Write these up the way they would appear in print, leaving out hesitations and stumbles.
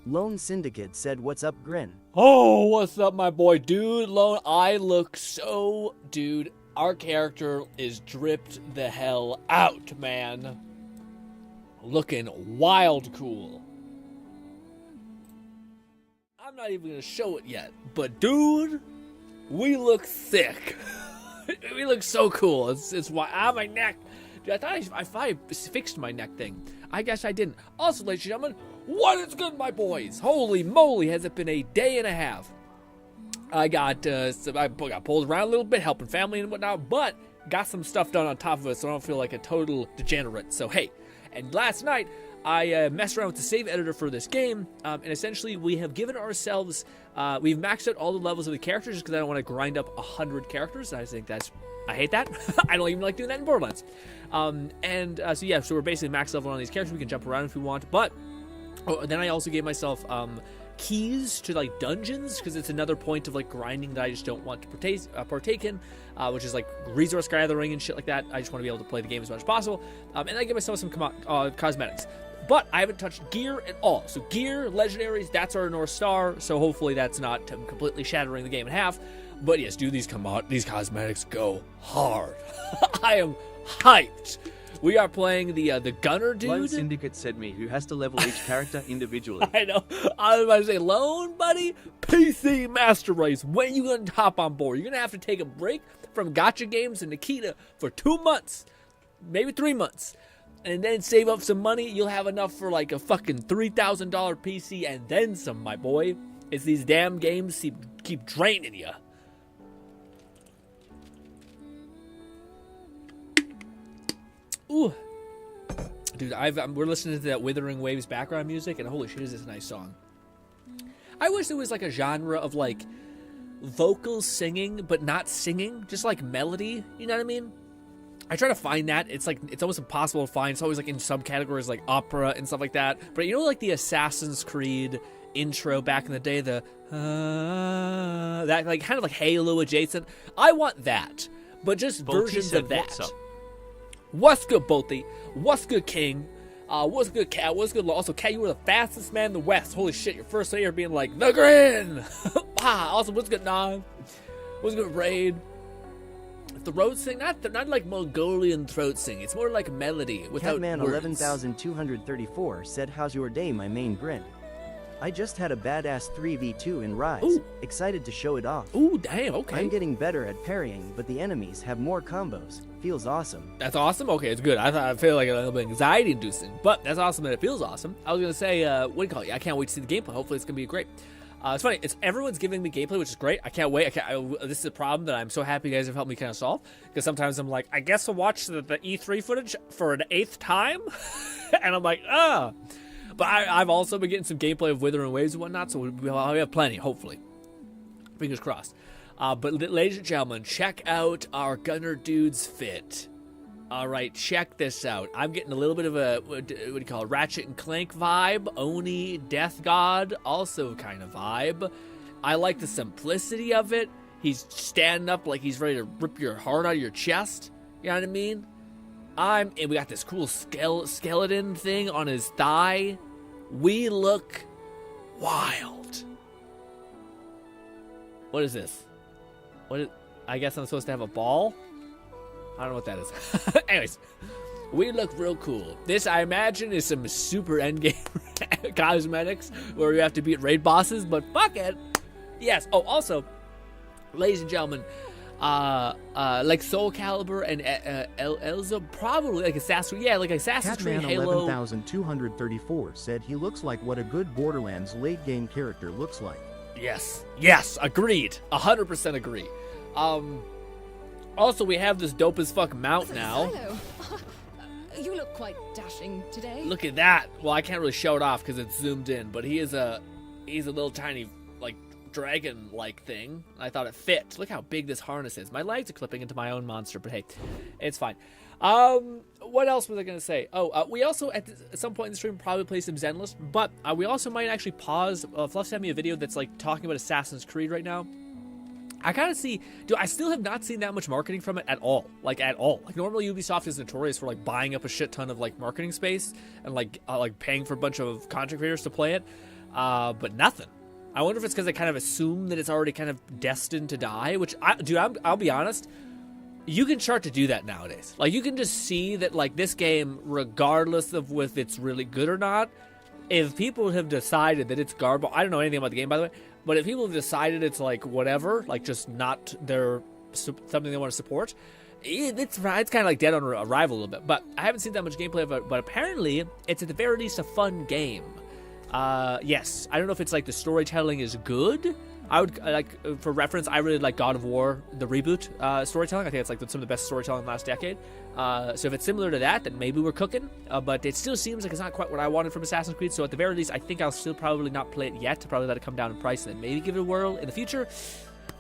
Lone Syndicate said, "What's up, Grin?" Oh, what's up, my boy? Dude, Lone, I look so... Dude, our character is dripped the hell out, man. Looking wild cool. I'm not even going to show it yet, but dude, we look sick. We look so cool. It's why... Ah, my neck. Dude, I thought I fixed my neck thing. I guess I didn't. Also, ladies and gentlemen, what is good, my boys? Holy moly, has it been a day and a half. I got pulled around a little bit, helping family and whatnot, but got some stuff done on top of it so I don't feel like a total degenerate. So, hey, and last night, I messed around with the save editor for this game, and essentially we have given ourselves, we've maxed out all the levels of the characters just because I don't want to grind up 100 characters. I think I hate that. I don't even like doing that in Borderlands. So we're basically max level on these characters. We can jump around if we want, but then I also gave myself keys to like dungeons because it's another point of like grinding that I just don't want to partake in, which is like resource gathering and shit like that. I just want to be able to play the game as much as possible, and I give myself some cosmetics. But I haven't touched gear at all. So gear, legendaries, that's our North Star. So hopefully that's not completely shattering the game in half. But yes, dude, these cosmetics go hard. I am hyped. We are playing the gunner dude. Lone Syndicate said me, who has to level each character individually. I know. I was about to say, Lone, buddy, PC Master Race. When you gonna hop on board? You're gonna have to take a break from gacha games and Nikita for 2 months, maybe 3 months, and then save up some money. You'll have enough for like a fucking $3,000 PC and then some, my boy. It's these damn games keep draining you. Ooh. Dude, we're listening to that Withering Waves background music, and holy shit, is this a nice song. I wish there was like a genre of like vocal singing, but not singing, just like melody, you know what I mean? I try to find that. It's like, it's almost impossible to find. It's always like in subcategories like opera and stuff like that. But you know, like the Assassin's Creed intro back in the day, that like kind of like Halo adjacent. I want that, but just Bolty versions of that. What's up? What's good, Bolty? What's good, King? What's good, Cat? What's good? Also, Cat, you were the fastest man in the West. Holy shit, your first layer being like, the Grin! Also, what's good, Nog? What's good, Raid? The throat sing, not like Mongolian throat sing. It's more like melody without Catman words. 11234 said, "How's your day, my main Grin? I just had a badass 3v2 in Rise. Ooh. Excited to show it off. Ooh, damn, okay. I'm getting better at parrying, but the enemies have more combos. Feels awesome." That's awesome? Okay, it's good. I feel like a little bit anxiety-inducing, but that's awesome that it feels awesome. I was going to say, what do you call it? I can't wait to see the gameplay. Hopefully it's going to be great. It's funny. Everyone's giving me gameplay, which is great. I can't wait. This is a problem that I'm so happy you guys have helped me kind of solve, because sometimes I'm like, I guess I'll watch the E3 footage for an 8th time, and I'm like, ah. But I've also been getting some gameplay of Withering Waves and whatnot, so we have plenty, hopefully. Fingers crossed. But ladies and gentlemen, check out our Gunner Dude's fit. All right, check this out. I'm getting a little bit of a, what do you call it, Ratchet and Clank vibe. Oni, Death God, also kind of vibe. I like the simplicity of it. He's standing up like he's ready to rip your heart out of your chest. You know what I mean? And we got this cool skeleton thing on his thigh. We look wild. What is this? I guess I'm supposed to have a ball? I don't know what that is. Anyways, we look real cool. This, I imagine, is some super endgame cosmetics where you have to beat raid bosses, but fuck it. Yes. Oh, also, ladies and gentlemen, like Soul Calibur and Elza, probably like Assassin's Creed, Catman Halo. 11234 said he looks like what a good Borderlands late game character looks like. Yes, agreed. 100% agree. Also, we have this dope as fuck mount now. Hello. You look quite dashing today. Look at that. Well, I can't really show it off because it's zoomed in, but he's a little tiny, like, dragon-like thing. I thought it fit. Look how big this harness is. My legs are clipping into my own monster, but hey, it's fine. What else was I going to say? Oh, we also, at some point in the stream, probably play some Zenless, but we also might actually pause. Fluff sent me a video that's, like, talking about Assassin's Creed right now. I kind of see, dude, I still have not seen that much marketing from it at all. Like, at all. Like, normally Ubisoft is notorious for, like, buying up a shit ton of, like, marketing space and, like paying for a bunch of content creators to play it. but nothing. I wonder if it's because they kind of assume that it's already kind of destined to die, which, I'll be honest, you can start to do that nowadays. Like, you can just see that, like, this game, regardless of if it's really good or not, if people have decided that it's garbage, I don't know anything about the game, by the way, but if people have decided it's, like, whatever, like, just not something they want to support, it's kind of like dead on arrival a little bit. But I haven't seen that much gameplay of it, but apparently it's at the very least a fun game. Yes, I don't know if it's like the storytelling is good. I would like, for reference, I really like God of War, the reboot storytelling. I think it's like some of the best storytelling in the last decade. So if it's similar to that, then maybe we're cooking. But it still seems like it's not quite what I wanted from Assassin's Creed. So at the very least, I think I'll still probably not play it yet. Probably let it come down in price and then maybe give it a whirl in the future.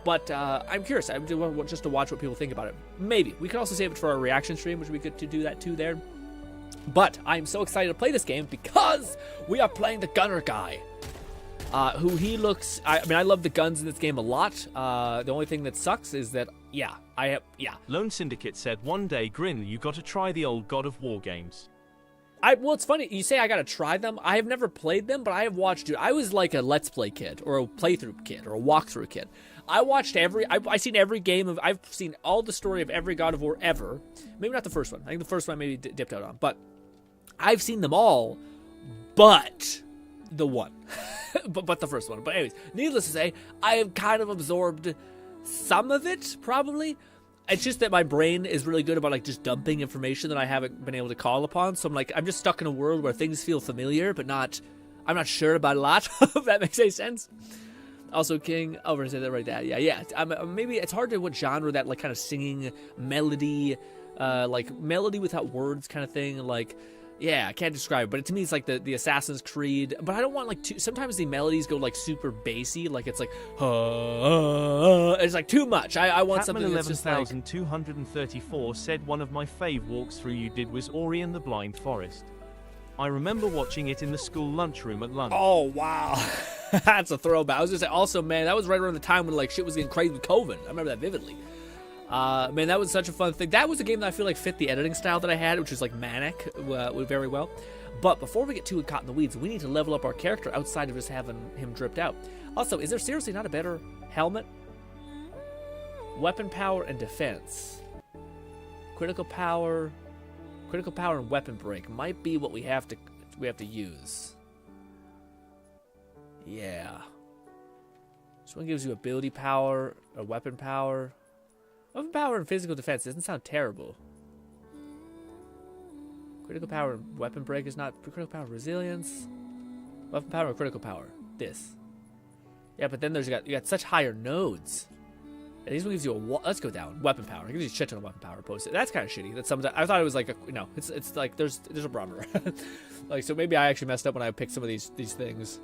But I'm curious. I do want just to watch what people think about it. Maybe we could also save it for our reaction stream, which we could do that too there. But I'm so excited to play this game because we are playing the gunner guy. Who he looks... I mean, I love the guns in this game a lot. The only thing that sucks is that, yeah. Lone Syndicate said, one day, Grin, you got to try the old God of War games. Well, it's funny. You say I got to try them. I have never played them, but I have watched... Dude, I was like a Let's Play kid, or a playthrough kid, or a walkthrough kid. I watched I've seen every game of... I've seen all the story of every God of War ever. Maybe not the first one. I think the first one I maybe dipped out on. But I've seen them all, but the one. but the first one. But anyways, needless to say, I have kind of absorbed some of it, probably. It's just that my brain is really good about like just dumping information that I haven't been able to call upon. So I'm just stuck in a world where things feel familiar, but I'm not sure about a lot, if that makes any sense. Also, King, we're gonna say that right there. Yeah. Maybe it's hard to what genre that like kind of singing melody, like melody without words kind of thing, like. Yeah, I can't describe it, but to me it's like the Assassin's Creed. But I don't want like sometimes the melodies go like super bassy, like it's like it's like too much. I want something that's just like 11,234 said one of my fave walkthrough you did was Ori and the Blind Forest. I remember watching it in the school lunchroom at lunch. Oh wow, that's a throwback. I was gonna say also, man, that was right around the time when like shit was getting crazy with COVID. I remember that vividly. Man, that was such a fun thing. That was a game that I feel like fit the editing style that I had, which was like manic, very well. But before we get too caught in the weeds, we need to level up our character outside of just having him dripped out. Also, is there seriously not a better helmet? Weapon power and defense. Critical power and weapon break might be what we have to use. Yeah. This one gives you ability power or weapon power. Weapon power and physical defense doesn't sound terrible. Critical power and weapon break is not... Critical power resilience. Weapon power and critical power. This. Yeah, but then you got such higher nodes. And this one gives you let's go down. Weapon power. It gives you a shit ton of weapon power posted. That's kind of shitty. That's something I thought it was like it's like there's a barometer. Like, so maybe I actually messed up when I picked some of these things.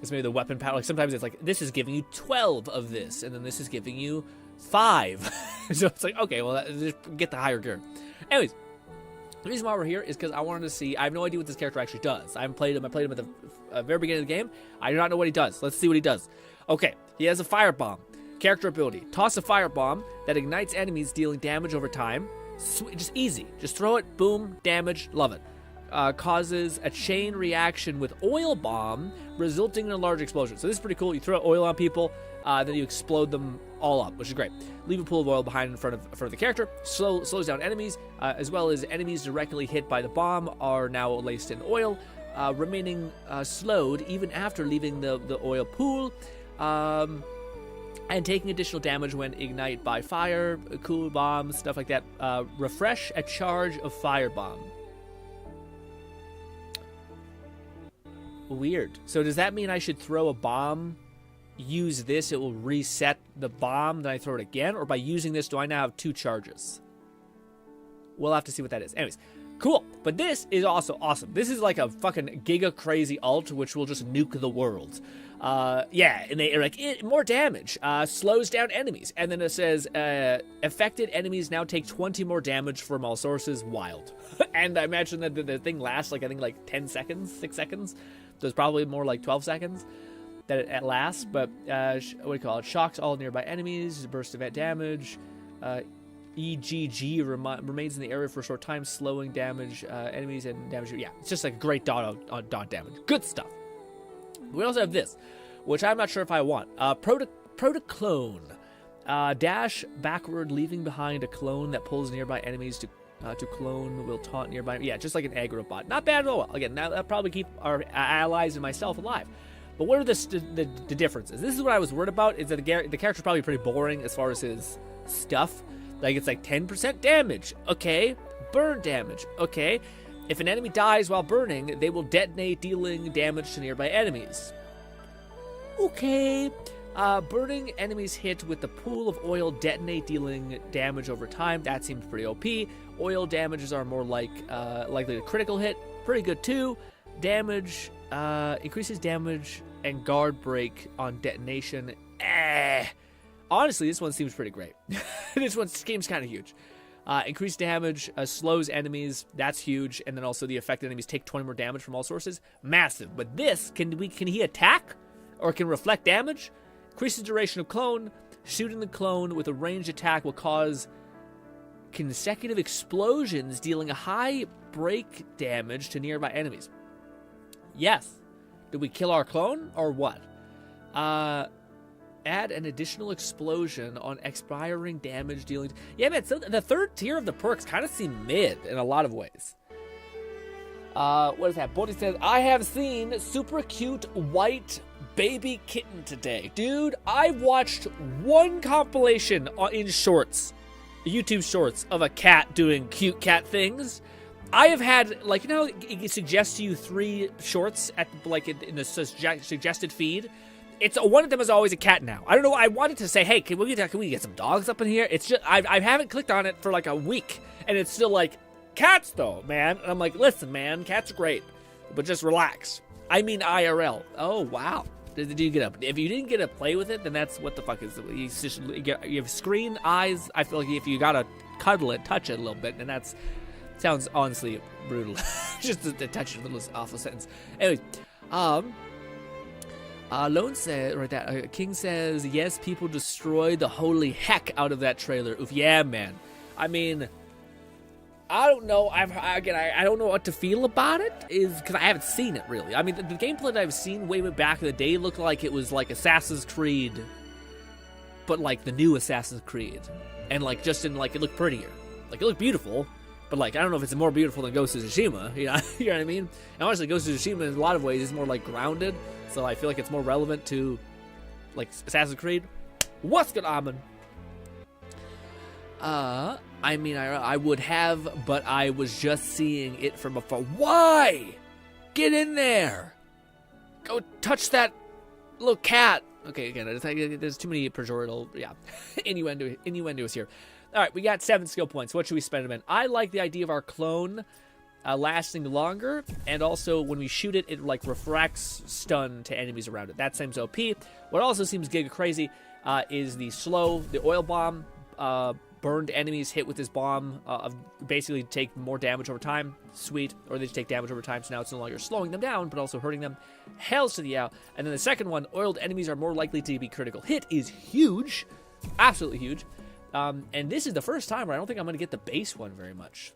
It's maybe the weapon power. Like sometimes it's like this is giving you 12 of this, and then this is giving you 5. So it's like, okay, well, just get the higher gear. Anyways, the reason why we're here is because I wanted to see. I have no idea what this character actually does. I haven't played him. I played him at the very beginning of the game. I do not know what he does. Let's see what he does. Okay, he has a firebomb. Character ability: toss a firebomb that ignites enemies, dealing damage over time. Just easy. Just throw it. Boom. Damage. Love it. Causes a chain reaction with oil bomb, resulting in a large explosion. So this is pretty cool. You throw oil on people, then you explode them all up, which is great. Leave a pool of oil behind in front of the character. Slows down enemies, as well as enemies directly hit by the bomb are now laced in oil, remaining slowed even after leaving the oil pool, and taking additional damage when ignite by fire, cool bombs, stuff like that. Refresh a charge of firebomb. Weird. So does that mean I should throw a bomb, use this, it will reset the bomb, then I throw it again? Or by using this, do I now have 2 charges? We'll have to see what that is. Anyways, cool. But this is also awesome. This is like a fucking giga crazy ult, which will just nuke the world. Yeah, and they're like, more damage, slows down enemies. And then it says, affected enemies now take 20 more damage from all sources. Wild. And I imagine that the thing lasts like, I think like 10 seconds, 6 seconds. So it's probably more like 12 seconds that it lasts. But, what do you call it? Shocks all nearby enemies, burst event damage. EGG remains in the area for a short time, slowing damage, enemies and damage. Yeah, it's just like great dot damage. Good stuff. We also have this, which I'm not sure if I want. Protoclone. Dash backward, leaving behind a clone that pulls nearby enemies to clone will taunt nearby. Yeah, just like an aggro bot. Not bad at all. Again, that'll probably keep our allies and myself alive. But what are the differences? This is what I was worried about, is that the character's probably pretty boring as far as his stuff. Like, it's like 10% damage. Okay. Burn damage. Okay. If an enemy dies while burning, they will detonate, dealing damage to nearby enemies. Okay. Burning enemies hit with the pool of oil detonate, dealing damage over time. That seems pretty OP. Oil damages are more likely to critical hit. Pretty good too. Damage increases damage and guard break on detonation. Honestly, this one seems pretty great. This one seems kind of huge. Increased damage slows enemies. That's huge. And then also the affected enemies take 20 more damage from all sources. Massive. But this, can he attack? Or can reflect damage? Increases duration of clone. Shooting the clone with a ranged attack will cause consecutive explosions, dealing a high break damage to nearby enemies. Yes. Did we kill our clone or what? Add an additional explosion on expiring damage dealing. Yeah, man, so the third tier of the perks kind of seem mid in a lot of ways. What is that? Bodhi says, I have seen super cute white baby kitten today. Dude, I watched one compilation in shorts, YouTube shorts, of a cat doing cute cat things. I have had, like, you know, it suggests to you 3 shorts at, like, in the suggested feed. It's one of them is always a cat now. I don't know. I wanted to say, hey, can we get some dogs up in here? It's just I haven't clicked on it for like a week, and it's still like cats though, man. And I'm like, listen, man, cats are great, but just relax. I mean IRL. Oh wow. Did you get up? If you didn't get to play with it, then that's what the fuck is it? You have screen eyes. I feel like if you gotta cuddle it, touch it a little bit, and that's sounds honestly brutal. Just to touch it, a little awful sentence. Anyways, Lone said, right there, King says, yes, people destroy the holy heck out of that trailer. Oof, yeah, man. I mean, I don't know. I don't know what to feel about it, is because I haven't seen it, really. I mean, the gameplay that I've seen way back in the day looked like it was like Assassin's Creed, but like the new Assassin's Creed. And like, just in like, it looked prettier. Like, it looked beautiful, but like, I don't know if it's more beautiful than Ghost of Tsushima, you know what I mean? And honestly, Ghost of Tsushima in a lot of ways is more like grounded, so I feel like it's more relevant to like Assassin's Creed. What's good, Amon? I mean, I would have, but I was just seeing it from afar. Why? Get in there! Go touch that little cat. Okay, again, there's too many pejorative, yeah, innuendos here. All right, we got 7 skill points. What should we spend them in? I like the idea of our clone lasting longer, and also when we shoot it, it like refracts stun to enemies around it. That seems OP. What also seems giga crazy is the oil bomb. Burned enemies hit with this bomb basically take more damage over time. Sweet. Or they just take damage over time, so now it's no longer slowing them down, but also hurting them. Hells to the out. And then the second one, oiled enemies are more likely to be critical hit, is huge. Absolutely huge. And this is the first time where I don't think I'm going to get the base one very much.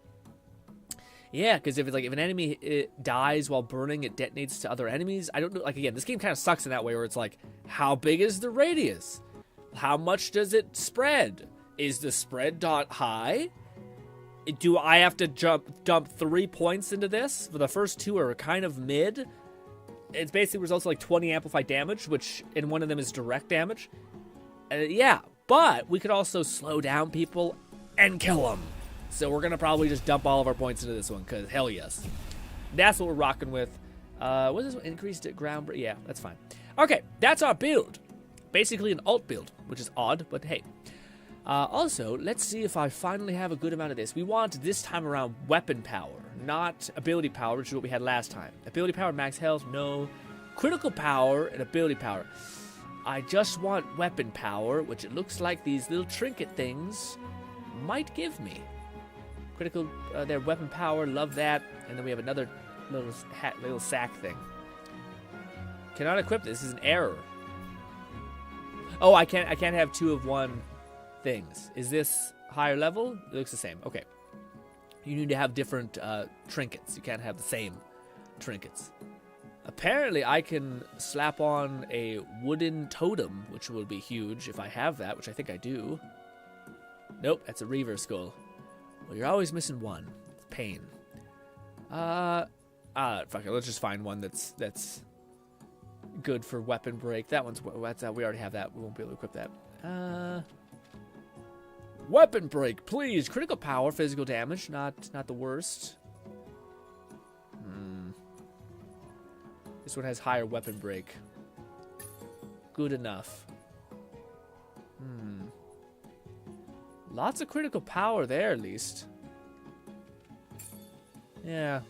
Yeah, because if an enemy dies while burning, it detonates to other enemies. I don't know. Like, again, this game kind of sucks in that way where it's like, how big is the radius? How much does it spread? Is the spread dot high? Do I have to dump 3 points into this? For the first 2 are kind of mid. It basically results in like 20 amplified damage, which in one of them is direct damage. Yeah, but we could also slow down people and kill them. So we're going to probably just dump all of our points into this one, because hell yes. That's what we're rocking with. What is this one? Increased ground... Yeah, that's fine. Okay, that's our build. Basically an alt build, which is odd, but hey. Also, let's see if I finally have a good amount of this. We want, this time around, weapon power, not ability power, which is what we had last time. Ability power, max health, no. Critical power and ability power. I just want weapon power, which it looks like these little trinket things might give me. Critical, their weapon power, love that. And then we have another little sack thing. Cannot equip this. This is an error. Oh, I can't have 2 of one things. Is this higher level? It looks the same. Okay. You need to have different trinkets. You can't have the same trinkets. Apparently, I can slap on a wooden totem, which will be huge if I have that, which I think I do. Nope, that's a Reaver skull. Well, you're always missing one. Pain. Fuck it. Let's just find one that's good for weapon break. That one's we already have that. We won't be able to equip that. Weapon break, please. Critical power, physical damage, not the worst. This one has higher weapon break. Good enough. Lots of critical power there, at least. Yeah.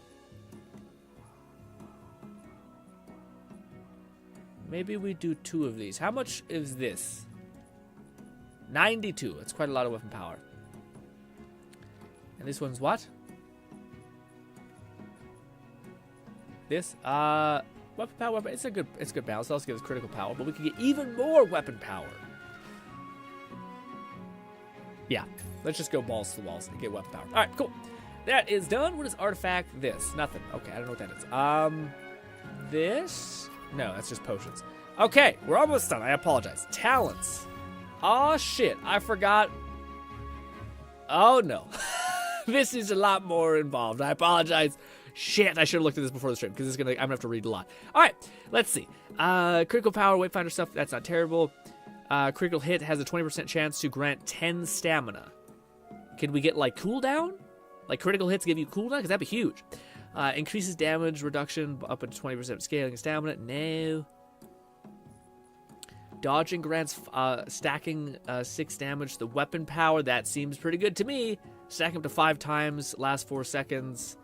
Maybe we do 2 of these. How much is this? 92. That's quite a lot of weapon power. And this one's what? This? Weapon power, it's good balance. It also gives critical power, but we can get even more weapon power. Yeah, let's just go balls to the walls and get weapon power. All right, cool. That is done. What is artifact? This. Nothing. Okay, I don't know what that is. This? No, that's just potions. Okay, we're almost done. I apologize. Talents. Oh, shit. I forgot. Oh, no. This is a lot more involved. I apologize. Shit, I should have looked at this before the stream because I'm gonna have to read a lot. All right, let's see. Critical power, Wayfinder stuff. That's not terrible. Critical hit has a 20% chance to grant 10 stamina. Can we get like cooldown? Like critical hits give you cooldown? Because that'd be huge. Increases damage reduction up to 20% scaling stamina. No. Dodging grants stacking 6 damage. The weapon power, that seems pretty good to me. Stacking up to 5 times, last 4 seconds.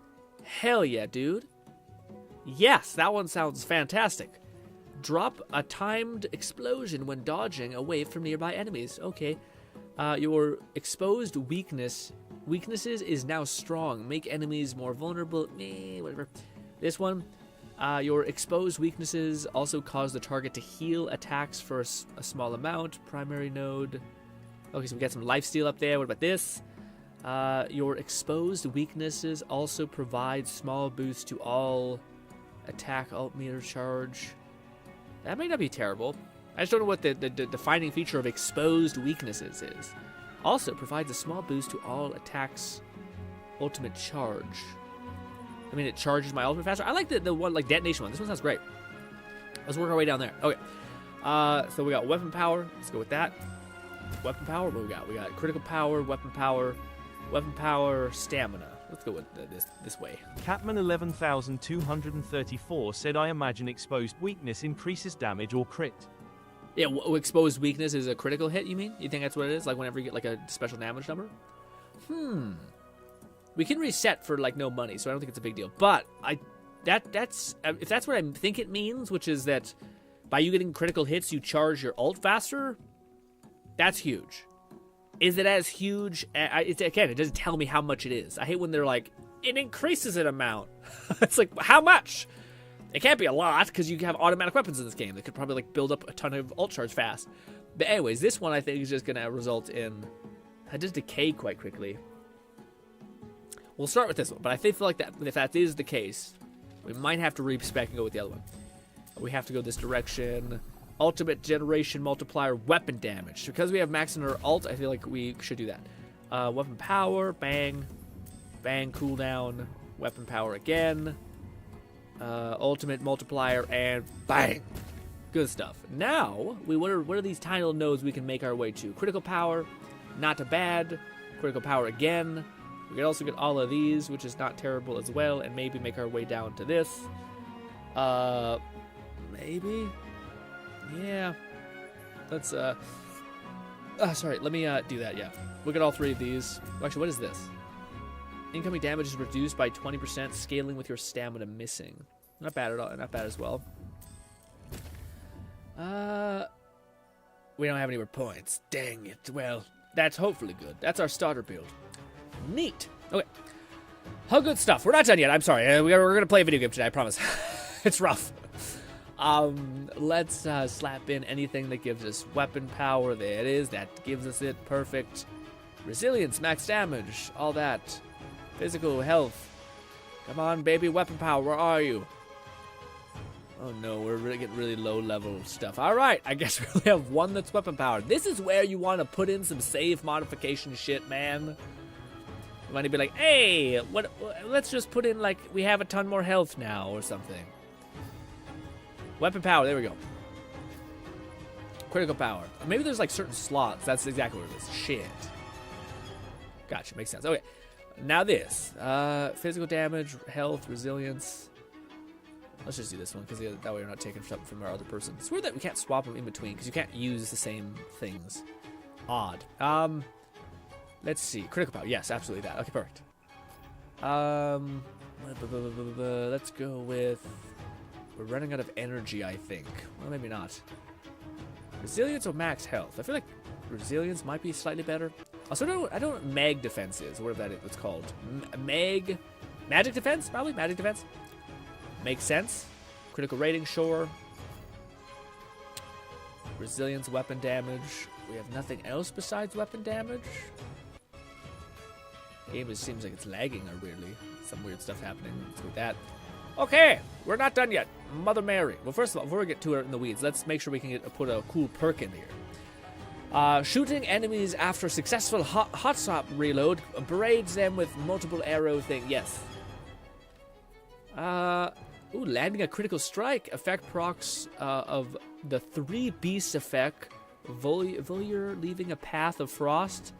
Hell yeah, dude. Yes, that one sounds fantastic. Drop a timed explosion when dodging away from nearby enemies. Okay. Your exposed weaknesses is now strong. Make enemies more vulnerable. Whatever. This one. Your exposed weaknesses also cause the target to heal attacks for a small amount. Primary node. Okay, so we got some lifesteal up there. What about this? Your exposed weaknesses also provide small boost to all attack alt meter charge. That may not be terrible. I just don't know what the defining feature of exposed weaknesses is. Also provides a small boost to all attacks ultimate charge. I mean, it charges my ultimate faster. I like the one, like detonation one. This one sounds great. Let's work our way down there. Okay. So we got weapon power. Let's go with that. Weapon power. What we got? We got critical power, weapon power, stamina. Let's go with this way. Catman 11,234 said, I imagine exposed weakness increases damage or crit. Yeah, exposed weakness is a critical hit, you mean? You think that's what it is? Like whenever you get like a special damage number? We can reset for like no money, so I don't think it's a big deal. But that's if that's what I think it means, which is that by you getting critical hits, you charge your ult faster. That's huge. Is it as huge? Again, it doesn't tell me how much it is. I hate when they're like, it increases an amount. It's like, how much? It can't be a lot because you have automatic weapons in this game that could probably like build up a ton of ult charge fast. But anyways, this one I think is just going to result in just decay quite quickly. We'll start with this one, but I feel like that if that is the case, we might have to respec and go with the other one. We have to go this direction. Ultimate generation multiplier weapon damage. Because we have max in our ult, I feel like we should do that. Weapon power, bang. Bang, cooldown. Weapon power again. Ultimate multiplier, and bang. Good stuff. Now, what are these tiny little nodes we can make our way to? Critical power, not too bad. Critical power again. We can also get all of these, which is not terrible as well, and maybe make our way down to this. Maybe? Yeah. Let's, sorry, let me, do that, yeah. Look at all 3 of these. Actually, what is this? Incoming damage is reduced by 20%, scaling with your stamina missing. Not bad at all, not bad as well. We don't have any more points. Dang it. Well, that's hopefully good. That's our starter build. Neat. Okay. How good stuff. We're not done yet. I'm sorry. We're going to play a video game today, I promise. It's rough. Let's slap in anything that gives us weapon power. There it is. That gives us it. Perfect. Resilience, max damage, all that. Physical health. Come on, baby. Weapon power. Where are you? Oh no, we're really getting really low level stuff. Alright, I guess we only have one that's weapon powered. This is where you want to put in some save modification shit, man. You want to be like, hey, let's just put in, like, we have a ton more health now or something. Weapon power, there we go. Critical power. Maybe there's, like, certain slots. That's exactly what it is. Shit. Gotcha, makes sense. Okay, now this. Physical damage, health, resilience. Let's just do this one, because that way we're not taking something from our other person. It's weird that we can't swap them in between, because you can't use the same things. Odd. Let's see. Critical power. Yes, absolutely that. Okay, perfect. Let's go with... We're running out of energy, I think. Well, maybe not. Resilience or max health? I feel like resilience might be slightly better. Also, I don't know what mag defense is, whatever that is, what's called. Magic defense? Probably magic defense. Makes sense. Critical rating, sure. Resilience, weapon damage. We have nothing else besides weapon damage. Game just seems like it's lagging weirdly. Some weird stuff happening with that. Okay, we're not done yet. Mother Mary. Well, first of all, before we get too in the weeds, let's make sure we can put a cool perk in here. Shooting enemies after successful hot swap reload braids them with multiple arrow thing. Yes. Ooh, landing a critical strike. Effect procs of the 3 beasts effect. Volier leaving a path of frost.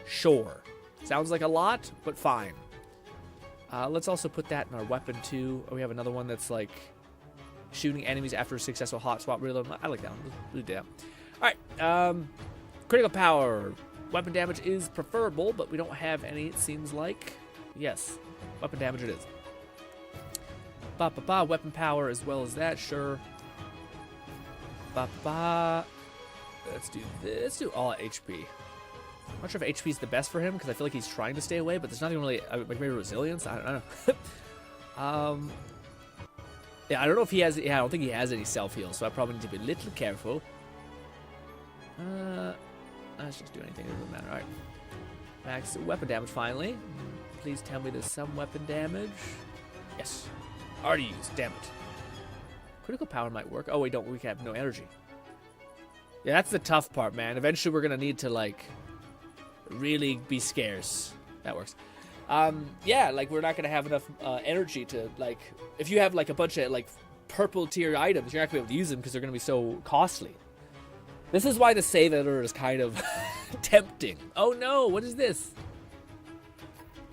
Sure. Sounds like a lot, but fine. Let's also put that in our weapon too. Oh, we have another one that's like shooting enemies after a successful hot swap reload. I like that one. We'll do that. Alright. Critical power. Weapon damage is preferable, but we don't have any, it seems like. Yes. Weapon damage it is. Weapon power as well as that, sure. Let's do this. Let's do all HP. I'm not sure if HP is the best for him because I feel like he's trying to stay away, but there's not even really like maybe resilience. I don't know. Yeah, I don't know if he has. Yeah, I don't think he has any self heal, so I probably need to be a little careful. Let's just do anything. It doesn't matter. All right. Max weapon damage finally. Please tell me there's some weapon damage. Yes. Already used. Damn it. Critical power might work. Oh, we don't. We have no energy. Yeah, that's the tough part, man. Eventually, we're gonna need to like really be scarce. That works. Yeah, like we're not gonna have enough energy to like. If you have like a bunch of like purple tier items, you're not gonna be able to use them because they're gonna be so costly. This is why the save editor is kind of tempting. Oh no, what is this?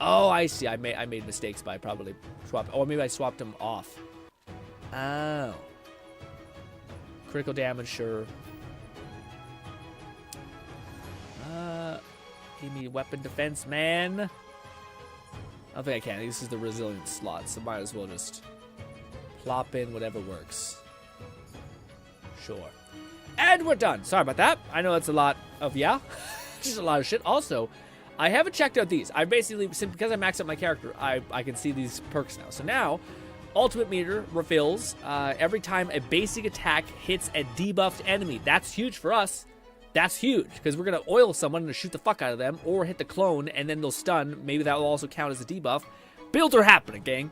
Oh, I see. I made mistakes by probably swapping. Oh, maybe I swapped them off. Oh. Critical damage, sure. Give me weapon defense, man. I don't think I can. This is the resilience slot, so might as well just plop in whatever works. Sure. And we're done. Sorry about that. I know that's a lot of, yeah. Just a lot of shit. Also, I haven't checked out these. I basically, because I maxed out my character, I can see these perks now. So now, ultimate meter refills every time a basic attack hits a debuffed enemy. That's huge for us. That's huge, because we're going to oil someone and shoot the fuck out of them, or hit the clone, and then they'll stun. Maybe that will also count as a debuff. Builds are happening, gang.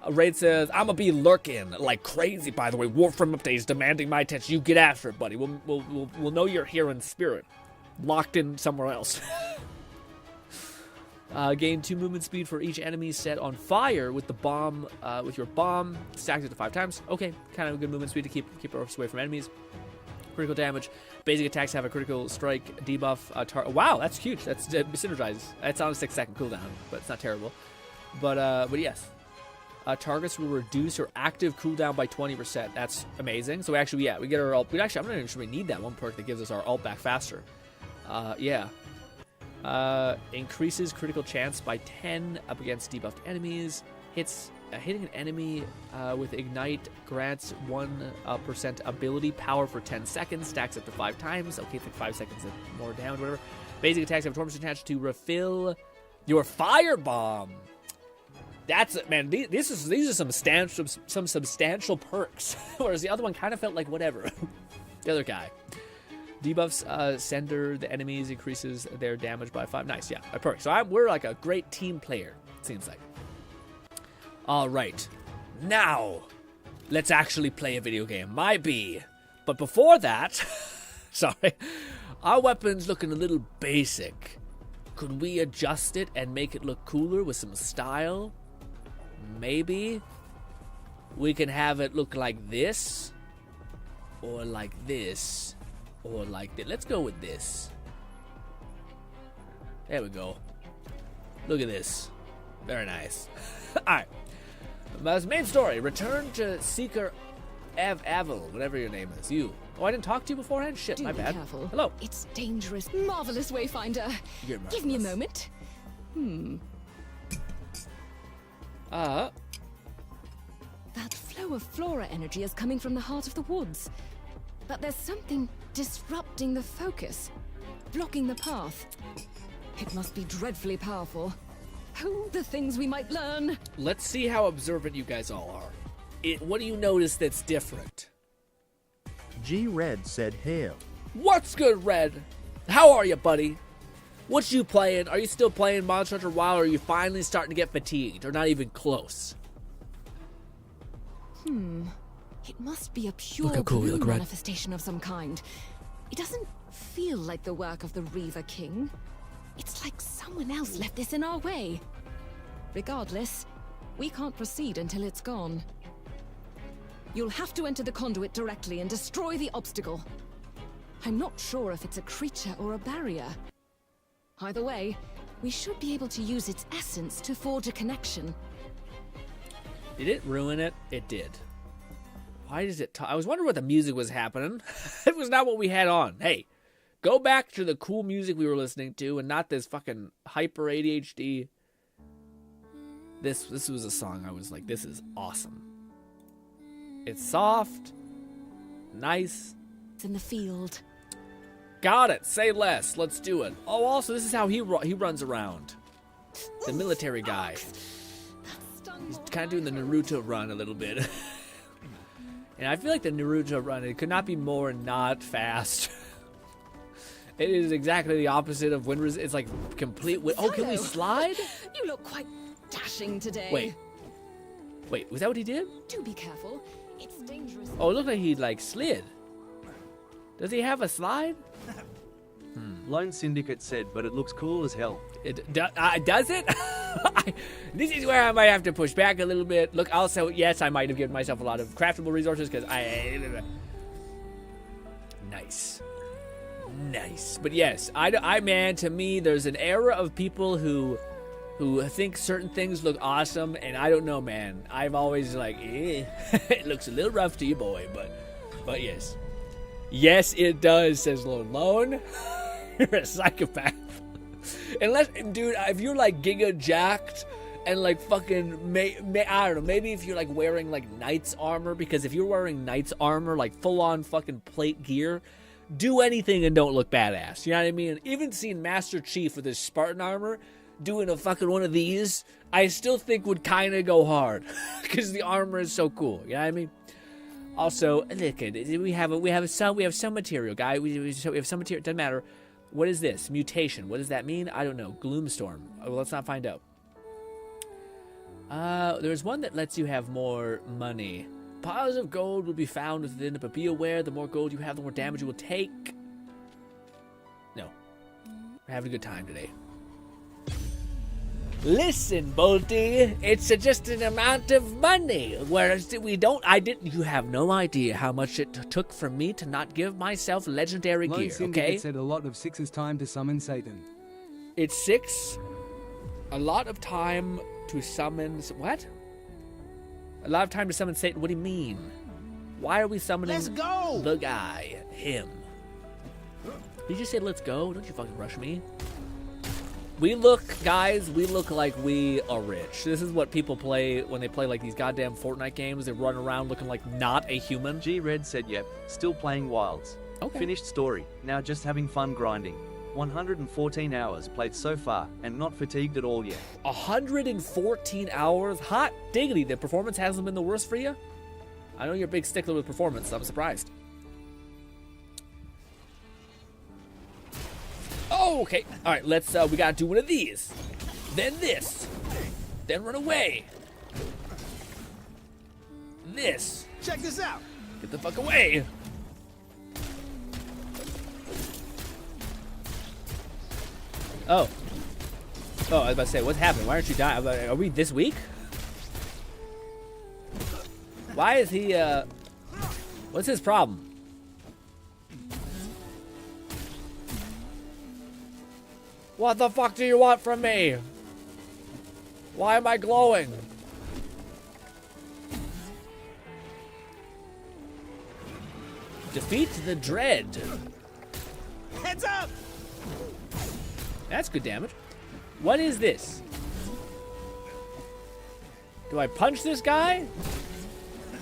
Raid says, I'ma be lurking like crazy, by the way. Warframe updates demanding my attention. You get after it, buddy. We'll know you're here in spirit. Locked in somewhere else. Gain 2 movement speed for each enemy set on fire with the bomb, with your bomb. Stacked it to 5 times. Okay, kind of a good movement speed to keep us away from enemies. Critical damage. Basic attacks have a critical strike debuff. Wow, that's huge. That's synergized. It's on a 6-second cooldown, but it's not terrible. But yes. Targets will reduce your active cooldown by 20%. That's amazing. So actually, yeah, we get our ult. I'm not even sure we need that one perk that gives us our ult back faster. Yeah. Increases critical chance by 10 up against debuffed enemies. Hitting an enemy with Ignite grants 1% ability power for 10 seconds. Stacks up to 5 times. Okay, it's like 5 seconds more down, whatever. Basic attacks have a 20% chance to refill your firebomb. That's it, man. These are some substantial perks. Whereas the other one kind of felt like whatever. The other guy. Debuffs sender the enemies, increases their damage by 5. Nice, yeah, a perk. So we're like a great team player, it seems like. All right, now let's actually play a video game. Might be. But before that, sorry, our weapon's looking a little basic. Could we adjust it and make it look cooler with some style? Maybe. We can have it look like this. Or like this. Or like this. Let's go with this. There we go. Look at this. Very nice. Alright. Main story. Return to Seeker Avil, whatever your name is. You. Oh, I didn't talk to you beforehand? Shit, Do my be bad. careful. Hello. It's dangerous. Marvelous, Wayfinder. You're Give me a marvelous. moment. That flow of flora energy is coming from the heart of the woods. But there's something disrupting the focus, blocking the path. It must be dreadfully powerful. Oh, the things we might learn. Let's see how observant you guys all are. What do you notice that's different? G Red said hail. What's good, Red? How are you, buddy? What you playing? Are you still playing Monster Hunter WoW, or are you finally starting to get fatigued, or not even close? It must be a pure Look how cool you blue look, Red. manifestation of some kind. It doesn't feel like the work of the Reaver King. It's like someone else left this in our way. Regardless, we can't proceed until it's gone. You'll have to enter the conduit directly and destroy the obstacle. I'm not sure if it's a creature or a barrier. Either way, we should be able to use its essence to forge a connection. Did it ruin it? It did. Why does it I was wondering what the music was happening. It was not what we had on. Hey, go back to the cool music we were listening to and not this fucking hyper ADHD. This was a song I was like, this is awesome. It's soft, nice. It's in the field. Got it. Say less. Let's do it. Oh, also, this is how he runs around. The military guy. He's kind of doing the Naruto run a little bit. And I feel like the Naruto run, it could not be more not fast. It is exactly the opposite of wind resist. It's like complete wind. Oh, can we slide? You look quite dashing today. Wait, was that what he did? Do be careful. It's dangerous. Oh, it looked like he like slid. Does he have a slide? Lone Syndicate said, but it looks cool as hell. Does it? This is where I might have to push back a little bit. Look, also, yes, I might have given myself a lot of craftable resources because nice. But yes, man, to me, there's an era of people who think certain things look awesome, and I don't know, man. I've always like, it looks a little rough to you, boy, but yes. Yes, it does, says Lone. You're a psychopath. Unless, dude, if you're like giga jacked and like fucking, I don't know, maybe if you're like wearing like knight's armor, because if you're wearing knight's armor, like full on fucking plate gear, do anything and don't look badass. You know what I mean? Even seeing Master Chief with his Spartan armor doing a fucking one of these, I still think would kind of go hard because the armor is so cool. You know what I mean? Also, look at it. We have some material, guy. We have some material. Doesn't matter. What is this? Mutation. What does that mean? I don't know. Gloomstorm. Well, let's not find out. There's one that lets you have more money. Piles of gold will be found within it, but be aware, the more gold you have, the more damage you will take. No. We're having a good time today. Listen, Bolty, it's just an amount of money. Whereas you have no idea how much it took for me to not give myself legendary Lone gear, Syndicate okay? said a lot of 6 is time to summon Satan. It's 6. A lot of time to summon... What? A lot of time to summon Satan? What do you mean? Why are we summoning the guy? Him. Did you say let's go? Don't you fucking rush me. Guys, we look like we are rich. This is what people play when they play like these goddamn Fortnite games. They run around looking like not a human. G Red said, yep, still playing Wilds. Okay. Finished story, now just having fun grinding. 114 hours played so far, and not fatigued at all yet. 114 hours? Hot diggity, the performance hasn't been the worst for you? I know you're a big stickler with performance, so I'm surprised. Oh, okay. All right, let's, we gotta do one of these. Then this. Then run away. this. Check this out. Get the fuck away. Oh. Oh, I was about to say, what's happening? Why aren't you dying? Are we this weak? Why is he, what's his problem? What the fuck do you want from me? Why am I glowing? Defeat the Dread. Heads up! That's good damage. What is this? Do I punch this guy?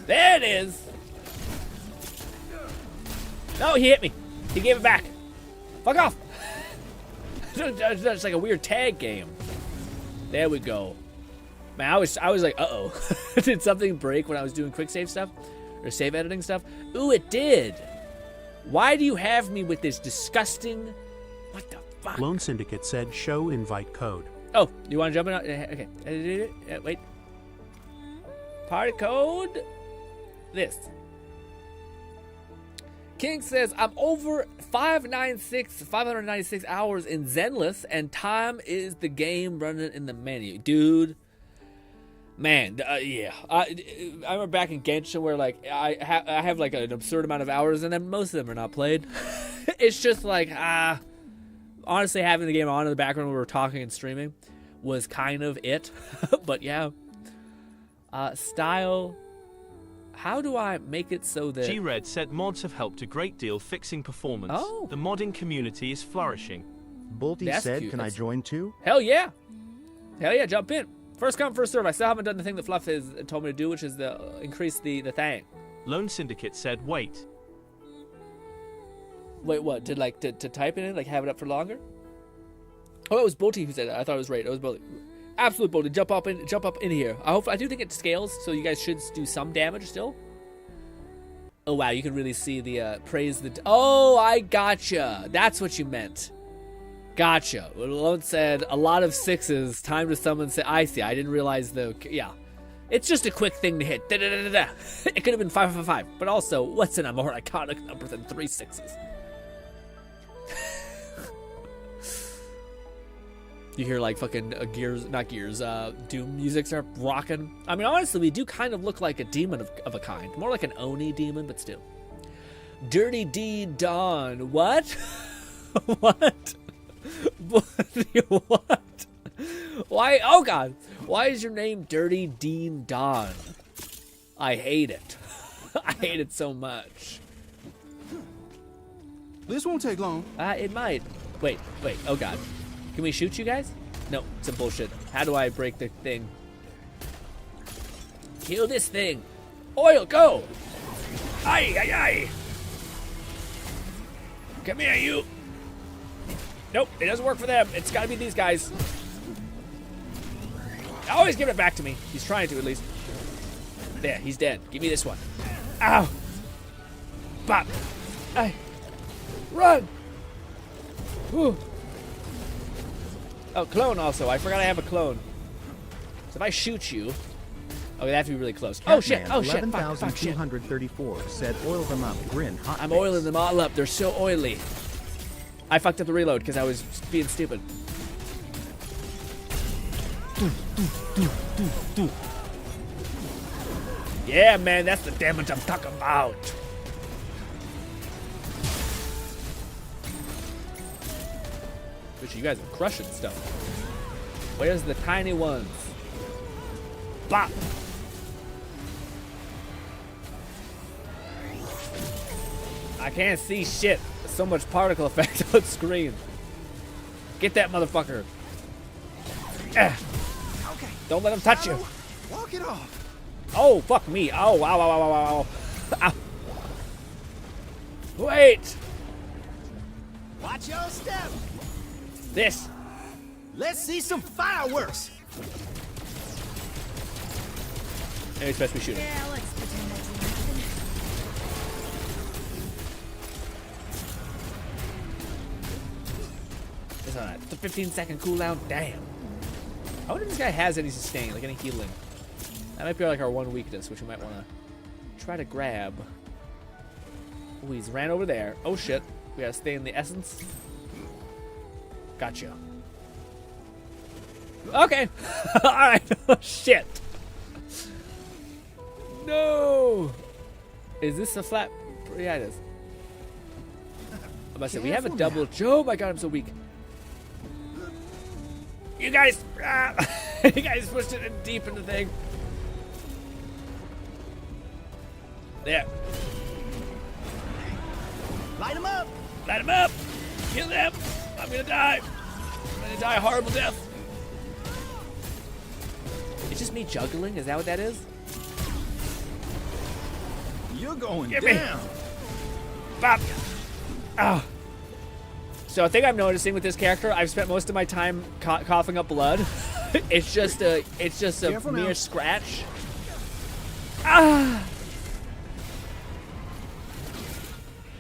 There it is. No, he hit me. He gave it back. Fuck off. It's like a weird tag game. There we go. Man, I was like, uh-oh. Did something break when I was doing quick save stuff? Or save editing stuff? Ooh, it did. Why do you have me with this disgusting... What the fuck? Lone Syndicate said show invite code. Oh, you want to jump in? Okay. Wait. Party code. This. King says, I'm over 596 hours in Zenless, and time is the game running in the menu. Dude. Man, yeah. I remember back in Genshin where, like, I have, like, an absurd amount of hours, and then most of them are not played. It's just like, honestly, having the game on in the background when we were talking and streaming was kind of it. But, yeah. Style. How do I make it so that... G-Red said mods have helped a great deal fixing performance. Oh. The modding community is flourishing. Bolty That's said, cute. can I join too? Hell yeah. Hell yeah, jump in. First come, first serve. I still haven't done the thing that Fluff has told me to do, which is increase the thing. Lone Syndicate said, wait. Wait, what? To type it in? Like, have it up for longer? Oh, it was Bolty who said that. I thought it was Raid. It was Bolty. Absolute Bolty. Jump up in here. I do think it scales, so you guys should do some damage still. Oh, wow. You can really see the praise the... Oh, I gotcha. That's what you meant. Gotcha. Lone said, a lot of sixes. Time to summon... I see. I didn't realize the... Yeah. It's just a quick thing to hit. Da-da-da-da-da. It could have been 555. But also, what's a more iconic number than 3 sixes? You hear like fucking Doom music start rocking. I mean, honestly, we do kind of look like a demon of a kind. More like an Oni demon, but still. Dirty D Dawn. What? What? What? Why? Oh, God. Why is your name Dirty Dean Dawn? I hate it. I hate it so much. This won't take long. It might. Wait. Oh, God. Can we shoot you guys? No, some bullshit. How do I break the thing? Kill this thing. Oil, go! Aye. Come here, you. Nope, it doesn't work for them. It's gotta be these guys. Always give it back to me. He's trying to, at least. There, he's dead. Give me this one. Ow! Bop! Aye. Run! Whew. Oh, clone also. I forgot I have a clone. So if I shoot you... Oh, they have to be really close. Oh, shit. Oh, shit. Fuck, shit. 11,234 said oil them up. Grin. Hot I'm fix. oiling them all up. They're so oily. I fucked up the reload because I was being stupid. Yeah, man. That's the damage I'm talking about. Which you guys are crushing stuff. Where's the tiny ones? Bop! I can't see shit. There's so much particle effect on screen. Get that motherfucker. Okay. Don't let him touch you. Walk it off. Oh, fuck me. Oh, wow. Ow. Wait. Watch your step. This. Let's see some fireworks. And he's supposed to be shooting. Yeah, let's pretend that didn't happen. It's on a 15-second cooldown. Damn. I wonder if this guy has any sustain, like any healing. That might be like our one weakness, which we might want to try to grab. Oh, he's ran over there. Oh shit. We gotta stay in the essence. Gotcha. Okay. Alright. Oh shit. No. Is this a flat? Yeah, it is. I'm about to say, we have a double. Oh my god, I'm so weak. You guys. You guys pushed it in deep in the thing. There. Light him up. Light them up! Kill them! I'm gonna die! I'm gonna die a horrible death! It's just me juggling? Is that what that is? You're going Get me. down. Bop! Oh. So I think I'm noticing with this character, I've spent most of my time coughing up blood. It's just a Careful mere now. scratch. Ah!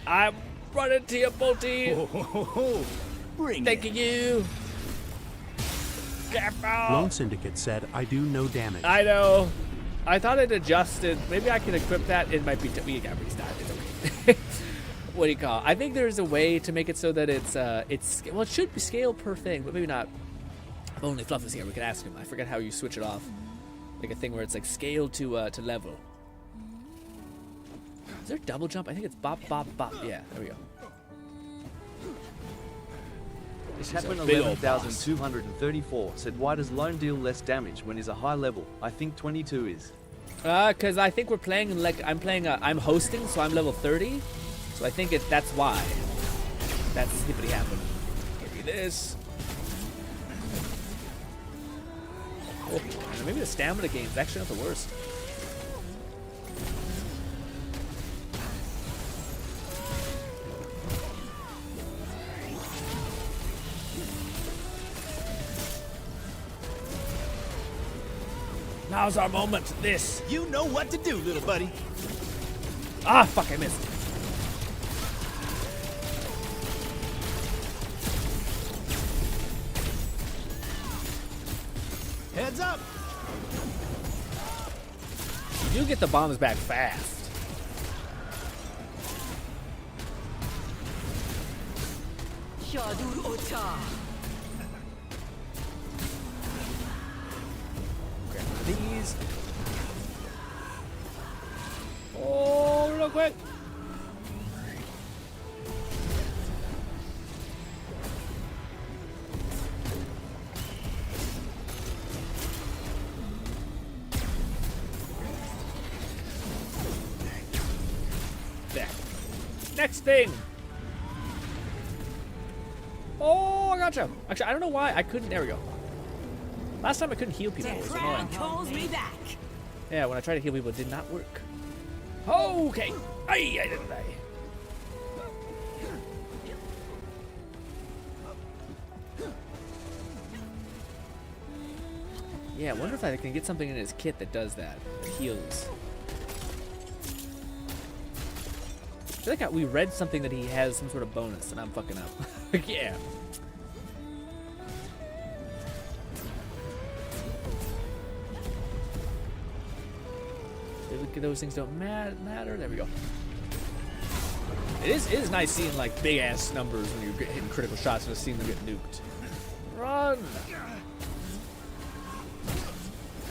I'm running to your bolty. Ho, ho, ho, ho. Bring Thank it. you. Careful. Lone Syndicate said, I do no damage. I know. I thought it adjusted. Maybe I can equip that. It might be. We got restart. It's okay. What do you call it? I think there's a way to make it so that it's well, it should be scale per thing, but maybe not. If only Fluff is here, we could ask him. I forget how you switch it off. Like a thing where it's like scale to level. Is there a double jump? I think it's bop, bop, bop. Yeah, there we go. This He's a happened big old boss. 11,234 said, why does lone deal less damage when he's a high level? I think 22 is. Cause I think we're playing like I'm hosting, so I'm level 30. So I think that's why. That's hippity happened. Give me this. Oh, and maybe the stamina game is actually not the worst. Now's our moment. This. You know what to do, little buddy. Ah, fuck! I missed. Heads up. You do get the bombs back fast. Grab one of these. Oh, real quick. There. Next thing. Oh, I gotcha. Actually, I don't know why I couldn't. There we go. Last time I couldn't heal people. It was annoying. calls me back. Yeah, when I tried to heal people, it did not work. Okay. Aye, I didn't die. Yeah, I wonder if I can get something in his kit that does that. That heals. I feel like we read something that he has some sort of bonus, and I'm fucking up. Yeah. Those things don't matter. There we go. It is nice seeing like big ass numbers when you're hitting critical shots and just seeing them get nuked. Run!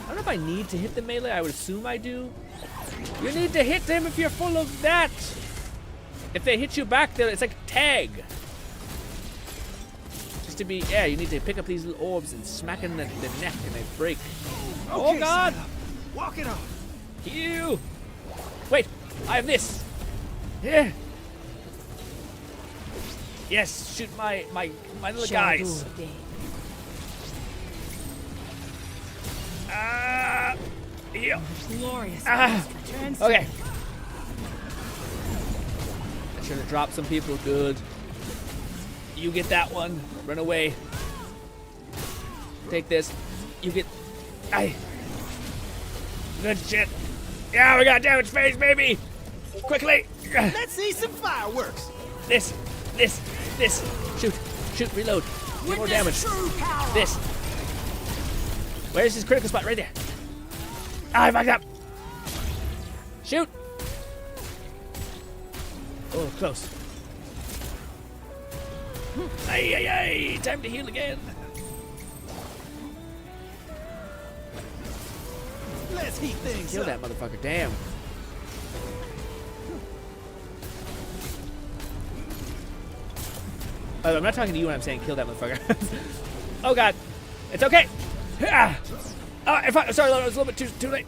I don't know if I need to hit the melee. I would assume I do. You need to hit them if you're full of that. If they hit you back, it's like tag. Just to be, yeah, you need to pick up these little orbs and smack in the neck and they break. Oh Okay, God! son. Walk it off. You! Wait, I have this. Yeah. Yes, shoot my little guys. Yeah. Glorious. Okay. I should have dropped some people. Good. You get that one. Run away. Take this. You get. Aye. Good shit. Yeah, we got damage phase, baby. Quickly. Let's see some fireworks. This. Shoot, reload. Get more damage. This. Where's his critical spot? Right there. Ah, I fucked up. Shoot! Oh, close. Ay, ay, ay! Time to heal again. Let's heat things Kill up. that motherfucker. Damn. Oh, I'm not talking to you when I'm saying kill that motherfucker. Oh god. It's okay. Ah. Oh, sorry, it was a little bit too late.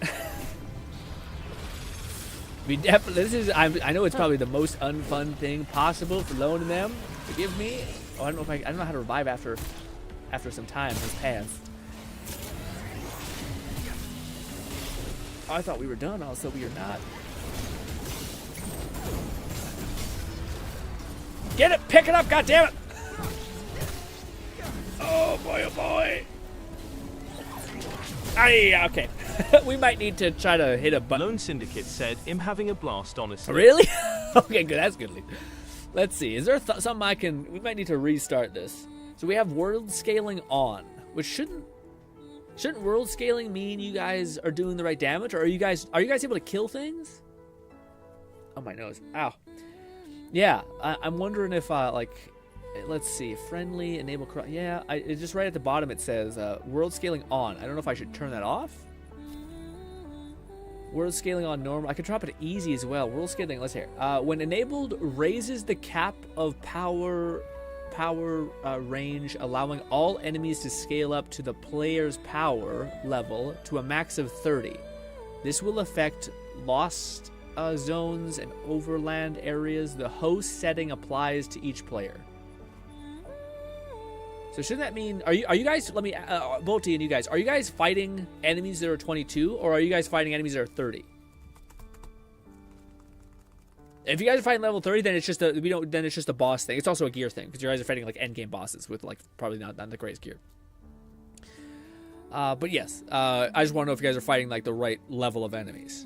We definitely. This is. I know it's probably the most unfun thing possible for loaning them. Forgive me. Oh, I don't know if I don't know how to revive after some time has passed. Oh, I thought we were done. Also, we are not. Get it! Pick it up! God damn it! Oh boy! Oh boy! Okay. We might need to try to hit a button. Lone Syndicate said, "I'm having a blast, honestly." Really? Okay, good. That's good. Let's see. Is there something I can? We might need to restart this. So we have world scaling on, which shouldn't world scaling mean you guys are doing the right damage, or are you guys able to kill things? Oh, my nose. Ow. Yeah, I'm wondering if like, let's see, friendly enable. Yeah, it's just right at the bottom. It says world scaling on. I don't know if I should turn that off. World scaling on normal. I could drop it to easy as well. World scaling. Let's hear. When enabled, raises the cap of power range, allowing all enemies to scale up to the player's power level to a max of 30. This will affect lost zones and overland areas. The host setting applies to each player. So shouldn't that mean, are you guys, let me, Bolty and you guys, are you guys fighting enemies that are 22, or are you guys fighting enemies that are 30? If you guys are fighting level 30, then it's just a boss thing. It's also a gear thing, because you guys are fighting like end game bosses with like probably not the greatest gear. But yes, I just want to know if you guys are fighting like the right level of enemies.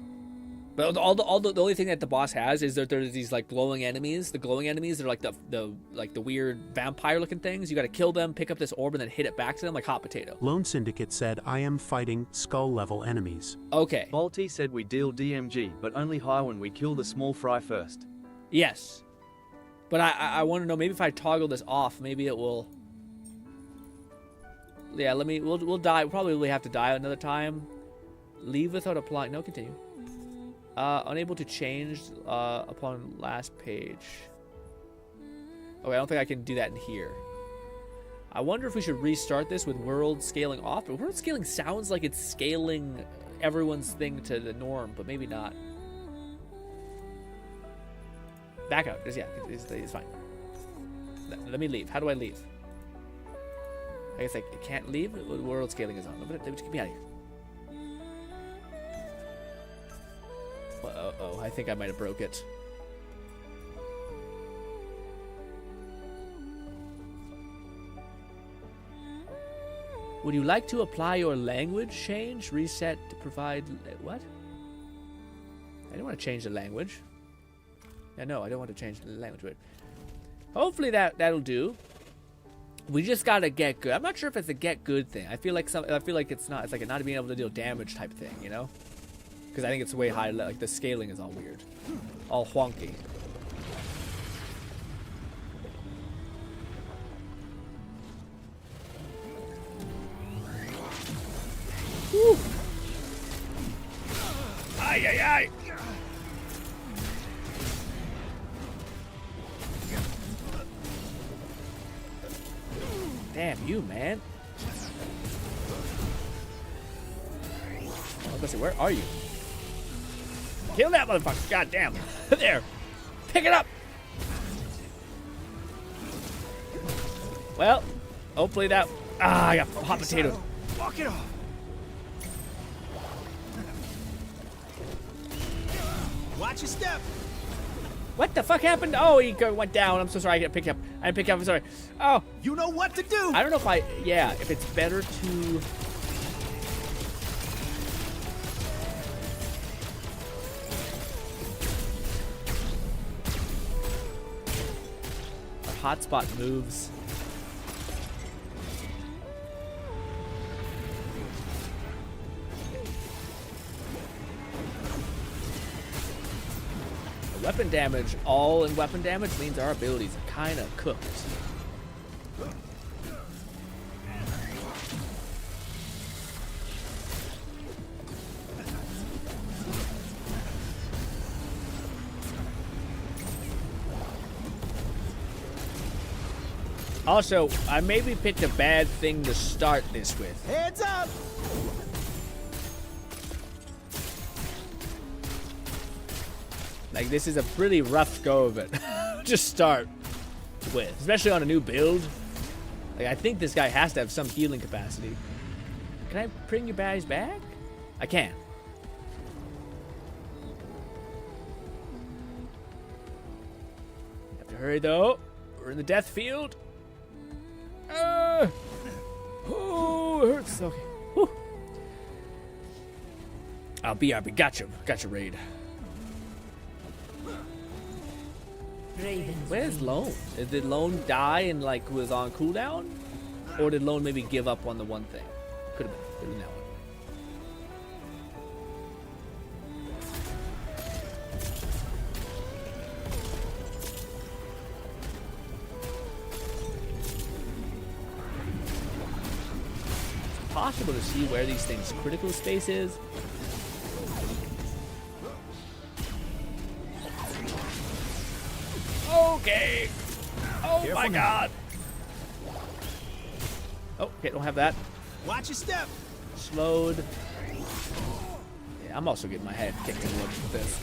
But the only thing that the boss has is that there's these like glowing enemies. The glowing enemies are like the weird vampire looking things. You got to kill them, pick up this orb, and then hit it back to them like hot potato. Lone Syndicate said, "I am fighting skull level enemies." Okay. Balti said we deal DMG, but only high when we kill the small fry first. Yes. But I want to know, maybe if I toggle this off, maybe it will. Yeah, we'll die. We'll probably have to die another time. Leave without applying. No, continue. Unable to change upon last page. Okay, I don't think I can do that in here. I wonder if we should restart this with world scaling off. But world scaling sounds like it's scaling everyone's thing to the norm, but maybe not. Back out. Yeah, it's fine. Let me leave. How do I leave? I guess I can't leave. World scaling is on. Get me out of here. Uh-oh, I think I might have broke it. Would you like to apply your language change? Reset to provide... What? I don't want to change the language. Yeah, no, I don't want to change the language. But hopefully that'll do. We just gotta get good. I'm not sure if it's a get good thing. I feel like it's not. It's like a not being able to deal damage type thing, you know? Because I think it's way high. Like the scaling is all weird, all wonky. Woo. Ay ay ay! Damn you, man! Let's see, where are you? Kill that motherfucker! God damn! There! Pick it up! Well, hopefully that... I got hot potato. Walk it off. Watch your step. What the fuck happened? Oh, he went down. I'm so sorry. I got picked up. I didn't pick up. I'm sorry. Oh. You know what to do. I don't know if I... Yeah, if it's better to... Hotspot moves. Weapon damage, all in weapon damage, means our abilities are kind of cooked. Also, I maybe picked a bad thing to start this with. Heads up! Like, this is a pretty rough go of it. Just start with. Especially on a new build. Like, I think this guy has to have some healing capacity. Can I bring you guys back? I can. Have to hurry, though. We're in the death field. Oh, it hurts. Okay. Whew. I'll be. Gotcha, raid. Where's Lone? Did Lone die and like was on cooldown? Or did Lone maybe give up on the one thing? Could have been that one. It's possible to see where these things' critical space is. Okay. Oh Careful my now. god. Oh, okay, don't have that. Watch your step. Slowed. Yeah, I'm also getting my head kicked in the lip with this.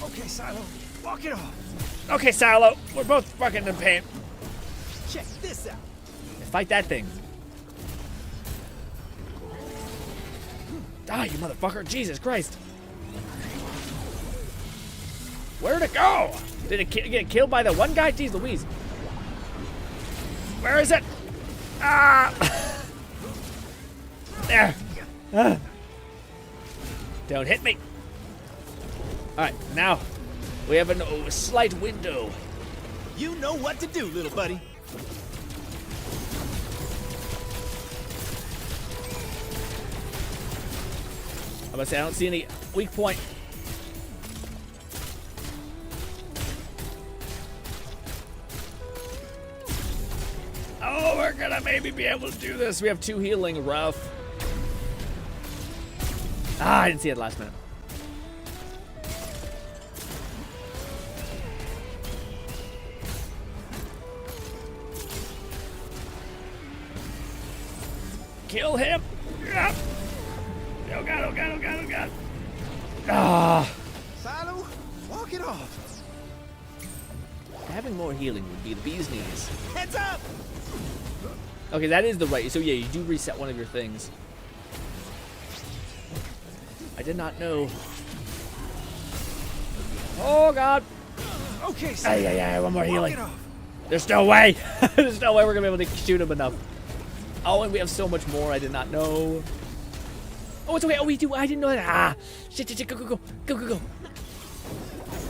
Okay, Silo. Walk it off. Okay, Silo, we're both fucking in pain. Check this out. Fight that thing. Die, you motherfucker. Jesus Christ. Where'd it go? Did it get killed by the one guy? Jeez Louise. Where is it? Ah! There. Ah. Don't hit me. Alright, now we have a slight window. You know what to do, little buddy. I'm gonna say I don't see any weak point. Oh, we're gonna maybe be able to do this. We have 2 healing, rough. Ah, I didn't see it last minute. Kill him. Yeah. Oh god, oh god, oh god, oh god. Ah. Silo, walk it off. Having more healing would be the bee's knees. Heads up! Okay, that is the right. So yeah, you do reset one of your things. I did not know. Oh god. Okay, Silo. Yeah, one more Walk healing. it off. There's no way. There's no way we're gonna be able to shoot him enough. Oh, and we have so much more. I did not know. Oh, it's okay. Oh, we do. I didn't know that. Ah, shit. Go.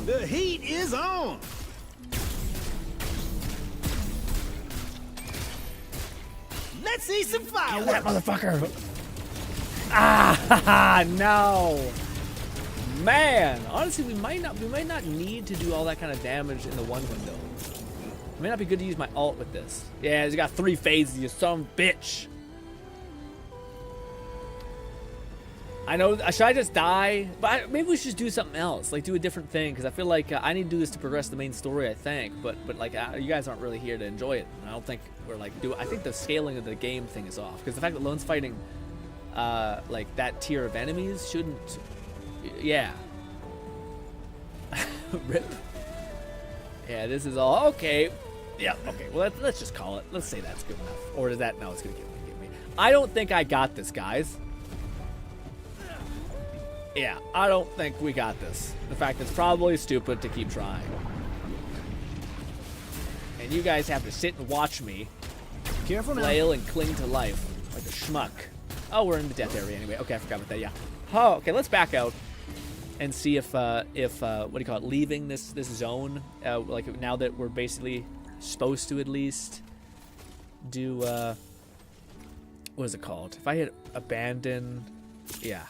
The heat is on. Let's see some Kill that fireworks. motherfucker. Ah, no. Man, honestly, we might not need to do all that kind of damage in the one window. It may not be good to use my ult with this. Yeah, he's got 3 phases, you son of a bitch. I know, should I just die? But maybe we should just do something else, like do a different thing, because I feel like I need to do this to progress the main story, I think. But like, you guys aren't really here to enjoy it. I don't think we're like, I think the scaling of the game thing is off, because the fact that Lone's fighting like that tier of enemies shouldn't, yeah. Rip. Yeah, this is all, okay. Yeah, okay, well let's just call it. Let's say that's good enough. Or is that, no, it's gonna give me. I don't think I got this, guys. Yeah, I don't think we got this. In fact, it's probably stupid to keep trying. And you guys have to sit and watch me Careful now. flail and cling to life like a schmuck. Oh, we're in the death area anyway. Okay, I forgot about that, yeah. Oh, okay, let's back out and see if what do you call it, leaving this zone, like now that we're basically supposed to at least do, what is it called? If I hit abandon, yeah.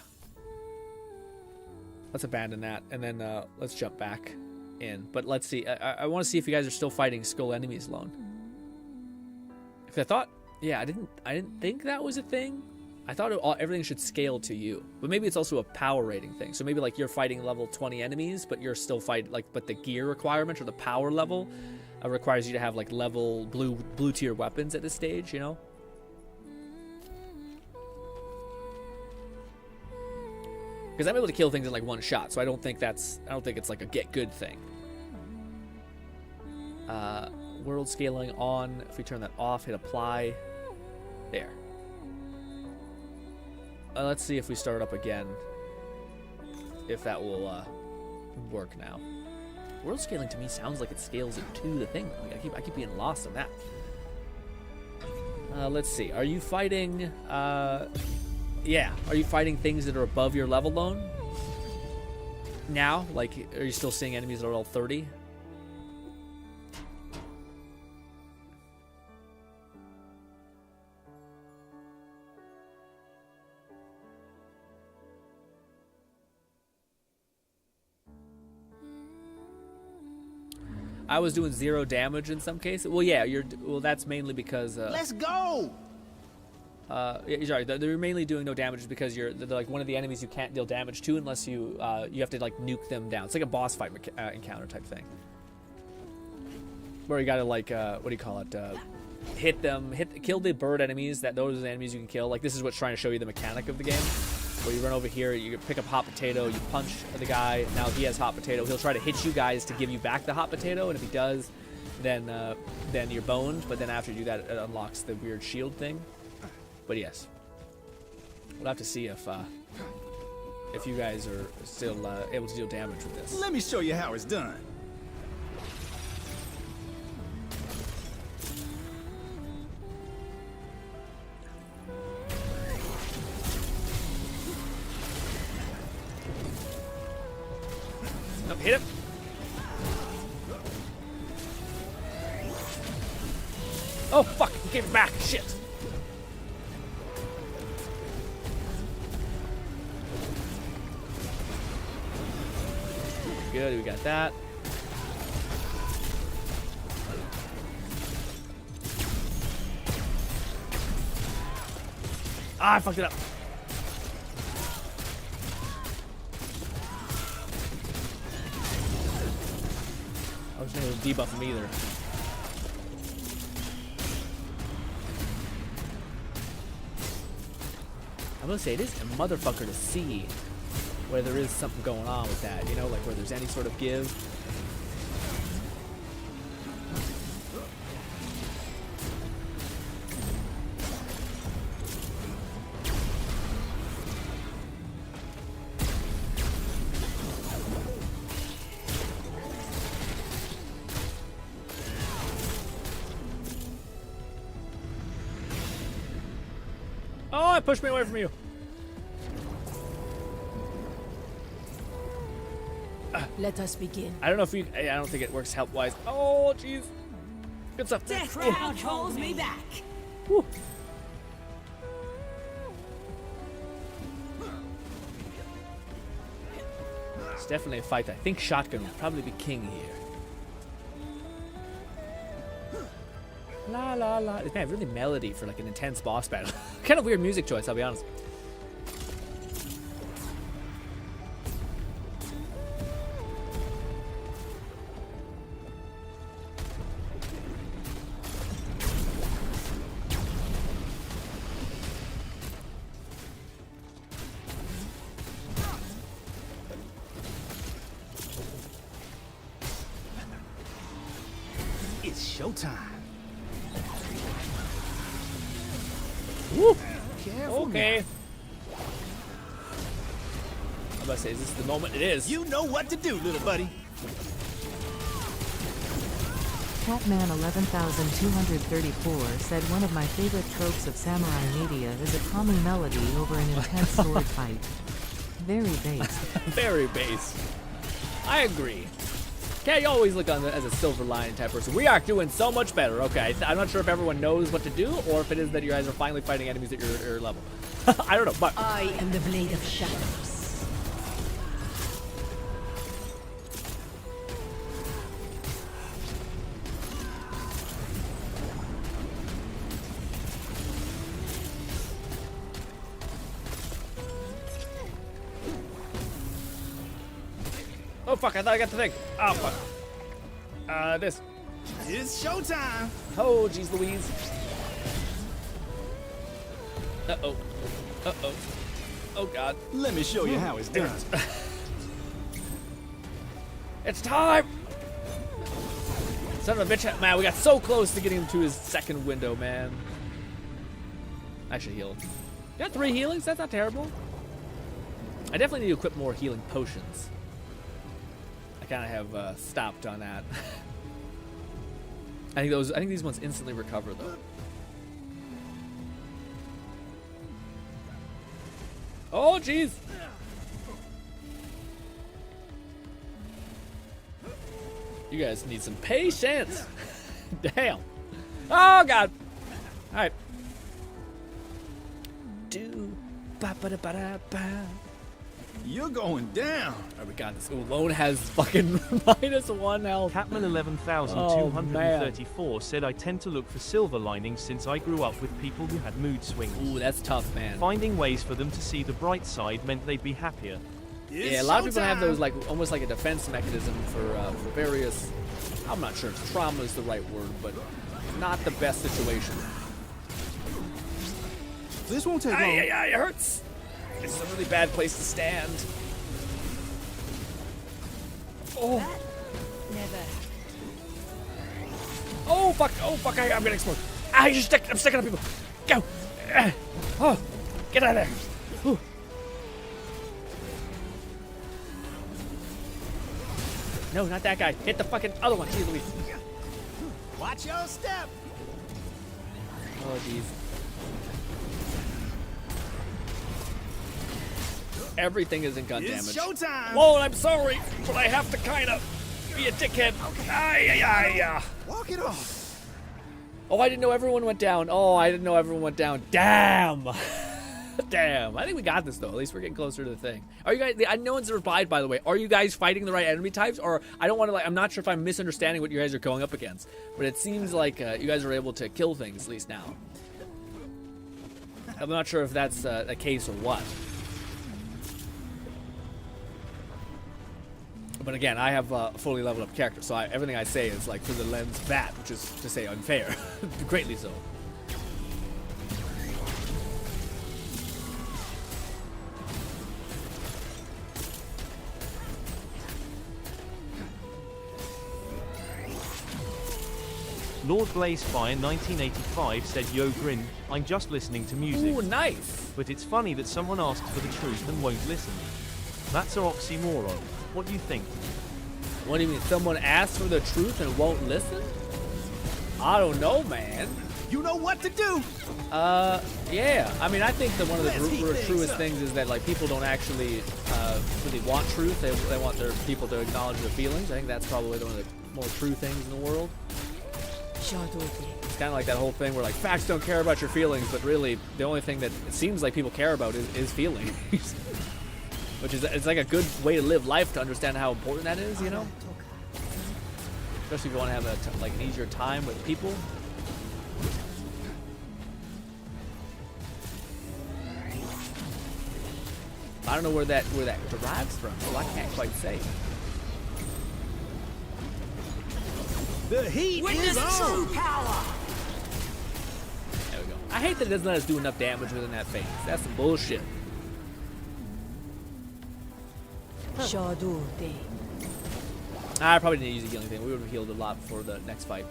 Let's abandon that, and then let's jump back. in. But let's see. I want to see if you guys are still fighting skull enemies alone. Because I thought, yeah, I didn't think that was a thing. I thought everything should scale to you, but maybe it's also a power rating thing. So maybe like you're fighting level 20 enemies, but you're still fighting but the gear requirement or the power level requires you to have like level blue tier weapons at this stage, you know? Because I'm able to kill things in like one shot, so I don't think it's like a get good thing. World scaling on. If we turn that off, hit apply. There. Let's see if we start up again. If that will work now. World scaling to me sounds like it scales it to the thing. Like I keep being lost on that. Let's see. Are you fighting? Yeah. Are you fighting things that are above your level zone? Now, like, are you still seeing enemies that are all 30? I was doing 0 damage in some cases. Well, yeah, that's mainly because. Let's go. Yeah, sorry, they're mainly doing no damage because they're like one of the enemies you can't deal damage to unless you have to like nuke them down. It's like a boss fight encounter type thing, where you gotta like what do you call it? Hit them, kill the bird enemies. Those are the enemies you can kill. Like this is what's trying to show you the mechanic of the game. Where you run over here, you pick up hot potato, you punch the guy. Now he has hot potato. He'll try to hit you guys to give you back the hot potato, and if he does, then you're boned. But then after you do that, it unlocks the weird shield thing. But yes, we'll have to see if you guys are still able to deal damage with this. Let me show you how it's done. Nope, hit him. Oh fuck! He gave it back. Shit. Good, we got that. Ah, I fucked it up. I was not able to debuff him either. I'm gonna say it is a motherfucker to see where there is something going on with that, you know, like where there's any sort of give. Oh, it pushed me away from you. Let us begin. I don't know if you. I don't think it works health-wise. Oh, jeez. Good stuff. Death crowd holds me back. Whew. It's definitely a fight. I think shotgun would probably be king here. La la la. Man, really melody for like an intense boss battle. Kind of weird music choice, I'll be honest. It's showtime. Woo! Careful Okay. now. I'm about to say, is this the moment? It is. You know what to do, little buddy. Catman 11234 said one of my favorite tropes of samurai media is a calming melody over an intense sword fight. Very base. Very base. I agree. Can't you always look on it as a silver lining type person? We are doing so much better. Okay, I'm not sure if everyone knows what to do, or if it is that you guys are finally fighting enemies at your level. I don't know, but I am the blade of shadows. fuck, I thought I got the thing. Oh, fuck. This. It's showtime. Oh, jeez Louise. Uh-oh. Uh-oh. Oh, God. Let me show you how it's done. It's time! Son of a bitch. Man, we got so close to getting to his second window, man. I should heal. Got 3 healings? That's not terrible. I definitely need to equip more healing potions. I kind of have stopped on that. I think these ones instantly recover, though. Oh, jeez. You guys need some patience. Damn. Oh, God. All right. You're going down. All right, we got this. Ooh, Lone has fucking -1 health. Catman 11,234 said I tend to look for silver linings since I grew up with people who had mood swings. Ooh, that's tough, man. Finding ways for them to see the bright side meant they'd be happier. Yeah, a lot of people have those, like, almost like a defense mechanism for various, I'm not sure if trauma is the right word, but not the best situation. This won't take long. It hurts. This is a really bad place to stand. Oh. Never. Oh, fuck. Oh, fuck. I'm gonna explode. Ah, I'm sticking on people. Go. Oh, get out of there. Ooh. No, not that guy. Hit the fucking other one. Jeez Louise. Watch your step. Oh, jeez. Everything is in gun damage. It's showtime. Whoa, I'm sorry, but I have to kind of be a dickhead. Okay. Walk it off. Oh, I didn't know everyone went down. Damn. Damn. I think we got this, though. At least we're getting closer to the thing. Are you guys... No one's replied, by the way. Are you guys fighting the right enemy types? Or I don't want to, like... I'm not sure if I'm misunderstanding what you guys are going up against. But it seems like you guys are able to kill things, at least now. I'm not sure if that's the case or what. But again, I have a fully leveled up character, so everything I say is like through the lens of that, which is to say unfair. Greatly so. Lord Blazefire 1985 said, "Yo Grin, I'm just listening to music." Ooh, nice. But it's funny that someone asks for the truth and won't listen. That's an oxymoron. What do you think? What do you mean? Someone asks for the truth and won't listen? I don't know, man. You know what to do. Yeah. I mean, I think that one of the truest things is that, like, people don't actually really want truth. They want their people to acknowledge their feelings. I think that's probably one of the more true things in the world. It's kind of like that whole thing where, like, facts don't care about your feelings, but really the only thing that it seems like people care about is feelings. Which is, it's like a good way to live life, to understand how important that is, you know? Especially if you want to have an easier time with people. I don't know where that derives from, so I can't quite say. The heat is on. Power. There we go. I hate that it doesn't let us do enough damage within that phase. That's some bullshit. I probably didn't use a healing thing. We would have healed a lot before the next fight.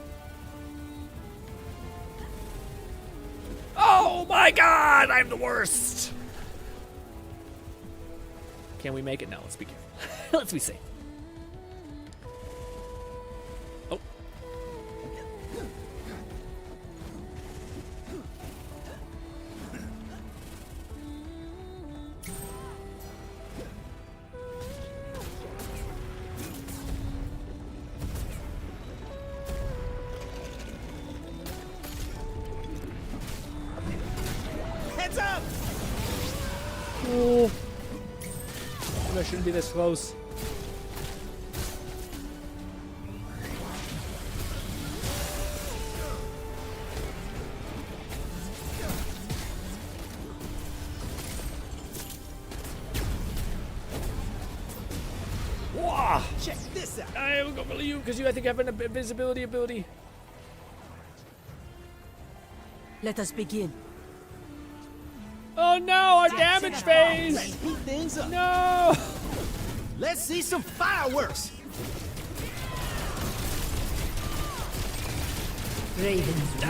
Oh my god, I'm the worst! Can we make it? No, let's be careful. Let's be safe. Oh. Heads up! Oh. Maybe I shouldn't be this close. Wah! this out. I will go for you because you, I think, have an invisibility ability. Let us begin. Oh no, our damage phase! Let's heat things up. No! Let's see some fireworks. Ravens.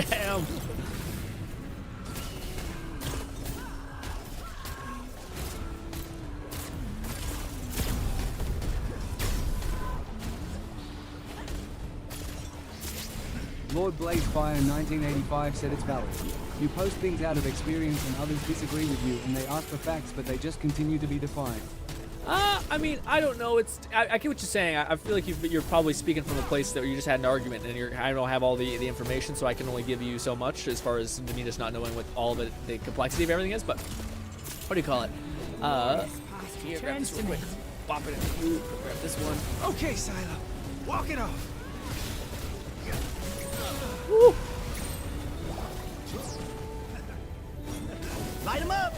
Damn. Lord Blazefire in 1985 said it's valid. You post things out of experience and others disagree with you and they ask for facts but they just continue to be defiant. I mean, I don't know. I get what you're saying. I feel like you're probably speaking from a place that you just had an argument and I don't have all the information, so I can only give you so much as far as me just not knowing what all the complexity of everything is. But what do you call it? Here, grab this real quick. Bop it in. Grab this one. Okay, Silo. Walk it off. Woo! Light him up.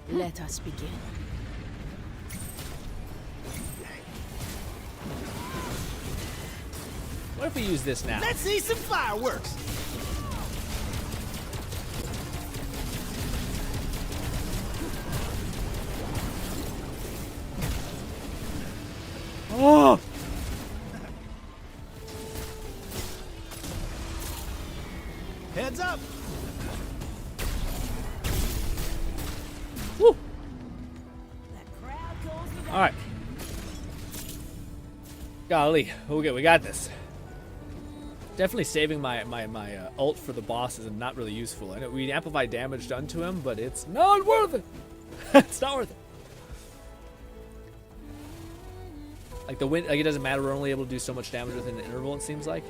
Let us begin. What if we use this now? Let's see some fireworks. Oh! Heads up. Woo! All right. Golly, okay, we got this. Definitely saving my ult for the boss is not really useful. I know we amplify damage done to him, but it's not worth it. It's not worth it. Like the wind, like it doesn't matter. We're only able to do so much damage within the interval. It seems like.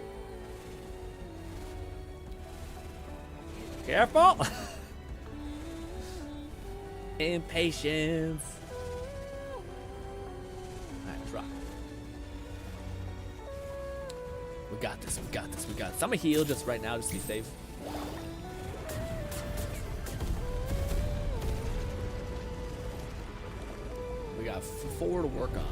Careful. Impatience. Alright, drop. We got this, we got this, we got this. I'm gonna heal just right now just to be safe. We got 4 to work on.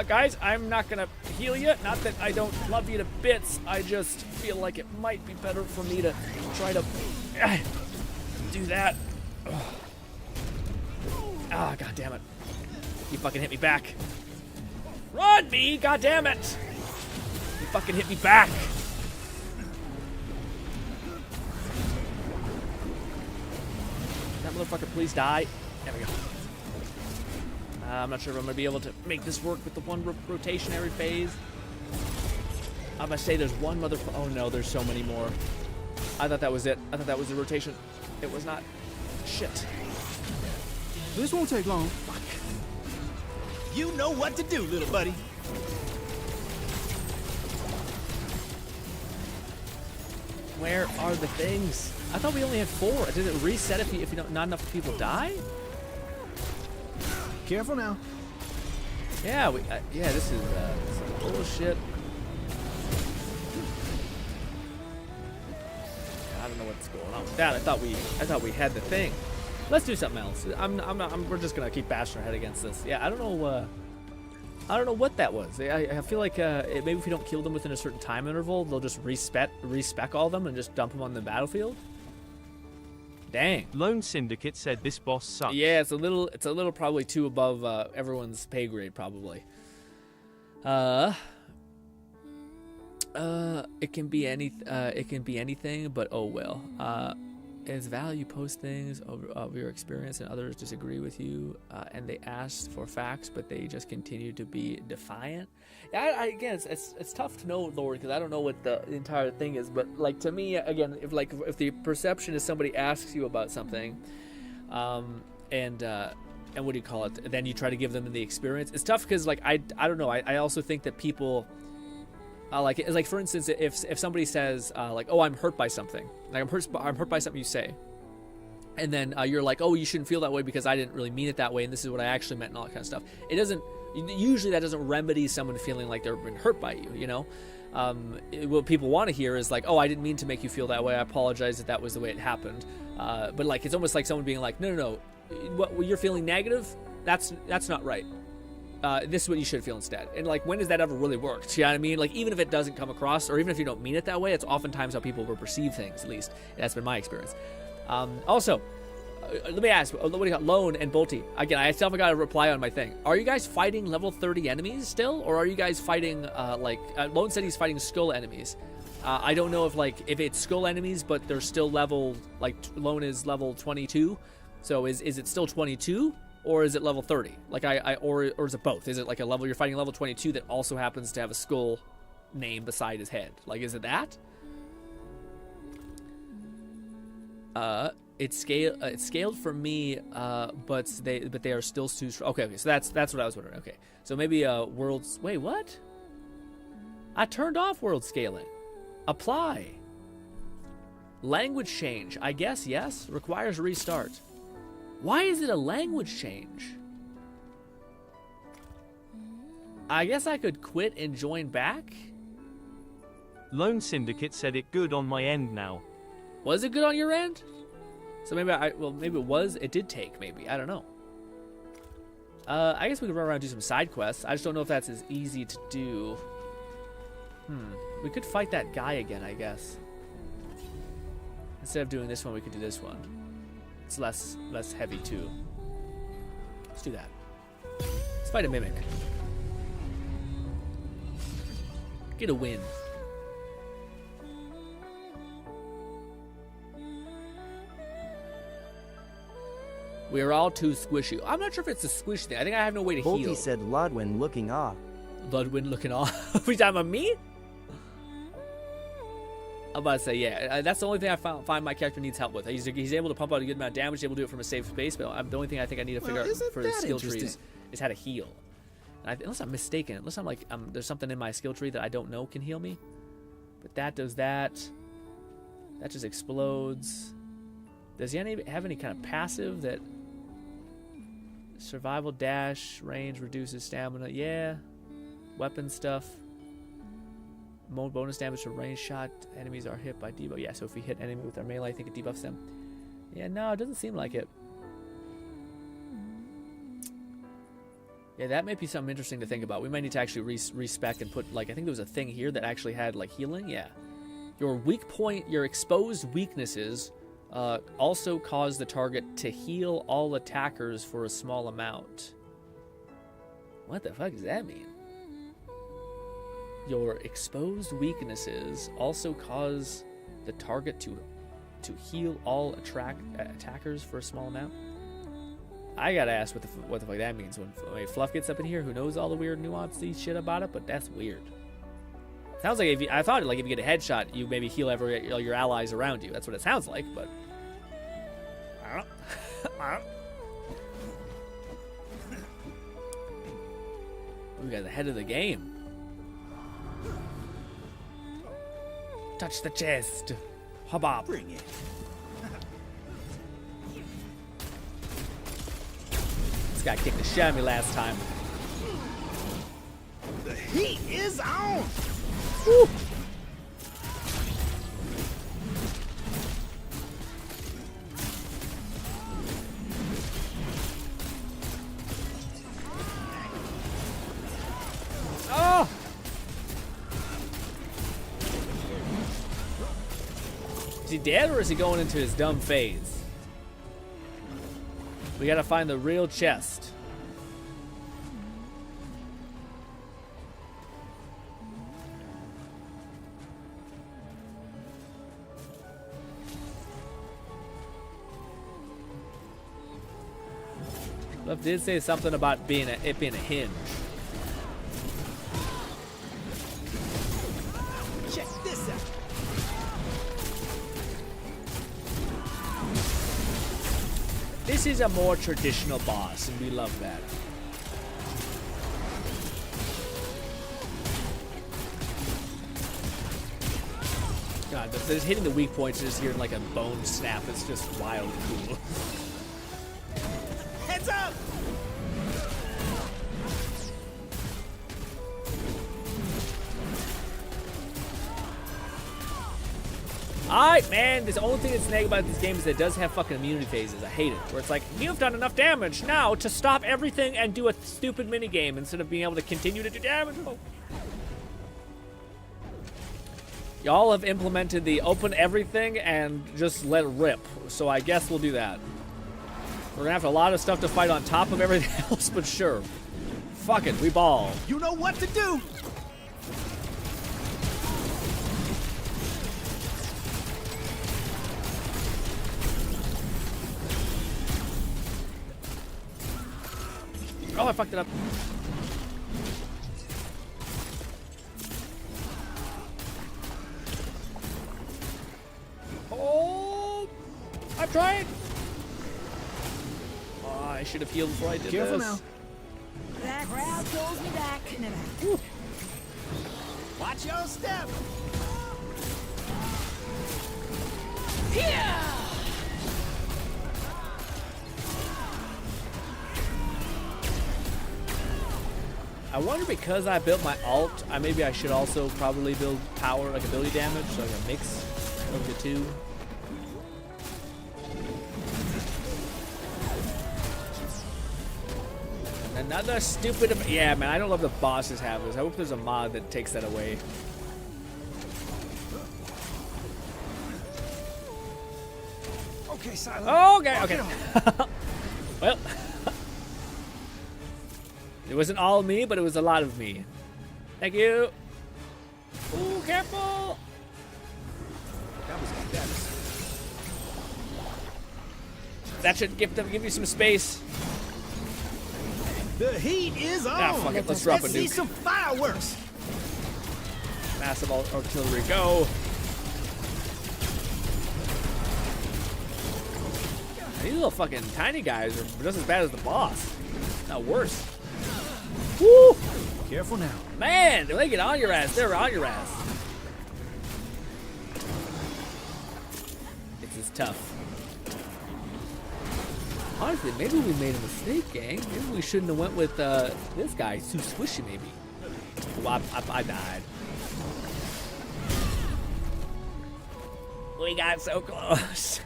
Guys, I'm not gonna heal you. Not that I don't love you to bits. I just feel like it might be better for me to try to do that. Ah, god damn it. You fucking hit me back. Run me, god damn it. You fucking hit me back. That motherfucker, please die. There we go. I'm not sure if I'm going to be able to make this work with the one rotationary phase. I'm going to say there's one motherfucker. Oh no, there's so many more. I thought that was it. I thought that was the rotation. It was not. Shit. This won't take long. Fuck. You know what to do, little buddy. Where are the things? I thought we only had 4. Did it reset if you don't, not enough people die? Careful now. Yeah, yeah, this is bullshit. I don't know what's going on with that. I thought we had the thing. Let's do something else. We're just gonna keep bashing our head against this. Yeah, I don't know what that was. I feel like maybe if we don't kill them within a certain time interval, they'll just respec all of them and just dump them on the battlefield. Dang. Lone Syndicate said this boss sucks. Yeah, it's a little probably too above everyone's pay grade probably. It can be anything, but oh well. It's valid you post things of your experience and others disagree with you, and they ask for facts, but they just continue to be defiant. Yeah, again, it's tough to know, Lord, because I don't know what the entire thing is. But like to me, again, if the perception is somebody asks you about something, and what do you call it? Then you try to give them the experience. It's tough because like I don't know. I also think that people. Like for instance, if somebody says like, oh, I'm hurt by something, like I'm hurt by something you say, and then you're like, oh, you shouldn't feel that way because I didn't really mean it that way, and this is what I actually meant, and all that kind of stuff. It doesn't usually that doesn't remedy someone feeling like they've been hurt by you. You know, what people want to hear is like, oh, I didn't mean to make you feel that way. I apologize if that was the way it happened. But like it's almost like someone being like, no, what you're feeling negative, that's not right. This is what you should feel instead. And like, when does that ever really work? You know what I mean? Like, even if it doesn't come across, or even if you don't mean it that way, it's oftentimes how people will perceive things, at least. That's been my experience. Also, let me ask, what do you got? Lone and Bolty. Again, I still haven't got a reply on my thing. Are you guys fighting level 30 enemies still? Or are you guys fighting, Lone said he's fighting skull enemies. I don't know if it's skull enemies, but they're still level, like, Lone is level 22. So is it still 22? Or is it level 30? Like or is it both? Is it like a level you're fighting level 22 that also happens to have a skull name beside his head? Like, is it that? It's scaled for me, but they are still too strong. Okay, so that's what I was wondering. Okay, so maybe worlds. Wait, what? I turned off world scaling. Apply. Language change. I guess yes. Requires restart. Why is it a language change? I guess I could quit and join back? Lone Syndicate said it good on my end now. Was it good on your end? So maybe it did take, maybe. I don't know. I guess we could run around and do some side quests. I just don't know if that's as easy to do. We could fight that guy again, I guess. Instead of doing this one, we could do this one. It's less heavy too. Let's do that. Let's fight a mimic. Get a win. We are all too squishy. I'm not sure if it's a squish thing. I think I have no way to heal. Bolty said Lodwin looking off. Ludwin looking off. Are we talking about me? I'm about to say, yeah, that's the only thing I find my character needs help with. He's able to pump out a good amount of damage, able to do it from a safe space, but the only thing I think I need to figure out for the skill tree is how to heal. And unless I'm mistaken, unless I'm like, there's something in my skill tree that I don't know can heal me. But that does that. That just explodes. Does he have any kind of passive that... Survival dash, range, reduces stamina. Yeah. Weapon stuff. Bonus damage to range shot. Enemies are hit by debuff. Yeah, so if we hit enemy with our melee, I think it debuffs them. Yeah, no, it doesn't seem like it. Yeah, that may be something interesting to think about. We might need to actually respec and put, like, I think there was a thing here that actually had, like, healing. Yeah. Your weak point, your exposed weaknesses also cause the target to heal all attackers for a small amount. What the fuck does that mean? Your exposed weaknesses also cause the target to heal all attackers for a small amount. I gotta ask what the fuck that means when Fluff gets up in here, who knows all the weird nuancey shit about it, but that's weird. Sounds like I thought like if you get a headshot, you maybe heal all your allies around you. That's what it sounds like, but I don't know. We got the head of the game. Touch the chest. Hobop. Bring it. This guy kicked the shit out of me last time. The heat is on. Woo. Oh! Is he dead or is he going into his dumb phase? We gotta find the real chest. Love did say something about it being a hinge. Check this out. This is a more traditional boss, and we love that. God, but there's hitting the weak points and just hearing like a bone snap. It's just wild cool. Heads up! Alright, man. The only thing that's negative about this game is that it does have fucking immunity phases. I hate it. Where it's like, you've done enough damage now to stop everything and do a stupid minigame instead of being able to continue to do damage. Oh. Y'all have implemented the open everything and just let it rip. So I guess we'll do that. We're gonna have a lot of stuff to fight on top of everything else, but sure. Fuck it, we ball. You know what to do! Oh, I fucked it up. Oh, I'm trying. Oh, I should have healed before I did Careful this. now. That crowd pulls me back. Watch your step. Yeah! I wonder, because I built my alt, maybe I should also probably build power, like ability damage, so like a mix of the two. Another stupid... Yeah, man, I don't love the bosses have this. I hope there's a mod that takes that away. Okay, Silent. Oh, okay. Well... It wasn't all me, but it was a lot of me. Thank you. Ooh, careful. That was like that. That should give you some space. The heat is on. Ah, fuck it. Let's drop a see nuke. some fireworks. Massive artillery, go. These little fucking tiny guys are just as bad as the boss. Not worse. Woo! Careful now. Man, when they get on your ass, they're on your ass. It's just tough. Honestly, maybe we made a mistake, gang. Maybe we shouldn't have went with this guy, Too Squishy, maybe. Oh, I died. We got so close.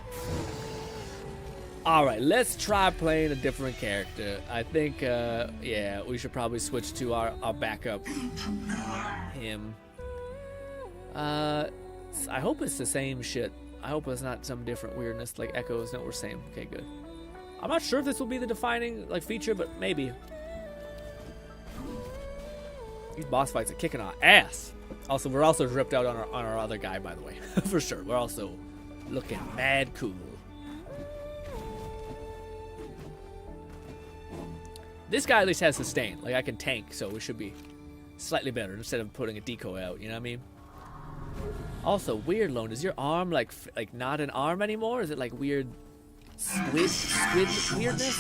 All right, let's try playing a different character. I think, yeah, we should probably switch to our backup. Him. I hope it's the same shit. I hope it's not some different weirdness like echoes. No, we're same. Okay, good. I'm not sure if this will be the defining like feature, but maybe. These boss fights are kicking our ass. Also, we're also ripped out on our other guy, by the way. For sure. We're also looking mad cool. This guy at least has sustain. Like, I can tank, so we should be slightly better instead of putting a decoy out, you know what I mean? Also, weird, Lone, is your arm like not an arm anymore? Is it like weird squid weirdness?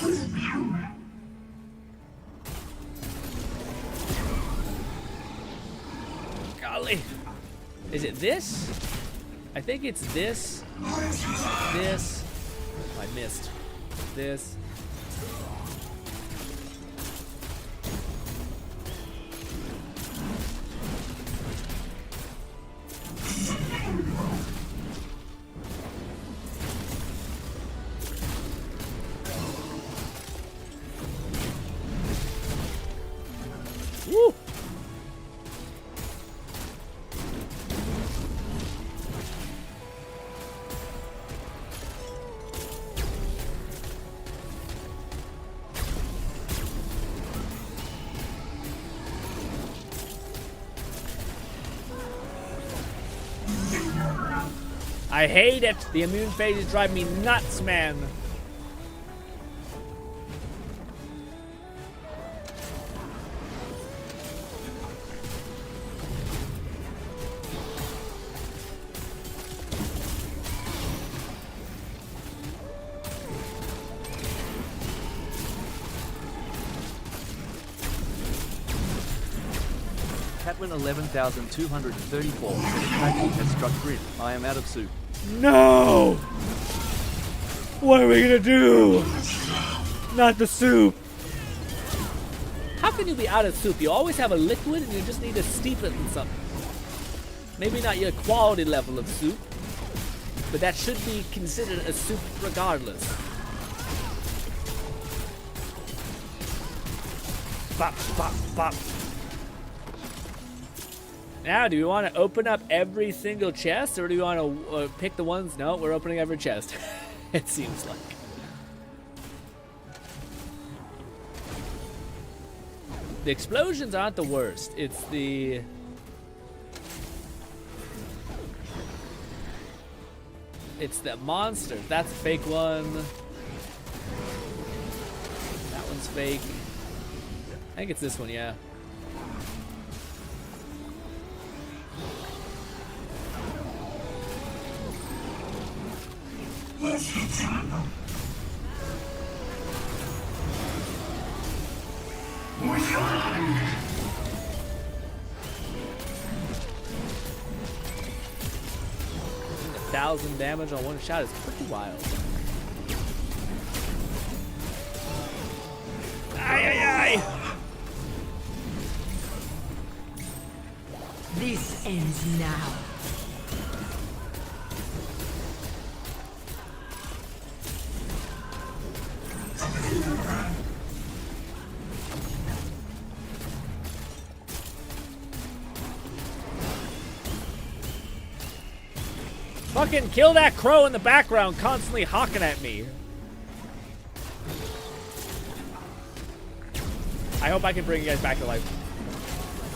Golly. Is it this? I think it's this. This. Oh, I missed. This. Woo! I hate it. The immune phases drive me nuts, man. Catman 11,234 said a tragedy has struck GRINN. I am out of soup. No! What are we gonna do? Not the soup. How can you be out of soup? You always have a liquid and you just need to steep it in something. Maybe not your quality level of soup, but that should be considered a soup regardless. Bop, bop, bop. Now, do we want to open up every single chest, or do we want to pick the ones? No, we're opening every chest. It seems like. The explosions aren't the worst. It's the... It's the monster. That's a fake one. That one's fake. I think it's this one, yeah. $1,000 damage on one shot is pretty wild. Ay, ay, ay! This ends now. Fucking kill that crow in the background constantly hawking at me. I hope I can bring you guys back to life.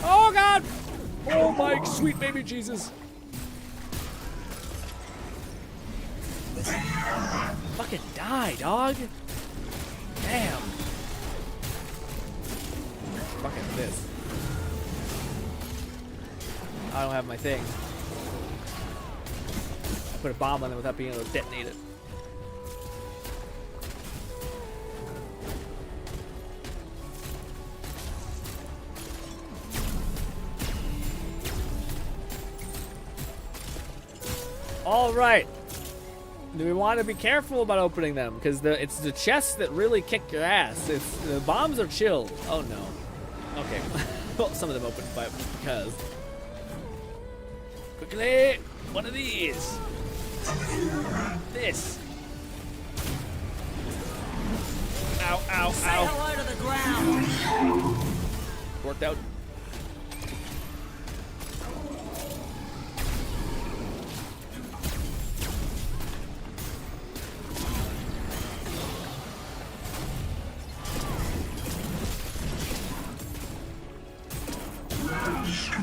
Oh god! Oh my sweet baby Jesus. Fucking die, dog. Damn. Fucking this. I don't have my thing. I put a bomb on them without being able to detonate it. All right. Do we want to be careful about opening them? Because it's the chests that really kick your ass. The bombs are chill. Oh no. Okay. Well, some of them open by because. Quickly, one of these. This. Ow! Ow! Say Ow! hello to the ground. Worked out.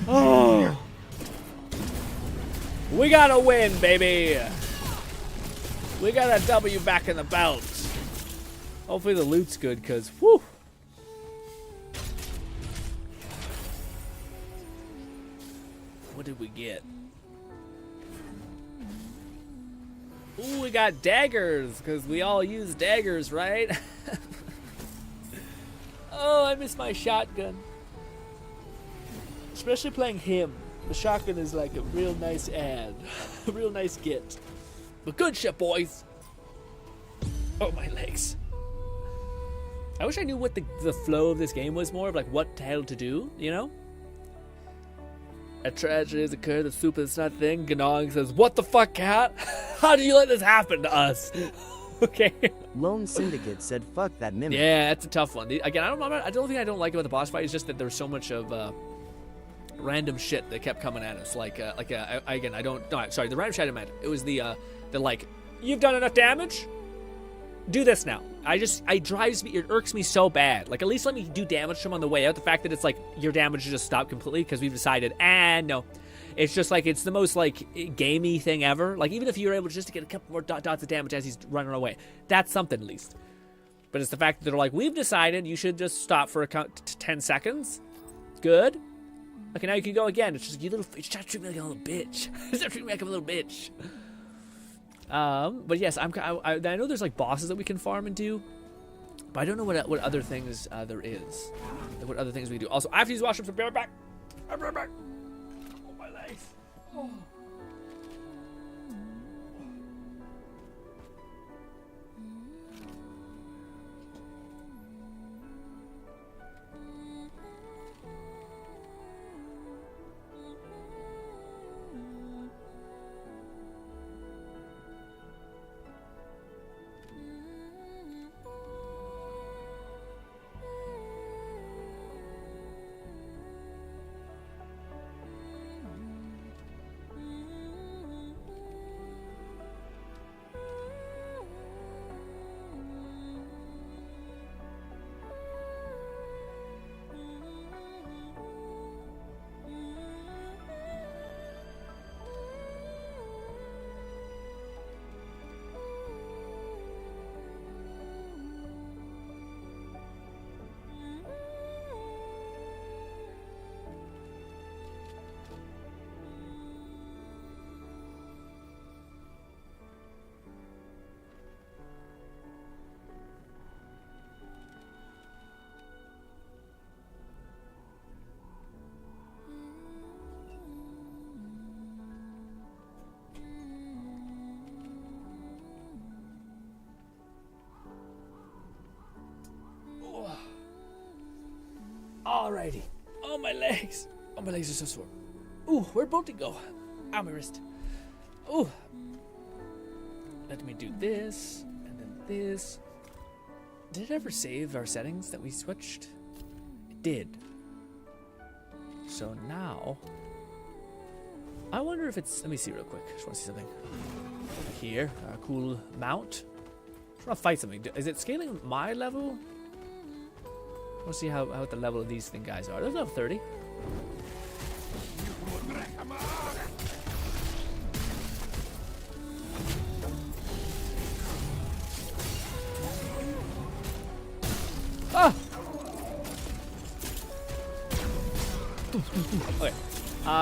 Oh, we got a win, baby. We got a W back in the belt. Hopefully the loot's good, because, whew. What did we get? Ooh, we got daggers, because we all use daggers, right? Oh, I miss my shotgun. Especially playing him. The shotgun is like a real nice add. A real nice get. But good shit, boys. Oh, my legs. I wish I knew what the flow of this game was more of, like, what the hell to do, you know? A tragedy has occurred, the soup is not a thing. Ganong says, what the fuck, cat? How do you let this happen to us? Okay. Lone Syndicate said, fuck that mimic. Yeah, that's a tough one. Again, I don't think I don't like about the boss fight. It's just that there's so much of random shit that kept coming at us. Again, I don't. No, sorry, the random shit I meant. It was the like, you've done enough damage. Do this now. It drives me. It irks me so bad. Like, at least let me do damage to him on the way out. The fact that it's like your damage just stopped completely because we've decided, no. It's just like, it's the most like gamey thing ever. Like, even if you were able just to get a couple more dots of damage as he's running away, that's something at least. But it's the fact that they're like, we've decided you should just stop for 10 seconds. Good. Okay, now you can go again. It's just you try to treat me like a little bitch. Stop treating me like a little bitch. But yes, I know there's like bosses that we can farm and do, but I don't know what other things there is. What other things we do. Also, I have to use washrooms. So be right back. Oh, my legs. Oh. Alrighty. Oh, my legs. Oh, my legs are so sore. Ooh, where'd Bolty go? Ow, my wrist. Ooh. Let me do this, and then this. Did it ever save our settings that we switched? It did. So now, I wonder if it's, let me see real quick. Just want to see something. Here, a cool mount. I want to fight something. Is it scaling my level? I want to see how the level of these guys are. They're level 30. Ah! Okay.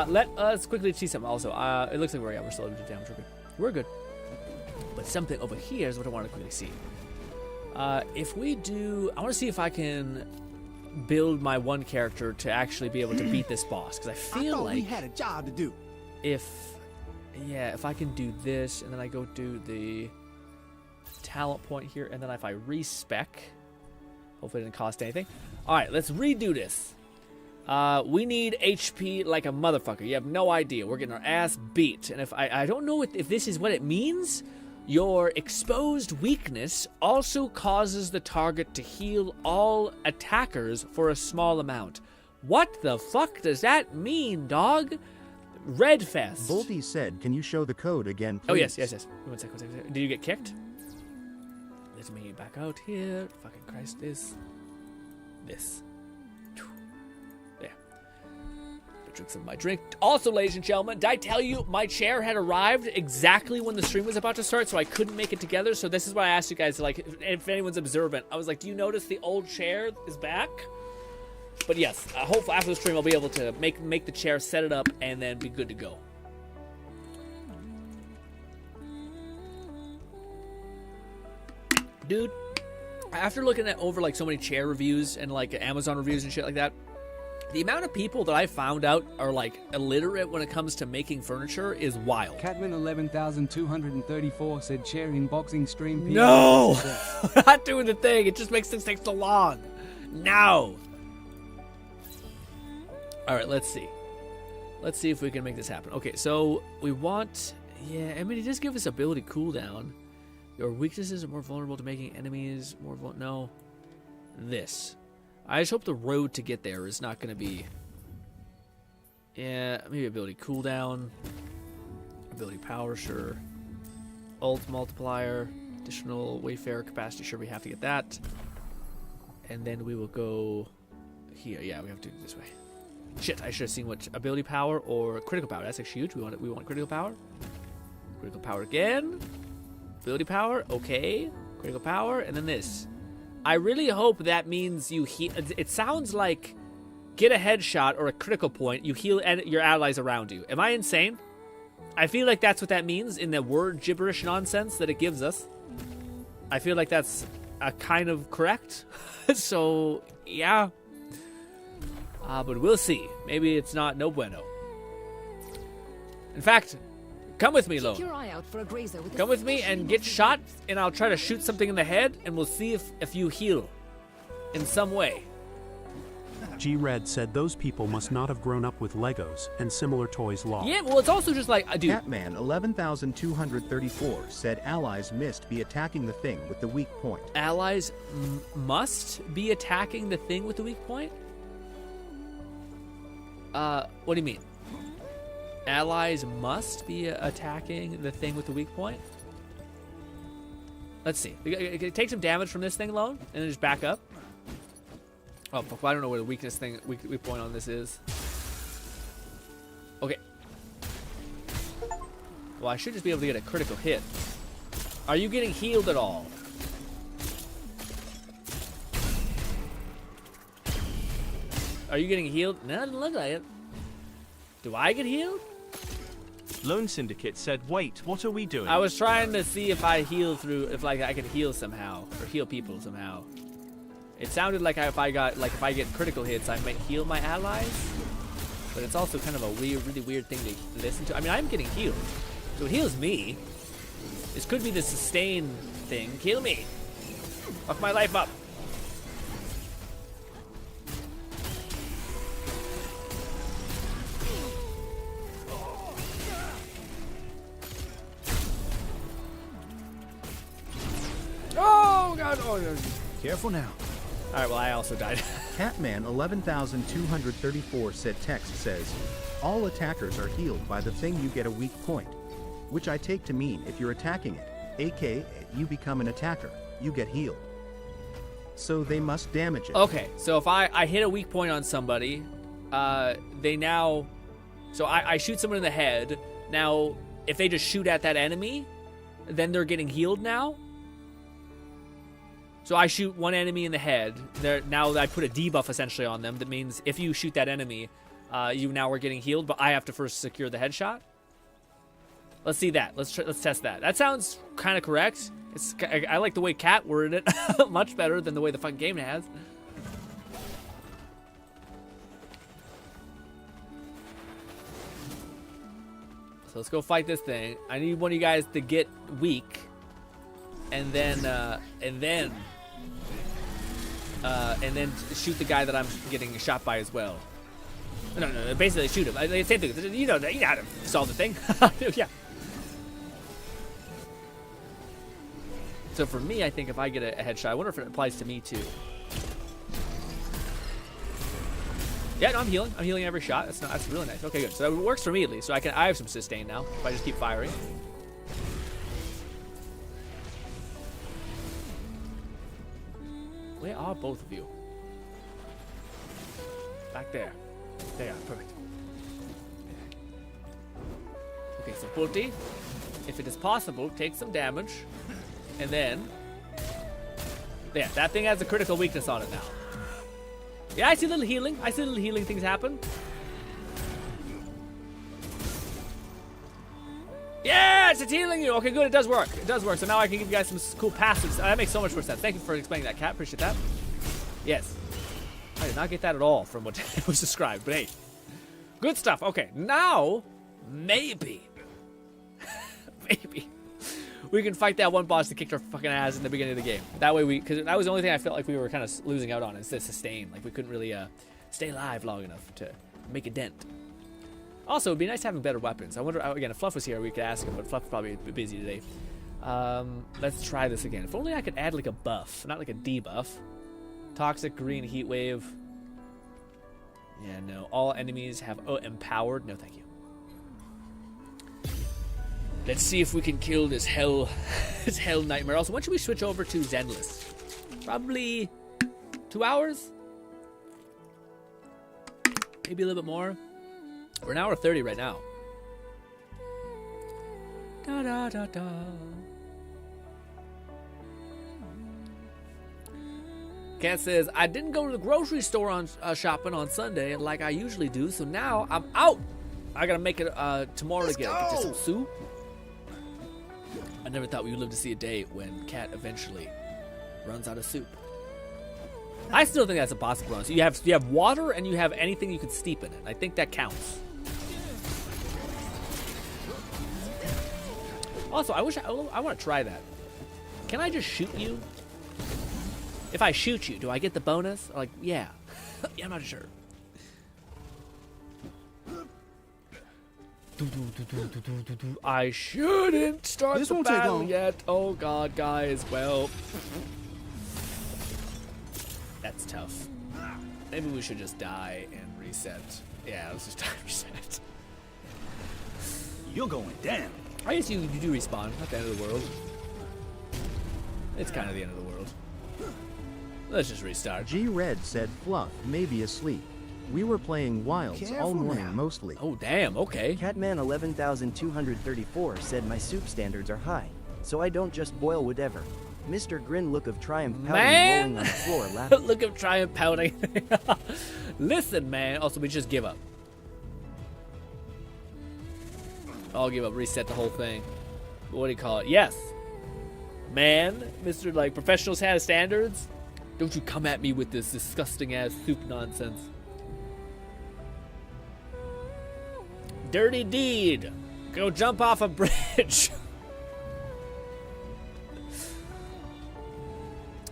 Let us quickly see something also. It looks like we're still under damage. We're good. We're good. But something over here is what I want to quickly see. If we do, I want to see if I can build my one character to actually be able to beat this boss, because I feel like we had a job to do. If I can do this, and then I go do the talent point here, and then if I respec, hopefully it didn't cost anything. All right, let's redo this. We need HP like a motherfucker. You have no idea. We're getting our ass beat, and if I don't know if this is what it means. Your exposed weakness also causes the target to heal all attackers for a small amount. What the fuck does that mean, dog? Redfest. Bolty said, can you show the code again, please? Oh, yes. One second. Did you get kicked? Let me back out here. Fucking Christ, this. There. Drink some of my drink. Also, ladies and gentlemen, did I tell you my chair had arrived exactly when the stream was about to start, so I couldn't make it together? So this is what I asked you guys, like, if anyone's observant. I was like, do you notice the old chair is back? But yes, hopefully after the stream I'll be able to make the chair, set it up, and then be good to go. Dude, after looking at over like so many chair reviews and like Amazon reviews and shit like that, the amount of people that I found out are like illiterate when it comes to making furniture is wild. Catman 11,234 said chair in boxing stream. No! We're not doing the thing. It just makes things take so long. No! Alright, let's see. Let's see if we can make this happen. Okay, so we want... Yeah, I mean, it does give us ability cooldown. Your weaknesses are more vulnerable to making enemies more vulnerable. No. This. I just hope the road to get there is not going to be... Yeah, maybe ability cooldown. Ability power, sure. Ult multiplier. Additional Wayfarer capacity, sure, we have to get that. And then we will go here. Yeah, we have to do it this way. Shit, I should have seen what ability power or critical power. That's actually huge. We want critical power. Critical power again. Ability power, okay. Critical power, and then this. I really hope that means you heal. It sounds like get a headshot or a critical point, you heal your allies around you. Am I insane? I feel like that's what that means in the word gibberish nonsense that it gives us. I feel like that's kind of correct. So, yeah. But we'll see. Maybe it's not no bueno. In fact, come with me, Keep Lone. your eye out for a grazer with Come with me and get shot, and I'll try to shoot something in the head, and we'll see if you heal in some way. G-Red said those people must not have grown up with Legos and similar toys law. Yeah, well, it's also just like, dude. Catman 11,234 said allies missed be attacking the thing with the weak point. Allies must be attacking the thing with the weak point? What do you mean? Allies must be attacking the thing with the weak point? Let's see. Take some damage from this thing alone, and then just back up. Oh, fuck, I don't know where the weak point on this is. Okay. Well, I should just be able to get a critical hit. Are you getting healed at all? Are you getting healed? No, it doesn't look like it. Do I get healed? Lone Syndicate said, wait, what are we doing? I was trying to see if I heal through, if like I could heal somehow, or heal people somehow. It sounded like if I get critical hits, I might heal my allies. But it's also kind of a really weird thing to listen to. I mean, I'm getting healed, so it heals me. This could be the sustain thing. Kill me. Fuck my life up. Oh god! Oh no! Careful now. All right. Well, I also died. Catman 11,234 said text says, all attackers are healed by the thing you get a weak point, which I take to mean if you're attacking it, aka you become an attacker, you get healed. So they must damage it. Okay, so if I hit a weak point on somebody, they now, so I shoot someone in the head. Now, if they just shoot at that enemy, then they're getting healed now. So I shoot one enemy in the head. Now I put a debuff essentially on them. That means if you shoot that enemy, you now are getting healed. But I have to first secure the headshot. Let's see that. Let's test that. That sounds kind of correct. I like the way Cat worded it much better than the way the fucking game has. So let's go fight this thing. I need one of you guys to get weak, and then shoot the guy that I'm getting shot by as well. No, basically shoot him. Same thing. You know how to solve the thing. Yeah. So for me, I think if I get a headshot, I wonder if it applies to me too. Yeah, no, I'm healing. I'm healing every shot. That's really nice. Okay, good. So it works for me at least. So I have some sustain now if I just keep firing. Where are both of you? Back there. There you are. Perfect. Okay, so Pulti, if it is possible, take some damage. And then, there, that thing has a critical weakness on it now. Yeah, I see a little healing. I see little healing things happen. Yes, it's healing you. Okay, good. It does work. It does work. So now I can give you guys some cool passives. That makes so much more sense. Thank you for explaining that, Cat. Appreciate that. Yes. I did not get that at all from what was described, but hey. Good stuff. Okay, now, maybe. Maybe. We can fight that one boss that kicked our fucking ass in the beginning of the game. That way because that was the only thing I felt like we were kind of losing out on is the sustain. Like we couldn't really stay alive long enough to make a dent. Also, it'd be nice having better weapons. I wonder, again, if Fluff was here, we could ask him, but Fluff's probably busy today. Let's try this again. If only I could add like a buff, not like a debuff. Toxic green heat wave. Yeah, no. All enemies have empowered. No, thank you. Let's see if we can kill this hell nightmare. Also, when should we switch over to Zenless? Probably 2 hours? Maybe a little bit more. We're an hour 30 right now. Da da da da. Cat says, I didn't go to the grocery store on shopping on Sunday like I usually do, so now I'm out. I gotta make it tomorrow to get you some soup. I never thought we would live to see a day when Cat eventually runs out of soup. I still think that's a possible bonus. You have water and you have anything you could steep in it. I think that counts. Also, I want to try that. Can I just shoot you? If I shoot you, do I get the bonus? Like, yeah. Yeah, I'm not sure. I shouldn't start This the won't take battle long. yet. Oh god, guys. Well, that's tough. Maybe we should just die and reset. Yeah, let's just die and reset. You're going down. I guess you do respawn. Not the end of the world. It's kind of the end of the world. Let's just restart. G-Red said Fluff may be asleep. We were playing Wilds all Careful morning now. mostly. Oh, damn. Okay. Catman 11234 said my soup standards are high, so I don't just boil whatever. Mr. Grin look of triumph pouting Man! rolling on the floor laughing. Look at triumph pouting. Listen, man. Also, we just give up. I'll give up. Reset the whole thing. What do you call it? Yes. Man, Mr. Like professionals have standards. Don't you come at me with this disgusting ass soup nonsense. Dirty deed. Go jump off a bridge.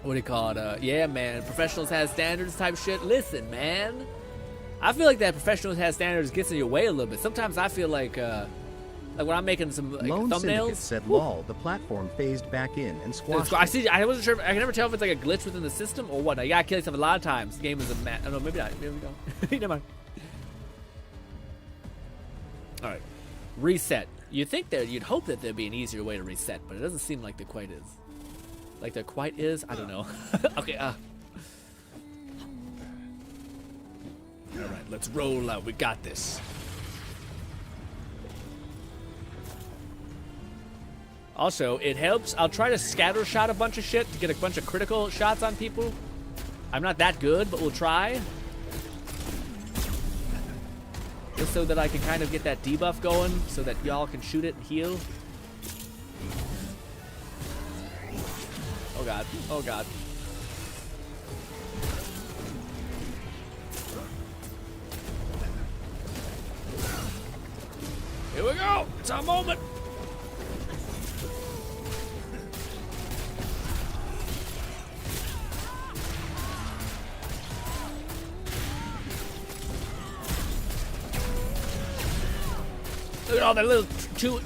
What do you call it? Yeah, man. Professionals have standards type shit. Listen, man. I feel like that professionals have standards gets in your way a little bit. Sometimes I feel like when I'm making some like, Lone Syndicate thumbnails. said lol, the platform phased back in and squashed I it. see. I wasn't sure. I can never tell if it's like a glitch within the system or what. I gotta kill yourself a lot of times. The game is a I don't know. Maybe not. Maybe we don't. Never mind. All right. Reset. You'd think that you'd hope that there'd be an easier way to reset, but it doesn't seem like there quite is. Like there quite is. I don't know. Okay. All right. Let's roll out. We got this. Also, it helps. I'll try to scatter shot a bunch of shit to get a bunch of critical shots on people. I'm not that good, but we'll try. Just so that I can kind of get that debuff going, so that y'all can shoot it and heal. Oh god. Oh god. Here we go. It's our moment. Look at all that little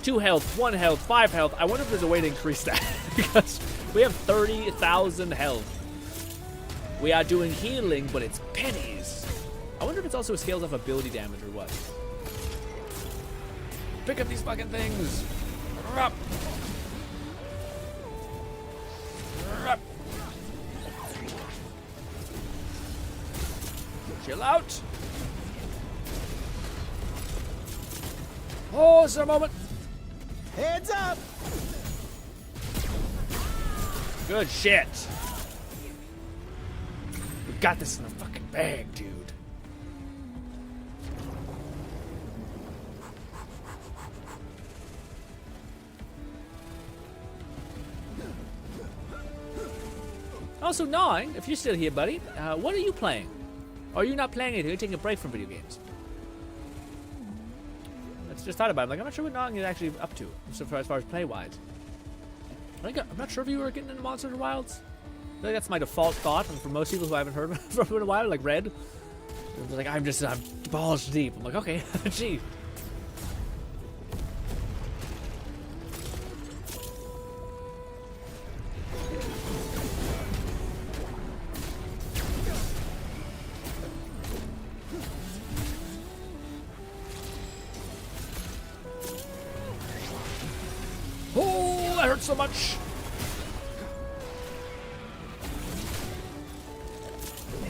two health, 1 health, 5 health. I wonder if there's a way to increase that because we have 30,000 health. We are doing healing, but it's pennies. I wonder if it's also scales off ability damage or what. Pick up these fucking things. Rup. Rup. Chill out. Oh, it's a moment. Heads up. Good shit. We got this in the fucking bag, dude. Also, Gnawing, if you're still here, buddy, what are you playing? Or are you not playing anything? You're taking a break from video games. Just thought about it. I'm like, I'm not sure what Gnawing is actually up to, so far as play-wise. I'm not sure if you were getting into Monsters or Wilds. I feel like that's my default thought, and for most people who I haven't heard from in a while, like Red, they're like, I'm balls deep. I'm like, okay, gee. Oh, that hurts so much.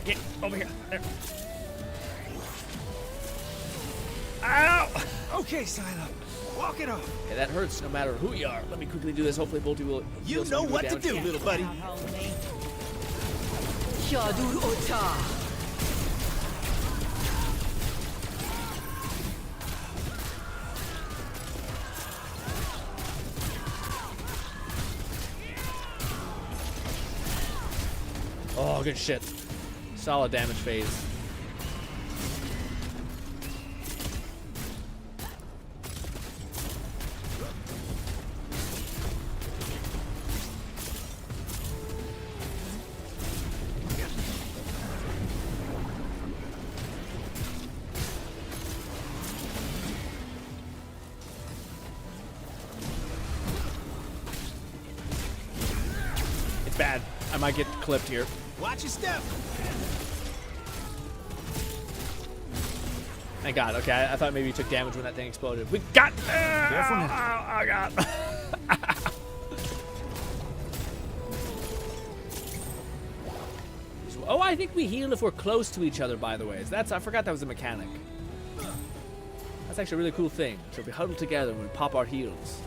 Get over here. There. Ow! Okay, Silo. Walk it off. Yeah, that hurts no matter who you are. Let me quickly do this. Hopefully Bolty will... You deal know some what to damage. do, little buddy. Shadur Ota. Oh, good shit. Solid damage phase. It's bad. I might get clipped here. Watch your step. Thank God. Okay, I thought maybe you took damage when that thing exploded. We got. Careful now. Oh God. Oh, I think we heal if we're close to each other. By the way, I forgot that was a mechanic. That's actually a really cool thing. So we huddle together and we pop our heals.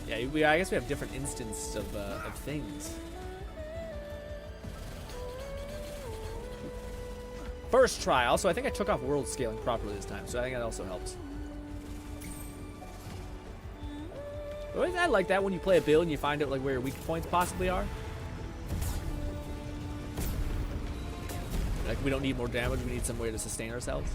Yeah, I guess we have different instances of things. First try. Also, I think I took off world scaling properly this time, so I think that also helps. But I like that when you play a build and you find out like where your weak points possibly are. Like we don't need more damage, we need some way to sustain ourselves.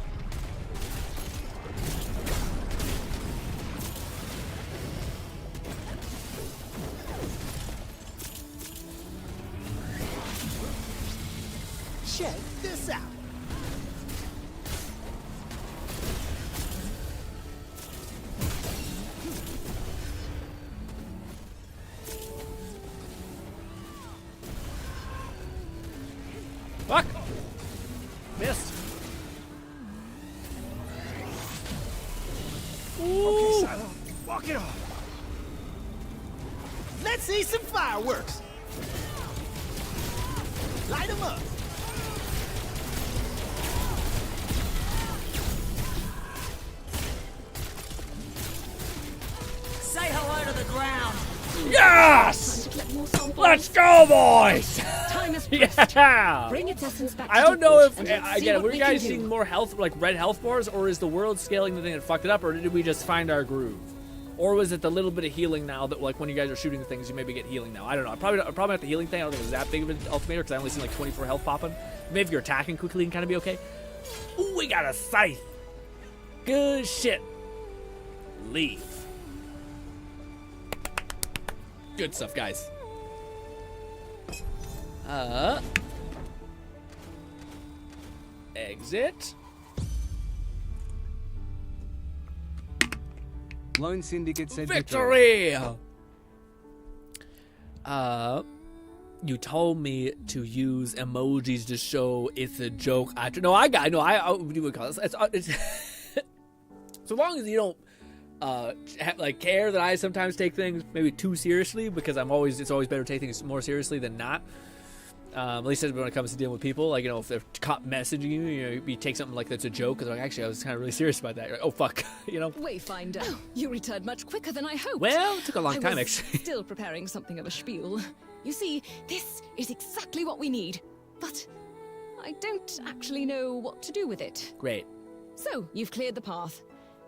Check this out. Fuck! Missed. Okay, Silo. Walk it off. Let's see some fireworks. Light them up. Say hello to the ground. Yes! Let's go, boys! Time is Yeah! Bring its essence back I to don't know if Deepwood, and let's see again, what were we you guys can do. seeing more health, like red health bars, or is the world scaling the thing that fucked it up, or did we just find our groove? Or was it the little bit of healing now that, like, when you guys are shooting the things, you maybe get healing now? I don't know. Probably not the healing thing. I don't think it was that big of an ultimator because I only seen like 24 health popping. Maybe if you're attacking quickly, you can kind of be okay. Ooh, we got a scythe. Good shit. Leaf. Good stuff, guys. Exit. Lone Syndicate said Victory! You told me to use emojis to show it's a joke. I would call this. It's so long as you don't care that I sometimes take things maybe too seriously, because it's always better to take things more seriously than not. At least when it comes to dealing with people, like, you know, if they're caught messaging you, you take something like that's a joke, because like, actually I was kind of really serious about that. You're like, oh fuck, you know. Wayfinder, you returned much quicker than I hoped. Well, it took a long time I was actually. Still preparing something of a spiel. You see, this is exactly what we need, but I don't actually know what to do with it. Great. So, you've cleared the path.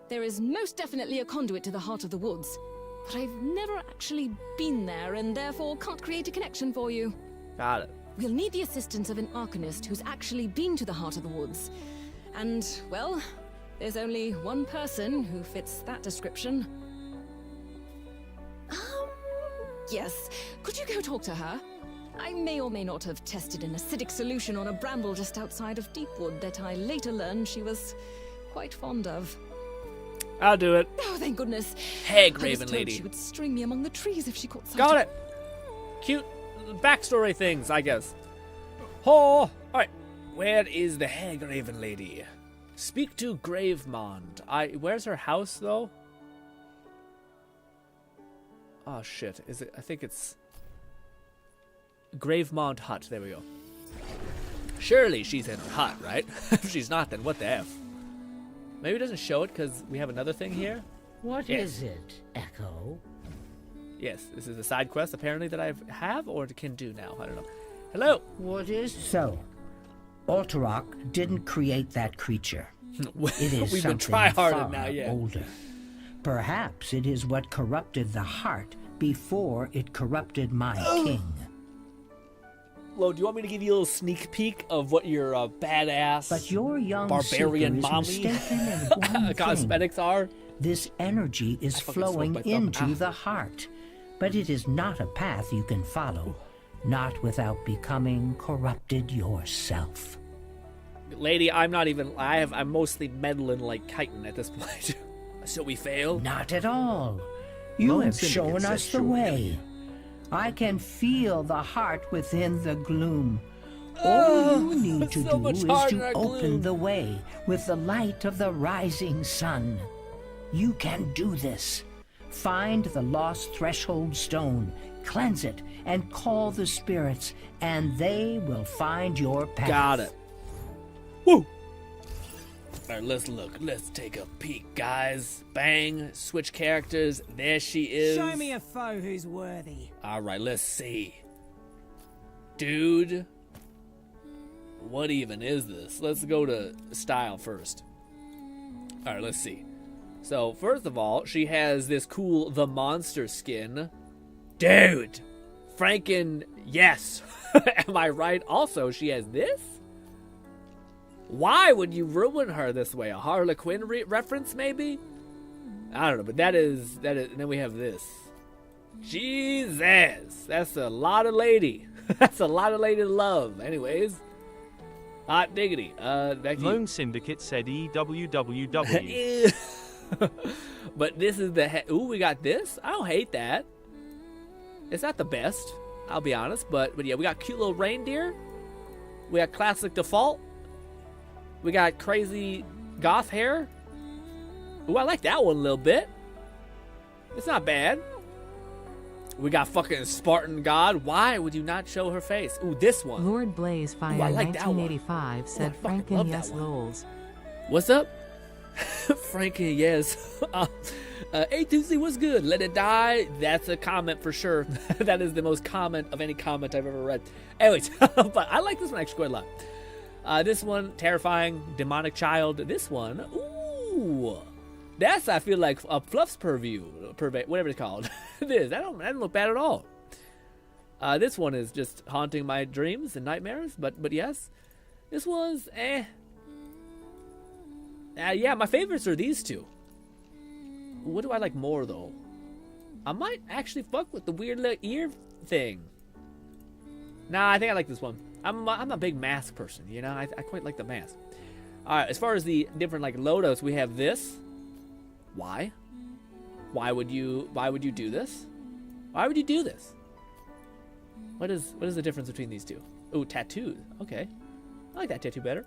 There is most definitely a conduit to the heart of the woods, but I've never actually been there and therefore can't create a connection for you. Got it. We'll need the assistance of an arcanist who's actually been to the heart of the woods. And, well, there's only one person who fits that description. Yes. Could you go talk to her? I may or may not have tested an acidic solution on a bramble just outside of Deepwood that I later learned she was quite fond of. I'll do it. Oh, thank goodness. Hag I was Raven told lady. she would string me among the trees if she caught sight Got of it. Cute backstory things, I guess. Oh, alright. Where is the Hag Raven lady? Speak to Gravemond. Where's her house, though? Oh, shit. Is it? I think it's Gravemond Hut. There we go. Surely she's in her hut, right? If she's not, then what the F? Maybe it doesn't show it because we have another thing here. What Yes. is it, Echo? Yes, this is a side quest apparently that I have or can do now. I don't know. Hello. What is so? Alterok didn't create that creature. It is We've been something tryharding far now, yeah. older. Perhaps it is what corrupted the heart before it corrupted my king. Lo, do you want me to give you a little sneak peek of what your badass But your young barbarian suitor is mommy mistaken in one cosmetics are? This energy is flowing smoked my thumb. into the heart, but it is not a path you can follow, not without becoming corrupted yourself. Lady, I'm not even. I'm mostly meddling like chitin at this point. So we fail? Not at all. You Lone have Syndicate shown said us the sure. way. I can feel the heart within the gloom. All you need to so do much is heart in to our open gloom. the way with the light of the rising sun. You can do this. Find the lost threshold stone, cleanse it, and call the spirits, and they will find your path. Got it. Woo! Alright, let's look. Let's take a peek, guys. Bang. Switch characters. There she is. Show me a foe who's worthy. Alright, let's see. Dude. What even is this? Let's go to style first. Alright, let's see. So, first of all, she has this cool The Monster skin. Dude! Franken, yes. Am I right? Also, she has this? Why would you ruin her this way? A Harley Quinn reference, maybe? I don't know, but that is. And then we have this. Jesus! That's a lot of lady. That's a lot of lady love. Anyways. Hot diggity. Back to you. Lone Syndicate said EWWW. But this is the ooh, we got this. I don't hate that. It's not the best, I'll be honest, but yeah, we got cute little reindeer. We got classic default. We got crazy goth hair. Ooh, I like that one a little bit. It's not bad. We got fucking Spartan God. Why would you not show her face? Ooh, this one. Lord Blaze Fire I like that one. 1985 said I fucking love Franken that yes one. lols. What's up? Frankie, yes. A2C was good. Let it die. That's a comment for sure. That is the most comment of any comment I've ever read. Anyways, but I like this one actually quite a lot. This one, terrifying, demonic child. This one, ooh, that's I feel like a Fluff's purview, whatever it's called. This, that don't look bad at all. This one is just haunting my dreams and nightmares. But yes, this was yeah, my favorites are these two. What do I like more, though? I might actually fuck with the weird little ear thing. Nah, I think I like this one. I'm a big mask person, you know? I quite like the mask. Alright, as far as the different, like, Lodos, we have this. Why? Why would you do this? Why would you do this? What is the difference between these two? Ooh, tattoos. Okay. I like that tattoo better.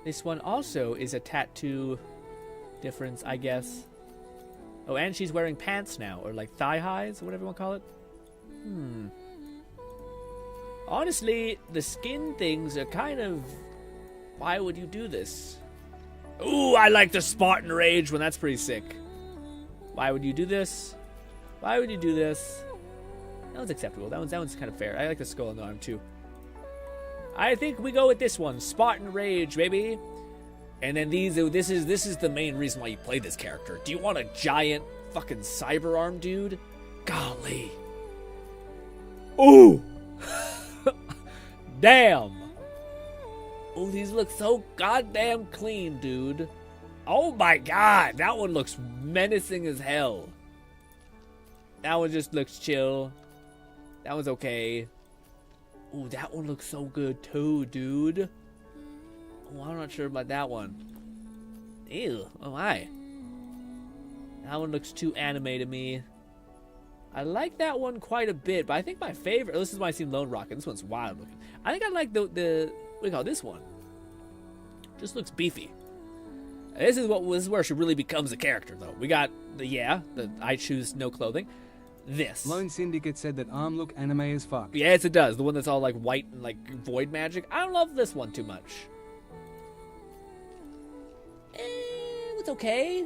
This one also is a tattoo difference, I guess. Oh, and she's wearing pants now, or like thigh highs, or whatever you want to call it. Honestly, the skin things are kind of... Why would you do this? Ooh, I like the Spartan Rage one. That's pretty sick. Why would you do this? Why would you do this? That one's acceptable. That one's kind of fair. I like the skull on the arm, too. I think we go with this one, Spartan Rage, baby. And then this is the main reason why you play this character. Do you want a giant fucking cyber arm, dude? Golly. Ooh. Damn. Ooh, these look so goddamn clean, dude. Oh my god, that one looks menacing as hell. That one just looks chill. That one's okay. Ooh, that one looks so good too, dude. Oh, I'm not sure about that one. Ew, oh my. That one looks too anime to me. I like that one quite a bit, but I think my favorite, this is why I seen Lone Rocket. This one's wild looking. I think I like the what do you call this one? Just looks beefy. This is where she really becomes a character, though. We got the I choose no clothing. This. Lone Syndicate said that arm look anime as fuck. Yes, it does. The one that's all like white and like void magic. I don't love this one too much. It's okay.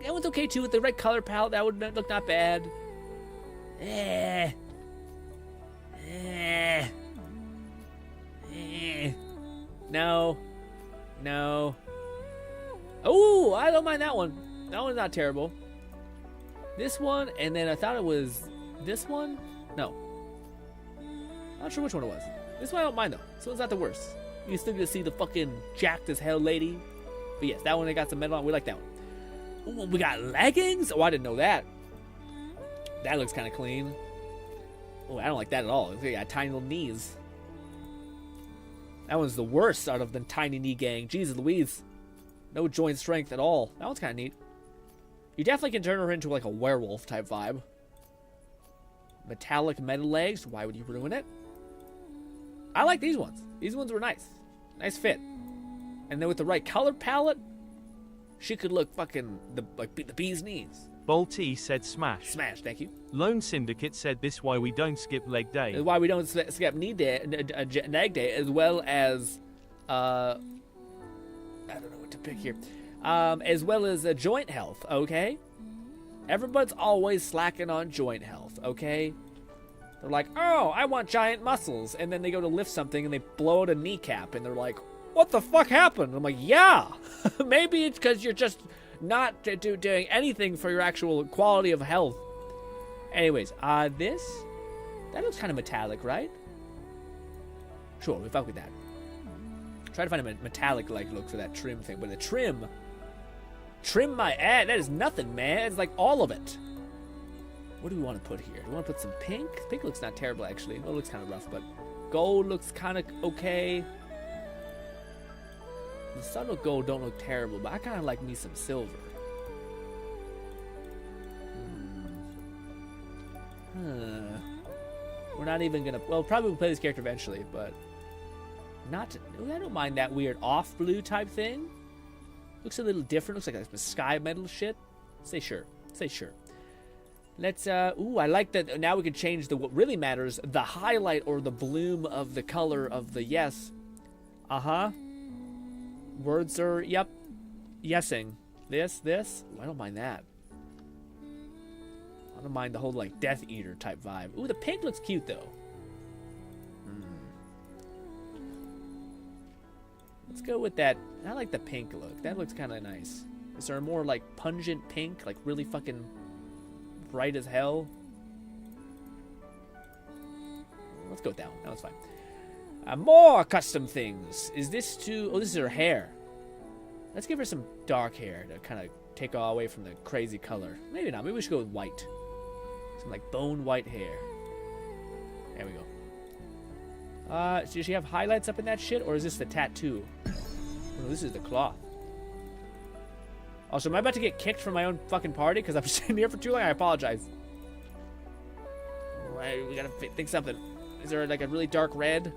That one's okay too with the right color palette. That would look not bad. No. No. Oh, I don't mind that one. That one's not terrible. This one, and then I thought it was this one. No. Not sure which one it was. This one I don't mind though. This one's not the worst. You still get to see the fucking jacked as hell lady. But yes, that one, they got some metal on. We like that one. Ooh, we got leggings? Oh, I didn't know that. That looks kind of clean. Oh, I don't like that at all. They got tiny little knees. That one's the worst out of the tiny knee gang. Jesus Louise. No joint strength at all. That one's kind of neat. You definitely can turn her into like a werewolf type vibe. Metallic metal legs. Why would you ruin it? I like these ones. These ones were nice. Nice fit. And then with the right color palette, she could look fucking like the bee's knees. Bolty said smash. Smash, thank you. Lone Syndicate said this why we don't skip leg day. This is why we don't skip knee day, leg day, as well as I don't know what to pick here. As well as joint health, okay? Everybody's always slacking on joint health, okay? They're like, oh, I want giant muscles. And then they go to lift something and they blow out a kneecap. And they're like, what the fuck happened? I'm like, yeah. Maybe it's because you're just not doing anything for your actual quality of health. Anyways, that looks kind of metallic, right? Sure, we fuck with that. Try to find a metallic-like look for that trim thing. But the trim my ass, that is nothing, man. It's like all of it. What do we want to put here? Do we want to put some pink? Pink looks not terrible, actually. Well, it looks kind of rough, but gold looks kind of okay. The subtle gold don't look terrible, but I kind of like me some silver. We're not even gonna. Well, probably we'll play this character eventually, but not. I don't mind that weird off blue type thing. Looks a little different. Looks like a sky metal shit. Say sure. Say sure. Let's. Ooh, I like that. Now we can change what really matters: the highlight or the bloom of the color of the yes. Words are, yep, yesing. This. Ooh, I don't mind that. I don't mind the whole, like, Death Eater type vibe. Ooh, the pink looks cute, though. Let's go with that. I like the pink look. That looks kind of nice. Is there a more, like, pungent pink? Like, really fucking bright as hell? Let's go with that one. That one's fine. More custom things. Is this too... Oh, this is her hair. Let's give her some dark hair to kind of take all away from the crazy color. Maybe not. Maybe we should go with white. Some, like, bone white hair. There we go. Does she have highlights up in that shit? Or is this the tattoo? Oh, this is the cloth. Also, am I about to get kicked from my own fucking party? Because I'm sitting here for too long? I apologize. Alright, we gotta think something. Is there, like, a really dark red?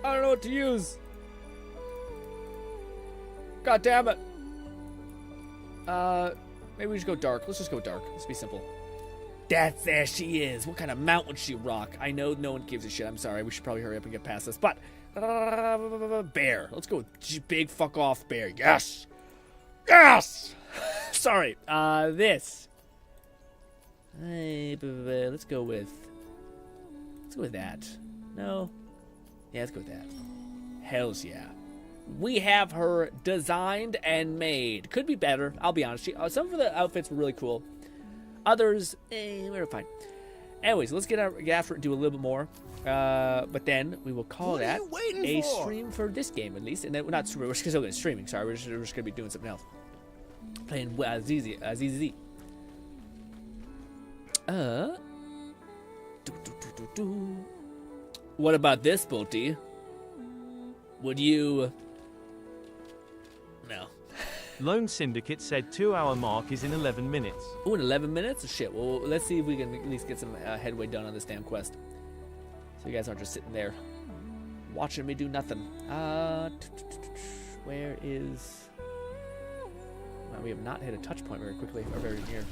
I don't know what to use. God damn it. Maybe we should go dark. Let's just go dark. Let's be simple. There she is. What kind of mount would she rock? I know no one gives a shit. I'm sorry. We should probably hurry up and get past this. But, bear. Let's go with big fuck off bear. Yes. Yes. Sorry. This. Let's go with that. No. Yeah, let's go with that. Hells yeah. We have her designed and made. Could be better, I'll be honest. Some of the outfits were really cool. Others, we were fine. Anyways, let's get after it and do a little bit more. But then we will call that a stream for this game, at least. And then, not stream, we're still going to streaming. Sorry, we're just going to be doing something else. Playing ZZZ. What about this, Bolty? Would you... No. Lone Syndicate said 2-hour mark is in 11 minutes. Oh, in 11 minutes? Shit, well, let's see if we can at least get some headway done on this damn quest. So you guys aren't just sitting there watching me do nothing. Where is... Well, we have not hit a touch point very quickly, or very near.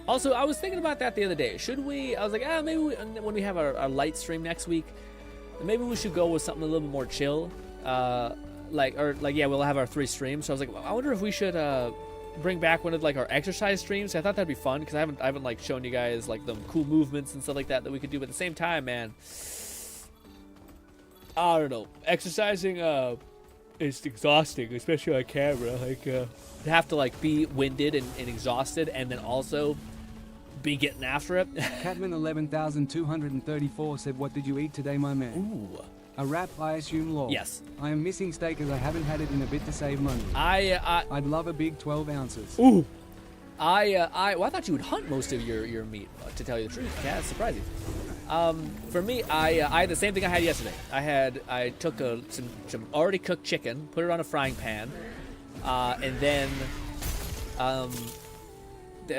Also, I was thinking about that the other day. Should we... I was like, maybe when we have our light stream next week, maybe we should go with something a little bit more chill. Yeah, we'll have our 3 streams. So I was like, I wonder if we should bring back one of like our exercise streams. I thought that'd be fun because I haven't like shown you guys like the cool movements and stuff like that we could do. But at the same time, man, I don't know. Exercising is exhausting, especially on camera. Like you have to like be winded and exhausted, and then also be getting after it. Catman 11,234 said, "What did you eat today, my man?" Ooh. A wrap, I assume, law. Yes. I am missing steak as I haven't had it in a bit to save money. I'd love a big 12 ounces. Ooh. Well, I thought you would hunt most of your meat, to tell you the truth. Yeah, that's surprising. For me, I had the same thing I had yesterday. I took some already cooked chicken, put it on a frying pan, and then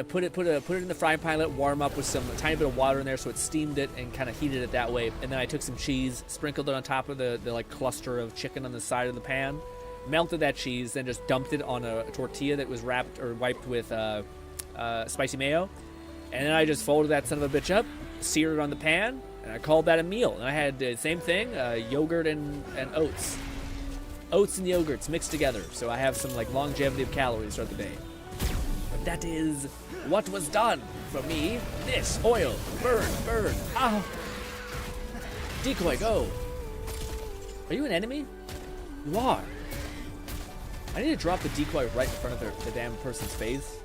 put it in the frying pan, let it warm up with some tiny bit of water in there, so it steamed it and kind of heated it that way. And then I took some cheese, sprinkled it on top of the like cluster of chicken on the side of the pan, melted that cheese, then just dumped it on a tortilla that was wrapped or wiped with spicy mayo, and then I just folded that son of a bitch up, seared it on the pan, and I called that a meal. And I had the same thing, yogurt and oats and yogurts mixed together, so I have some like longevity of calories throughout the day. But that is what was done for me. This oil, burn. Ah, decoy, go. Are you an enemy? You are. I need to drop the decoy right in front of the damn person's face.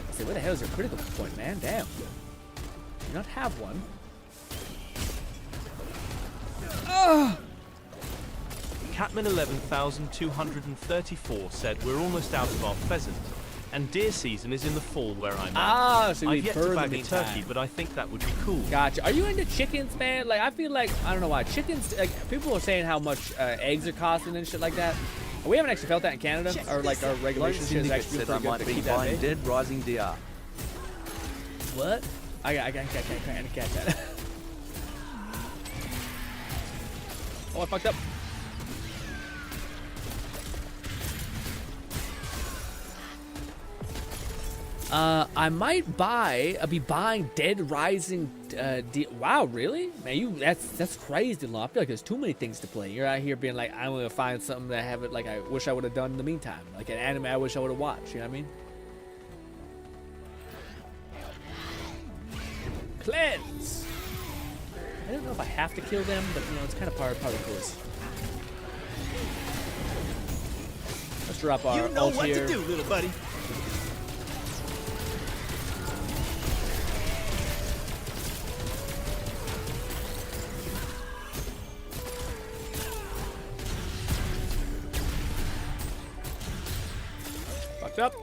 I say, where the hell is your critical point, man? Damn. Do not have one. Ah! Catman 11,234 said we're almost out of our pheasant, and deer season is in the fall where I'm at. Ah, so I've yet to bag a meantime. turkey, but I think that would be cool. Gotcha. Are you into chickens, man? Like, I feel like, I don't know why. Chickens, like, people are saying how much eggs are costing and shit like that. We haven't actually felt that in Canada, or like our regulations here is actually said pretty I might good to be keep that buying big. Dead Rising DR. What? I can't catch that. Oh, I fucked up. I might be buying Dead Rising. Wow, really? Man, that's crazy, Law. I feel like there's too many things to play. You're out here being like, I'm gonna find something that I haven't, like, I wish I would have done in the meantime, like an anime I wish I would have watched. You know what I mean? Cleanse. I don't know if I have to kill them, but you know, it's kind of part of the course. Let's drop our You know ult what here. to do, little buddy. Fucked up.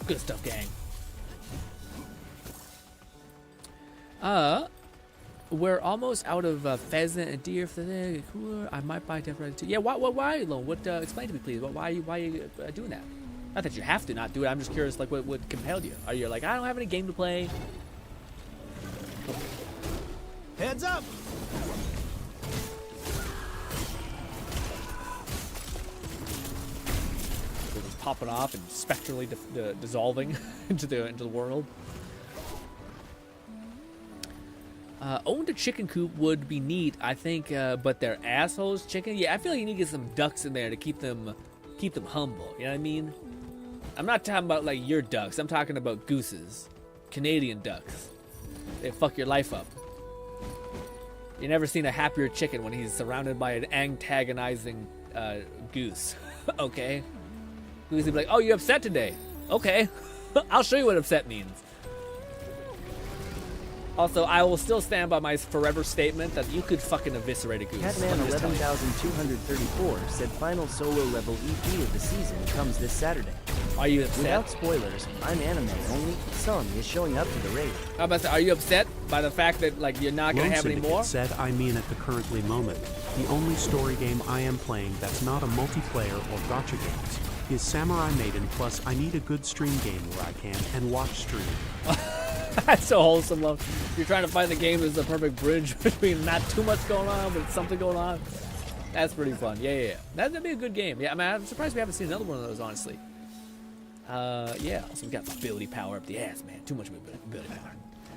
Good stuff, gang. We're almost out of pheasant and deer for the cooler. I might buy different too. Yeah, why alone? What? Explain to me, please. Why are you doing that? Not that you have to not do it. I'm just curious, like, what compelled you? Are you like, I don't have any game to play? Heads up. Just popping off and spectrally dissolving into the world. Owned a chicken coop would be neat, I think, but they're assholes chicken. Yeah, I feel like you need to get some ducks in there to keep them humble. You know what I mean? I'm not talking about like your ducks. I'm talking about gooses, Canadian ducks. They fuck your life up. You never seen a happier chicken when he's surrounded by an antagonizing goose. Okay, goose would be like, "Oh, you upset today? Okay, I'll show you what upset means." Also, I will still stand by my forever statement that you could fucking eviscerate a goose. Catman 11,234 said final solo level EP of the season comes this Saturday. Are you upset? Without spoilers, I'm anime only. Sung is showing up to the raid. How about that? Are you upset by the fact that like you're not gonna Lone have any Syndicate more? said I mean at the currently moment. The only story game I am playing that's not a multiplayer or gacha games is Samurai Maiden, plus I need a good stream game where I can and watch stream. That's so wholesome, love. You're trying to find the game that's the perfect bridge between not too much going on, but something going on. That's pretty fun. Yeah. That'd be a good game. Yeah, I mean, I'm surprised we haven't seen another one of those, honestly. Yeah, so we got ability power up the ass, man. Too much ability power.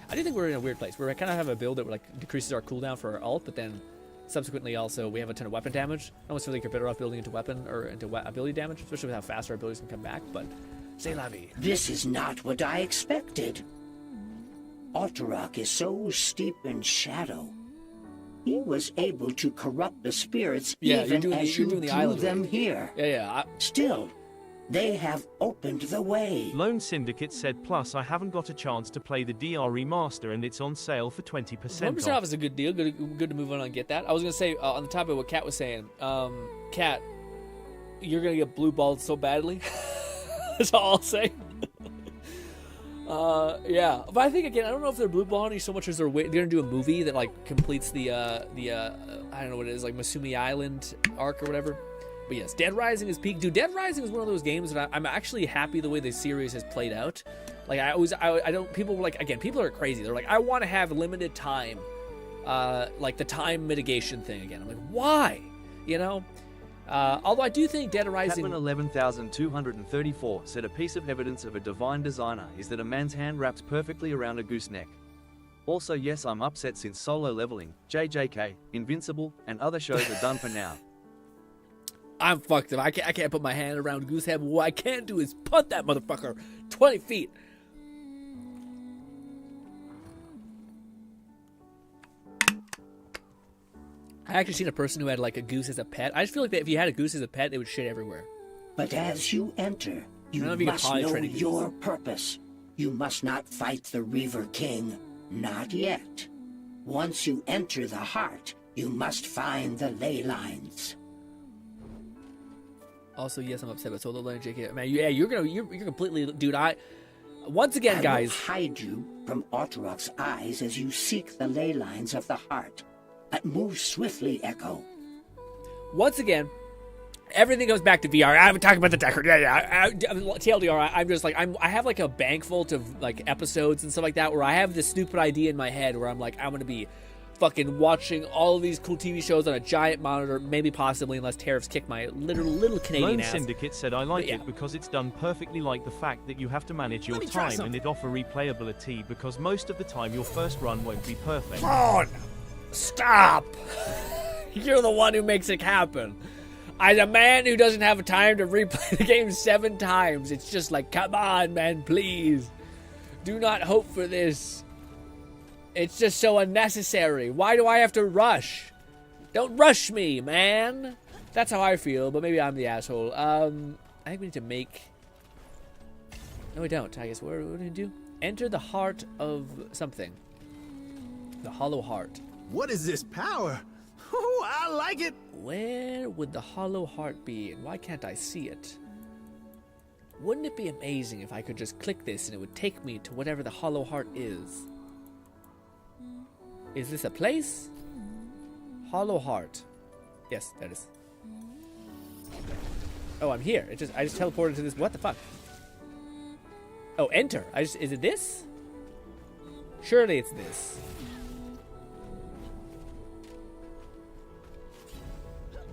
I do think we're in a weird place. We kind of have a build that like decreases our cooldown for our ult, but then subsequently also we have a ton of weapon damage. I almost feel like you're better off building into weapon or into ability damage, especially with how fast our abilities can come back. But c'est la vie. This is not what I expected. Otterock is so steeped in shadow. He was able to corrupt the spirits even as you drew them here. Yeah. Still, they have opened the way. Lone Syndicate said, plus I haven't got a chance to play the DR remaster and it's on sale for 20% 1% off is a good deal. Good to move on and get that. I was going to say, on the top of what Kat was saying, Kat, you're going to get blue balled so badly. That's all I'll say. Yeah. But I think, again, I don't know if they're blue balling you so much as they're going to do a movie that, like, completes the I don't know what it is, like Masumi Island arc or whatever. But yes, Dead Rising is peak. Dude, Dead Rising is one of those games that I'm actually happy the way the series has played out. Like, I don't, people were like, again, people are crazy. They're like, I want to have limited time, like the time mitigation thing again. I'm like, why? You know? Although I do think Dead Rising... Catman 11,234 said a piece of evidence of a divine designer is that a man's hand wraps perfectly around a goose neck. Also, yes, I'm upset since Solo Leveling, JJK, Invincible, and other shows are done for now. I'm fucked up. I can't put my hand around Goosehead. What I can do is punt that motherfucker 20 feet. I actually seen a person who had like a goose as a pet. I just feel like that if you had a goose as a pet, it would shit everywhere. But as you enter, you must know your purpose. You must not fight the Reaver King. Not yet. Once you enter the heart, you must find the ley lines. Also, yes, I'm upset, but Solo Leveling, JK. Man, yeah, you're completely, dude. Once again, guys, I will hide you from Otterock's eyes as you seek the ley lines of the heart. Move swiftly, Echo. Once again, everything goes back to VR. I'm talking about the Deckard. Yeah. TLDR. I'm just like I have like a bank full of like episodes and stuff like that where I have this stupid idea in my head where I'm like I'm gonna be fucking watching all of these cool TV shows on a giant monitor, maybe possibly, unless tariffs kick my little Canadian Lone ass. Syndicate said, I like it because it's done perfectly, like the fact that you have to manage your time and it offer replayability because most of the time your first run won't be perfect. Come on! Stop! You're the one who makes it happen. As a man who doesn't have time to replay the game 7 times, it's just like, come on, man, please. Do not hope for this. It's just so unnecessary. Why do I have to rush? Don't rush me, man. That's how I feel, but maybe I'm the asshole. I think we need to make... No, we don't. I guess what do we do? Enter the heart of something. The hollow heart. What is this power? Ooh, I like it. Where would the hollow heart be, and why can't I see it? Wouldn't it be amazing if I could just click this and it would take me to whatever the hollow heart is? Is this a place? Hollow heart. Yes, that is. Oh, I'm here. I just teleported to this. What the fuck? Oh, enter. Is it this? Surely it's this.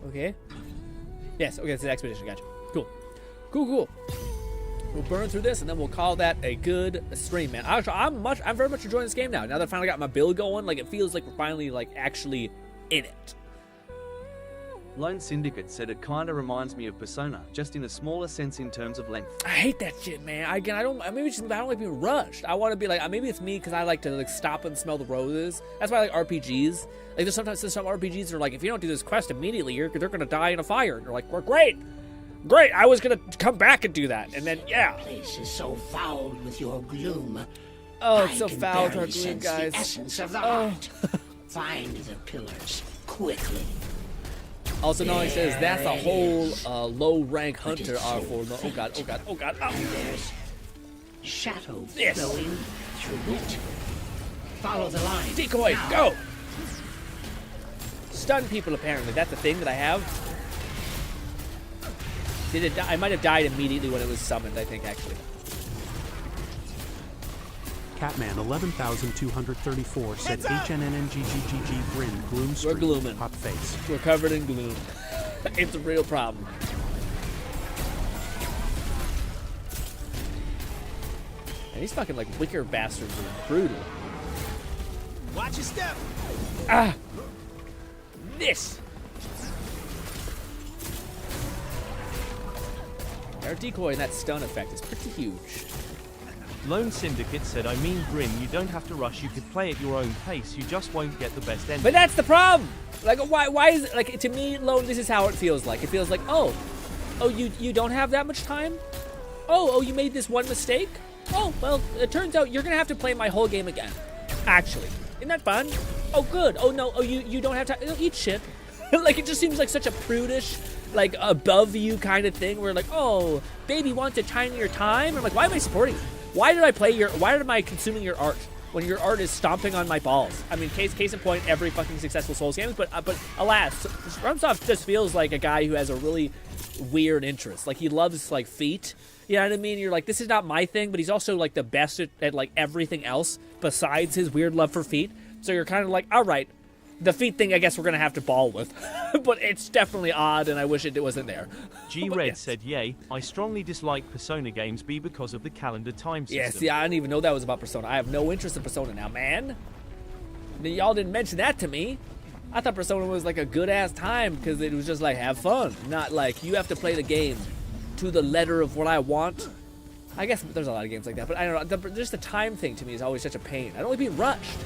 Okay. Yes, okay, it's an expedition. Gotcha. Cool. Cool. We'll burn through this, and then we'll call that a good stream, man. I'm very much enjoying this game now. Now that I finally got my build going, like, it feels like we're finally, like, actually in it. Lone Syndicate said it kinda reminds me of Persona, just in a smaller sense in terms of length. I hate that shit, man. I don't like being rushed. I want to be like, maybe it's me because I like to like stop and smell the roses. That's why I like RPGs. Like there's some RPGs that are like, if you don't do this quest immediately, they're gonna die in a fire. And you're like, we're great. I was gonna come back and do that, and then yeah. The place is so fouled with your gloom. Oh, it's so foul with our gloom, guys. The essence of the heart. Find the pillars quickly. Also, Nolly says that's a whole low-rank hunter R4. Oh god. There's shadow flowing through it. Follow the line. Decoy, go! Stun people, apparently. That's a thing that I have. Did it die? I might have died immediately when it was summoned, I think, actually. Catman 11,234 said HNNNGGGG grin gloom stream. We're glooming. Hot face. We're covered in gloom. It's a real problem. And these fucking like wicker bastards are brutal. Watch your step. Ah! This! Our decoy and that stun effect is pretty huge. Lone Syndicate said, I mean, Grin, you don't have to rush. You could play at your own pace. You just won't get the best ending. But that's the problem! Like, why is it, like, to me, Lone, this is how it feels like. It feels like, oh, you don't have that much time? Oh, you made this one mistake? Oh, well, it turns out you're gonna have to play my whole game again. Actually. Isn't that fun? Oh, good. Oh, no. Oh, you don't have time. Eat shit. Like, it just seems like such a prudish, like, above you kind of thing where, like, oh, baby wants a tinier time. I'm like, why am I supporting you? Why am I consuming your art when your art is stomping on my balls? I mean, case in point, every fucking successful Souls game, but alas, FromSoft just feels like a guy who has a really weird interest. Like, he loves, like, feet. You know what I mean? You're like, this is not my thing, but he's also, like, the best at like, everything else besides his weird love for feet. So you're kind of like, all right, the feet thing, I guess we're going to have to ball with. But it's definitely odd, and I wish it wasn't there. G-Red yes. said, yay, I strongly dislike Persona games because of the calendar time system. Yeah, see, I didn't even know that was about Persona. I have no interest in Persona now, man. Y'all didn't mention that to me. I thought Persona was like a good-ass time because it was just like, have fun. Not like, you have to play the game to the letter of what I want. I guess there's a lot of games like that, but I don't know. Just the time thing to me is always such a pain. I don't like being rushed.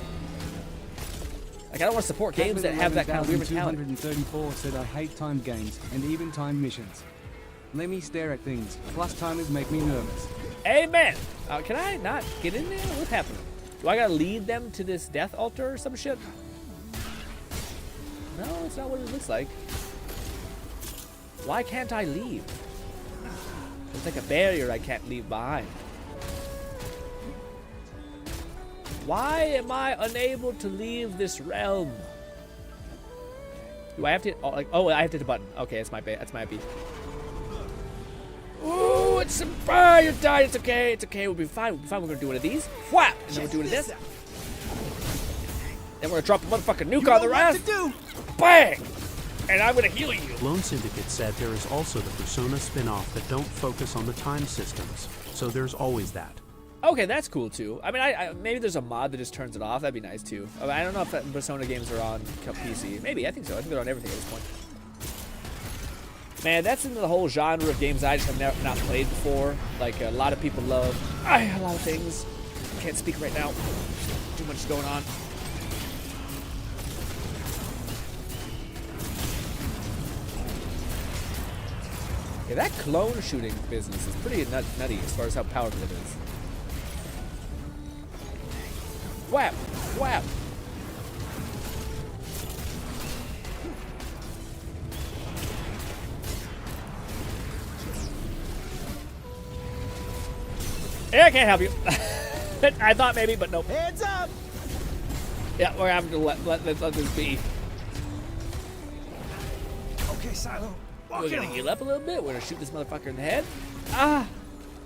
Like, I don't want to support games that have that kind of weird mentality. 234 said, I hate timed games and even timed missions. Let me stare at things, plus timers make me nervous. Amen! Can I not get in there? What's happening? Do I gotta lead them to this death altar or some shit? No, it's not what it looks like. Why can't I leave? It's like a barrier I can't leave behind. Why am I unable to leave this realm? Do I have to? Oh, like, oh, I have to hit the button. Okay, that's my beat. Ooh, it's some fire died. It's okay. It's okay. We'll be fine. We'll be fine. We're gonna do one of these. Whap! And then we're doing this. Then we're gonna drop a motherfucking nuke on the rest. Bang! And I'm gonna heal you. Lone Syndicate said there is also the Persona spin-off that don't focus on the time systems, so there's always that. Okay, that's cool too. I mean, maybe there's a mod that just turns it off. That'd be nice too. I mean, I don't know if Persona games are on PC. Maybe, I think so. I think they're on everything at this point. Man, that's into the whole genre of games I just have not played before. Like, a lot of people love a lot of things. Can't speak right now. Too much going on. Yeah, that clone shooting business is pretty nutty as far as how powerful it is. Whap! Whap! Yeah, I can't help you. I thought maybe, but nope. Heads up! Yeah, we're having to let this be. Okay, Silo. We're gonna heal up a little bit. We're gonna shoot this motherfucker in the head. Ah!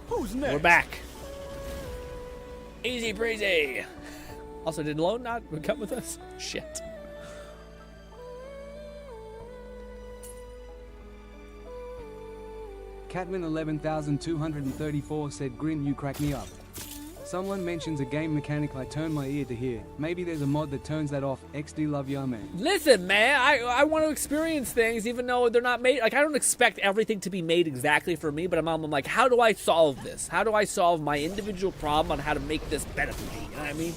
Who's next? We're back. Easy breezy. Also, did Lone not come with us? Shit. Catman 11,234 said, Grin, you crack me up. Someone mentions a game mechanic I turn my ear to hear. Maybe there's a mod that turns that off. XD love ya, man. Listen, man, I want to experience things even though they're not made. Like, I don't expect everything to be made exactly for me, but I'm like, how do I solve this? How do I solve my individual problem on how to make this better for me? You know what I mean?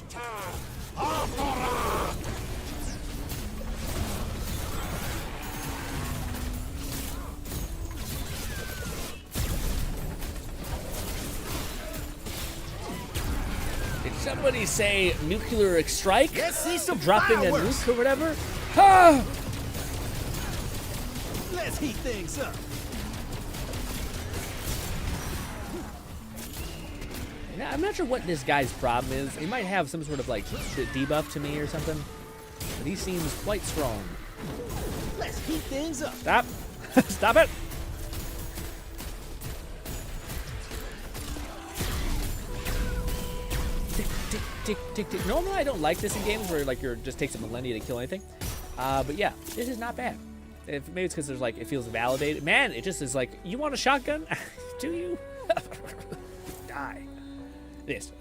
Did somebody say nuclear strike? Let's see some dropping fireworks. a nuke or whatever? Ah! Let's heat things up. Now, I'm not sure what this guy's problem is. He might have some sort of like debuff to me or something, but he seems quite strong. Let's heat things up. Stop! Stop it! Tick, tick, tick, tick, tick. Normally, I don't like this in games where like you're just takes a millennia to kill anything. But yeah, this is not bad. Maybe it's because there's like it feels validated. Man, it just is like, you want a shotgun? Do you? Die. This.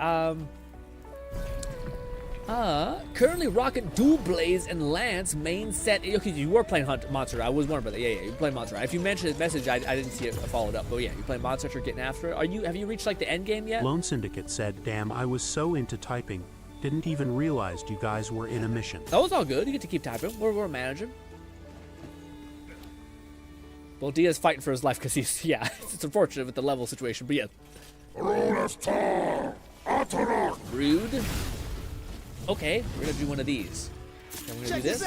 Currently rocking Dual Blaze and Lance main set. Okay, you were playing Monster. I was wondering about that. Yeah, you're playing Monster. If you mentioned his message, I didn't see it followed up. But yeah, you're playing Monster. You're getting after it. Have you reached like the end game yet? Lone Syndicate said, damn, I was so into typing. Didn't even realize you guys were in a mission. Oh, it's all good. You get to keep typing. We're managing. Well, Dia's fighting for his life because he's, yeah, it's unfortunate with the level situation, but yeah. Rude. Okay, we're gonna do one of these. Then we're gonna do this.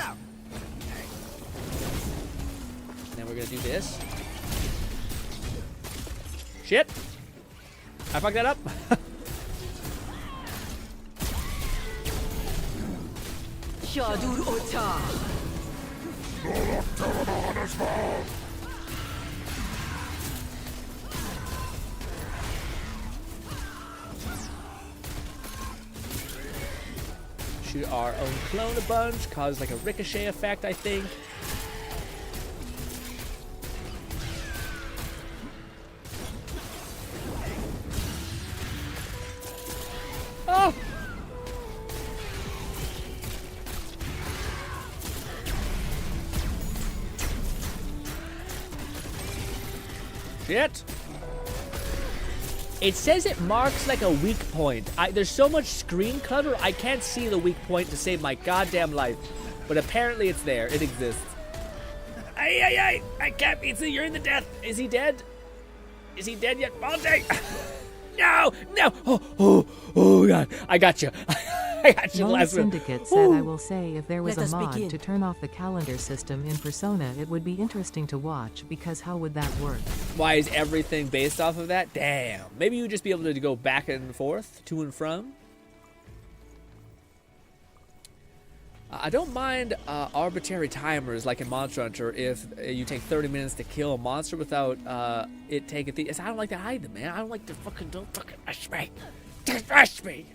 Then we're gonna do this. Shit! I fucked that up. Shadur Ota. Shoot our own clone a bunch, cause like a ricochet effect, I think. Oh! Shit! It says it marks like a weak point. There's so much screen clutter, I can't see the weak point to save my goddamn life. But apparently it's there. It exists. Ay! I can't be. You're in the death. Is he dead? Is he dead yet? Monte! No! Oh, God. I got you. I got you. Lone Last one. Syndicate said, I will say, if there was Let a us mod begin. to turn off the calendar system in Persona, it would be interesting to watch, because how would that work? Why is everything based off of that? Damn. Maybe you would just be able to go back and forth, to and from. I don't mind arbitrary timers like in Monster Hunter if you take 30 minutes to kill a monster without it taking I don't like to hide them, man. I don't like to don't fucking rush me. Just rush me.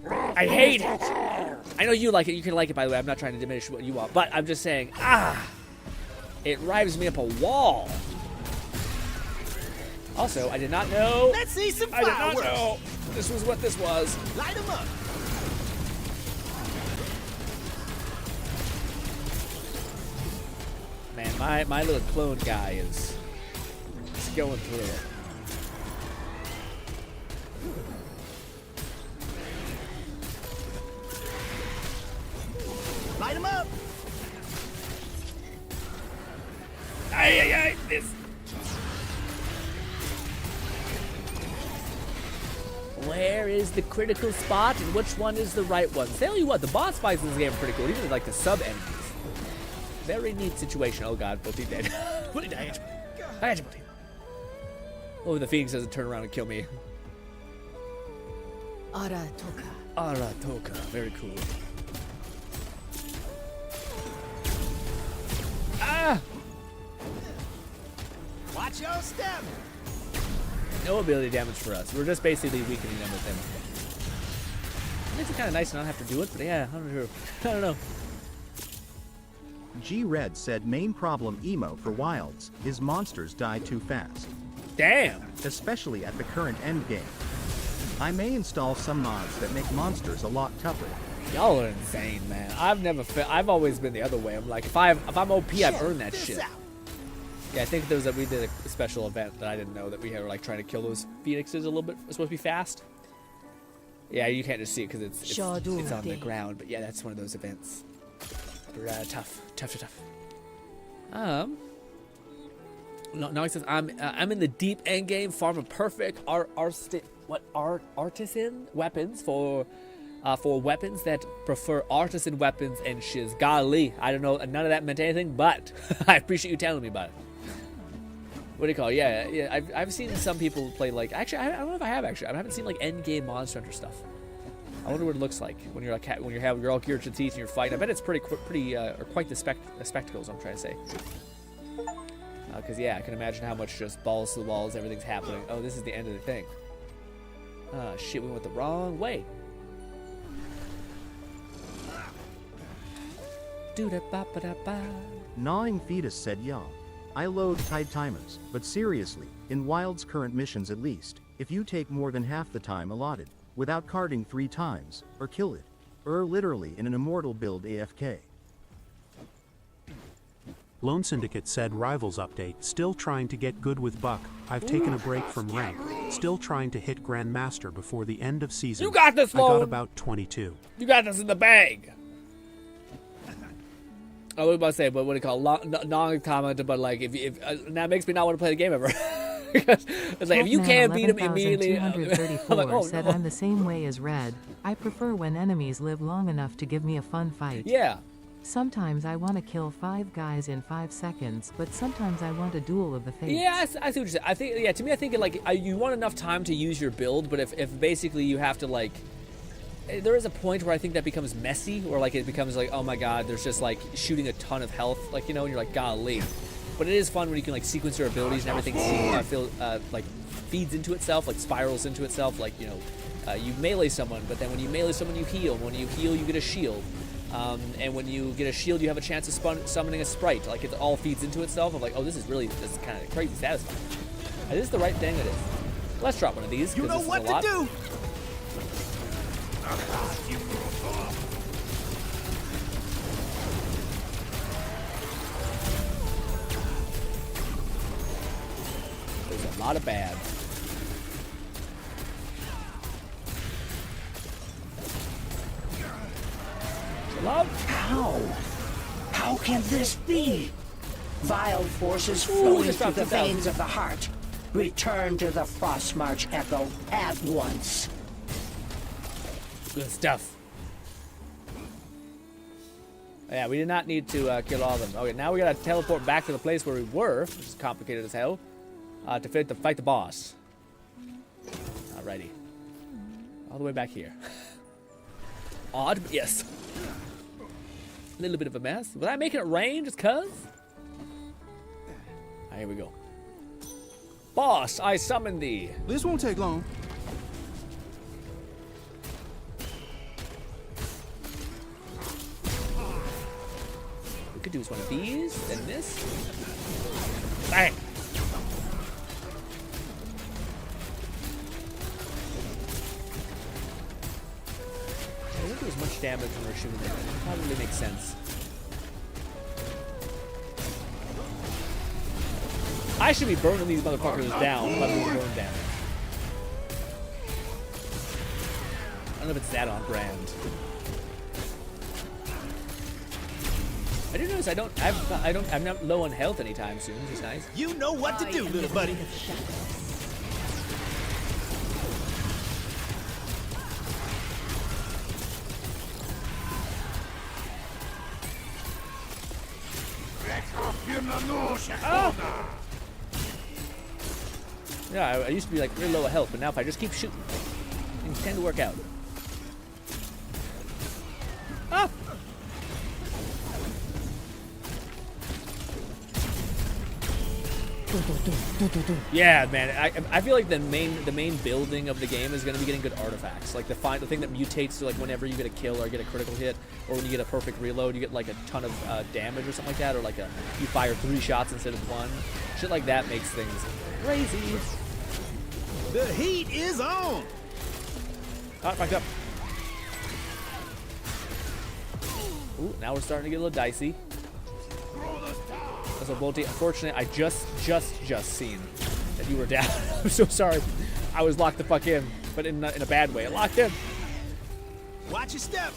I hate it. I know you like it. You can like it, by the way. I'm not trying to diminish what you want, but I'm just saying, it drives me up a wall. Also, I did not know. Let's see some I fireworks. did not know this was what this was. Light 'em up. Man, my little clone guy is going through it. Light 'em up. Ay, this. Where is the critical spot and which one is the right one? Tell you what, the boss fights in this game are pretty cool, even like the sub enemies. Very neat situation. Oh god, both dead. What did I hit? I hit you, buddy. Oh, the Phoenix doesn't turn around and kill me. Aratoka. Aratoka, very cool. Ah! Watch your step. No ability damage for us. We're just basically weakening them with him. It makes it kind of nice to not have to do it, but yeah, I don't know. G-Red said main problem emo for Wilds is monsters die too fast. Damn! Especially at the current endgame. I may install some mods that make monsters a lot tougher. Y'all are insane, man. I've always been the other way. I'm like, if I'm OP, I've earned that shit. Yeah, I think we did a special event that I didn't know that we were like trying to kill those phoenixes a little bit. It's supposed to be fast. Yeah, you can't just see it because it's on the ground. But yeah, that's one of those events. Tough. No, he says I'm in the deep end game, farm a perfect artisan weapons for weapons that prefer artisan weapons and shiz. Golly, I don't know, none of that meant anything, but I appreciate you telling me about it. What do you call it? Yeah. I've seen some people play like I don't know if I have actually. I haven't seen like end game Monster Hunter stuff. I wonder what it looks like when you're all geared to the teeth and you're fighting. I bet it's quite the spectacle is what I'm trying to say. Because yeah, I can imagine how much just balls to the walls, everything's happening. Oh, this is the end of the thing. Shit, we went the wrong way. Gnawing Fetus said, "Yeah, I load tight timers, but seriously, in Wild's current missions at least, if you take more than half the time allotted, without carding 3 times, or kill it, Literally in an immortal build AFK. Lone Syndicate said Rivals update, still trying to get good with Buck. I've taken a break from rank, still trying to hit Grandmaster before the end of season. You got this, I got Lone. about 22. You got this in the bag. I was about to say, but what do you call non-comment? But like, if that makes me not want to play the game ever. Because it's like if you can't beat him immediately. 234 like, oh, said no. I'm the same way as Red. I prefer when enemies live long enough to give me a fun fight. Yeah. Sometimes I want to kill 5 guys in 5 seconds, but sometimes I want a duel of the fates. Yeah, I see what you're saying. I think, yeah, to me, I think like you want enough time to use your build, but if basically you have to like, there is a point where I think that becomes messy, or like it becomes like, oh my god, there's just like shooting a ton of health, like, you know, and you're like, golly. But it is fun when you can like sequence your abilities and everything like feeds into itself, like spirals into itself. Like, you know, you melee someone, but then when you melee someone, you heal. When you heal, you get a shield. And when you get a shield, you have a chance of summoning a sprite. Like, it all feeds into itself. Of like, oh, this is kind of crazy satisfying. Is this the right thing? It is. Let's drop one of these. You know this what is a lot. to do. There's a lot of bad. How can this be? Vile forces Ooh, flowing just through dropped the 2,000. veins of the heart. Return to the Frost March Echo at once. Good stuff. Yeah, we did not need to kill all of them. Okay, now we gotta teleport back to the place where we were, which is complicated as hell, to fight the boss. Alrighty. All the way back here. Odd, but yes. A little bit of a mess. Was I making it rain just cuz? Alright, here we go. Boss, I summon thee. This won't take long. We could do one of these, then this. Bang! I don't do as much damage when we're shooting them. It probably makes sense. I should be burning these motherfuckers down, but I'm burn damage. I don't know if it's that on brand. I do notice I'm not low on health anytime soon, which is nice. You know what to do, little buddy. Oh! Yeah, I used to be like really low of health, but now if I just keep shooting, things tend to work out. Ah! Yeah, man. I feel like the main building of the game is going to be getting good artifacts. Like the thing that mutates to like whenever you get a kill or get a critical hit, or when you get a perfect reload, you get like a ton of damage or something like that, or like you fire 3 shots instead of 1. Shit like that makes things crazy. The heat is on. Ah, back up. Ooh, now we're starting to get a little dicey. So Bolty, unfortunately, I just seen that you were down. I'm so sorry. I was locked the fuck in, but in a bad way. Locked in. Watch your step.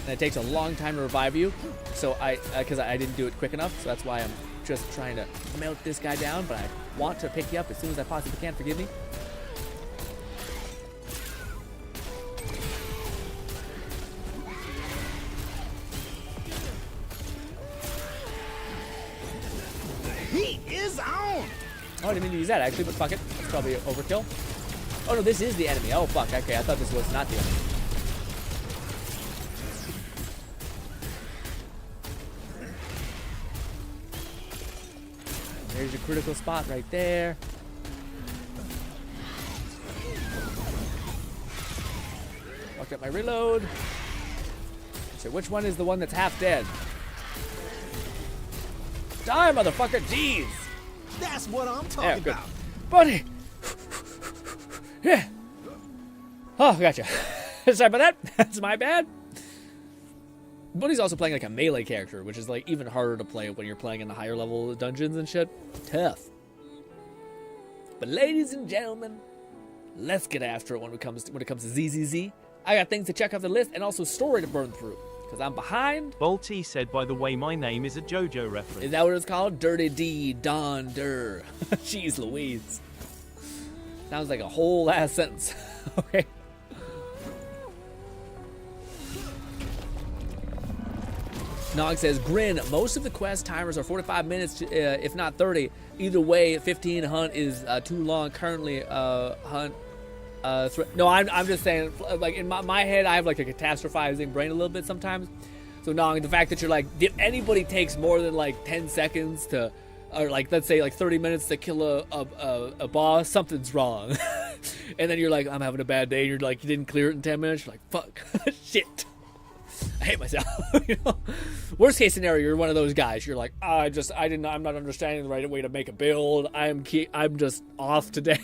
And it takes a long time to revive you, so because I didn't do it quick enough, so that's why I'm just trying to melt this guy down. But I want to pick you up as soon as I possibly can. Forgive me. Heat is on. Oh, I didn't mean to use that actually, but fuck it. It's probably overkill. Oh no, this is the enemy. Oh fuck. Okay, I thought this was not the enemy. There's your critical spot right there. Fucked up my reload. So which one is the one that's half dead? Die, motherfucker! Jeez! That's what I'm talking about. Buddy! Yeah! Oh, gotcha. Sorry about that. That's my bad. But he's also playing like a melee character, which is like even harder to play when you're playing in the higher level dungeons and shit. Tough. But ladies and gentlemen, let's get after it when it comes to ZZZ. I got things to check off the list and also story to burn through, because I'm behind. Bolty said, by the way, my name is a JoJo reference. Is that what it's called? Dirty D Don Der. Jeez Louise. Sounds like a whole ass sentence. Okay. Nog says, Grin, most of the quest timers are 45 minutes, if not 30. Either way, 15 hunt is too long. Currently, hunt... no, I'm just saying, like, in my head, I have, like, a catastrophizing brain a little bit sometimes. So, Nog, the fact that you're, like, if anybody takes more than, like, 10 seconds to... Or, like, let's say, like, 30 minutes to kill a boss, something's wrong. And then you're like, I'm having a bad day, and you're like, you didn't clear it in 10 minutes. You're like, fuck. Shit. I hate myself. You know? Worst case scenario, you're one of those guys. You're like, I'm not understanding the right way to make a build. I'm just off today.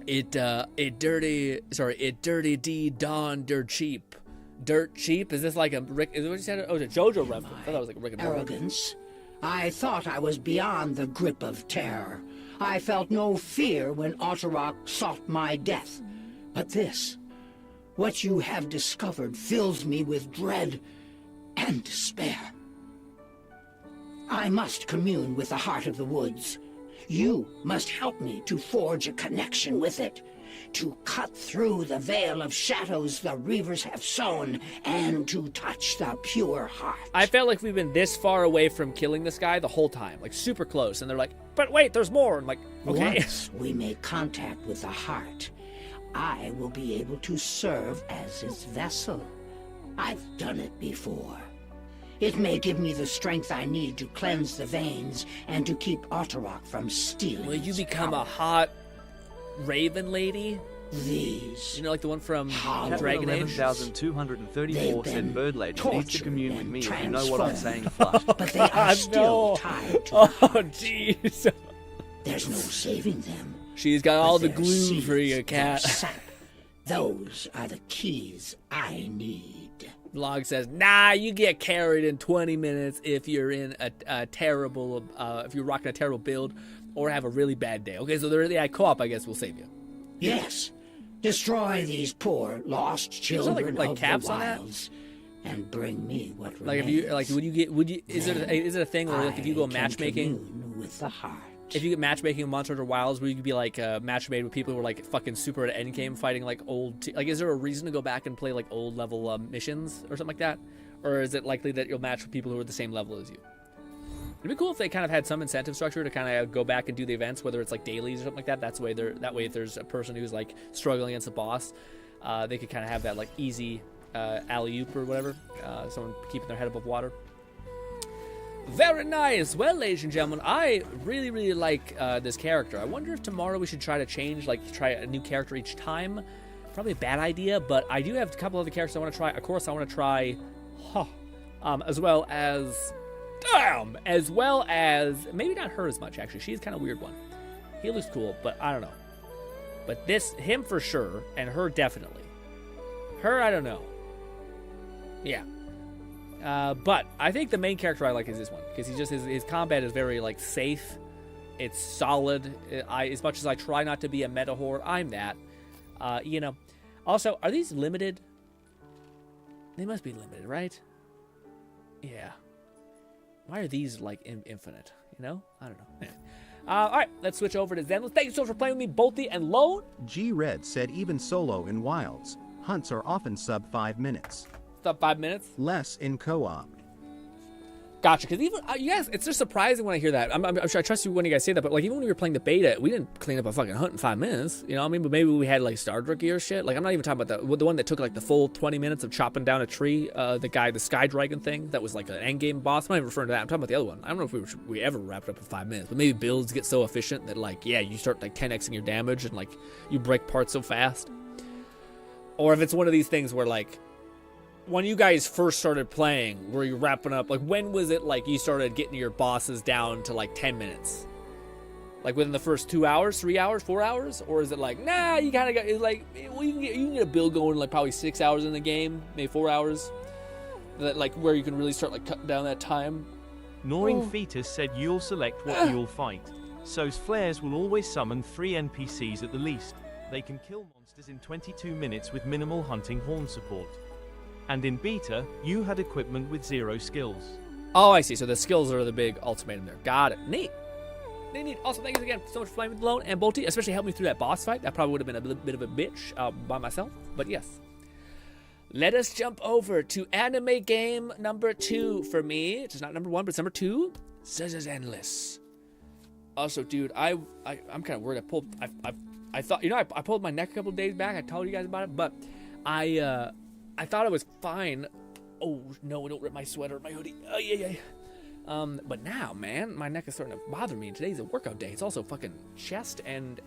It dirty D Don dirt cheap. Dirt cheap? Is this like a Rick? Is it what you said? Oh, it's a JoJo reference. I thought it was like a Rick and Morty. Arrogance. I thought I was beyond the grip of terror. I felt no fear when Otterrock sought my death. But this, what you have discovered, fills me with dread and despair. I must commune with the heart of the woods. You must help me to forge a connection with it, to cut through the veil of shadows the reavers have sown, and to touch the pure heart. I felt like we've been this far away from killing this guy the whole time, like super close, and they're like, but wait, there's more. I'm like, okay. Once we make contact with the heart, I will be able to serve as its vessel. I've done it before. It may give me the strength I need to cleanse the veins and to keep Otterrock from stealing. Will you become a hot raven lady? These. You know, like the one from Captain Dragon Age? 11,234 said Bird Lady needs to commune with me if you know what I'm saying, Flush. But they are still tied to oh, jeez. There's no saving them. She's got all the glue for you, cat. Those are the keys I need. Vlog says, nah, you get carried in 20 minutes if you're in a terrible, if you're rocking a terrible build or have a really bad day. Okay, so the co-op, I guess, will save you. Yes. Destroy these poor lost children like of caps the on that? wilds and bring me what remains. Like, if you, like, is it a thing where, like, if you go matchmaking with the heart. If you get matchmaking in Monster Hunter Wilds, where you could be like match made with people who are like fucking super at endgame fighting like old, like is there a reason to go back and play like old level missions or something like that, or is it likely that you'll match with people who are the same level as you? It'd be cool if they kind of had some incentive structure to kind of go back and do the events, whether it's like dailies or something like that. That way if there's a person who's like struggling against a boss, they could kind of have that like easy alley-oop or whatever, someone keeping their head above water. Very nice. Well, ladies and gentlemen, I really, really like this character. I wonder if tomorrow we should try to try a new character each time. Probably a bad idea, but I do have a couple other characters I want to try. Of course, I want to try, as well as maybe not her as much. Actually, she's kind of a weird one. He looks cool, but I don't know. But him for sure, and her definitely. Her, I don't know. Yeah. But I think the main character I like is this one, because his combat is very like safe. It's solid. As much as I try not to be a meta whore, I'm that. You know. Also, are these limited? They must be limited, right? Yeah. Why are these like infinite? You know? I don't know. Yeah. All right, let's switch over to Zenless. Thank you so much for playing with me, Bolty and Lone. G-Red said even solo in Wilds, hunts are often sub 5 minutes. Sub 5 minutes? Less in co-op. Gotcha, because even, yes, it's just surprising when I hear that. I'm sure I trust you when you guys say that, but like even when we were playing the beta, we didn't clean up a fucking hunt in 5 minutes. You know what I mean? But maybe we had like Star Trek gear shit. Like I'm not even talking about the one that took like the full 20 minutes of chopping down a tree. The Sky Dragon thing that was like an endgame boss. I'm not even referring to that. I'm talking about the other one. I don't know if we ever wrapped up in 5 minutes, but maybe builds get so efficient that like, yeah, you start like 10xing your damage and like you break parts so fast. Or if it's one of these things where like, when you guys first started playing, were you wrapping up, like when was it like you started getting your bosses down to like 10 minutes? Like within the first 2 hours, 3 hours, 4 hours? Or is it like, nah, you kind of got, it's like, well, you can get a build going like probably 6 hours in the game, maybe 4 hours. That, like, where you can really start like cutting down that time. Gnawing Fetus said you'll select what you'll fight. So's flares will always summon 3 NPCs at the least. They can kill monsters in 22 minutes with minimal hunting horn support. And in beta, you had equipment with 0 skills. Oh, I see. So the skills are the big ultimatum there. Got it. Neat. Neat. Also, thank you again so much for playing with Lone and Bolty, especially helping me through that boss fight. That probably would have been a bit of a bitch by myself, but yes. Let us jump over to anime game number 2 for me. It's not number 1, but it's number 2. ZZZ Endless. Also, dude, I'm kind of worried. I thought, you know, I pulled my neck a couple days back. I told you guys about it, but I thought I was fine. Oh no! Don't rip my sweater, my hoodie. Oh yeah. But now, man, my neck is starting to bother me. And today's a workout day. It's also fucking chest and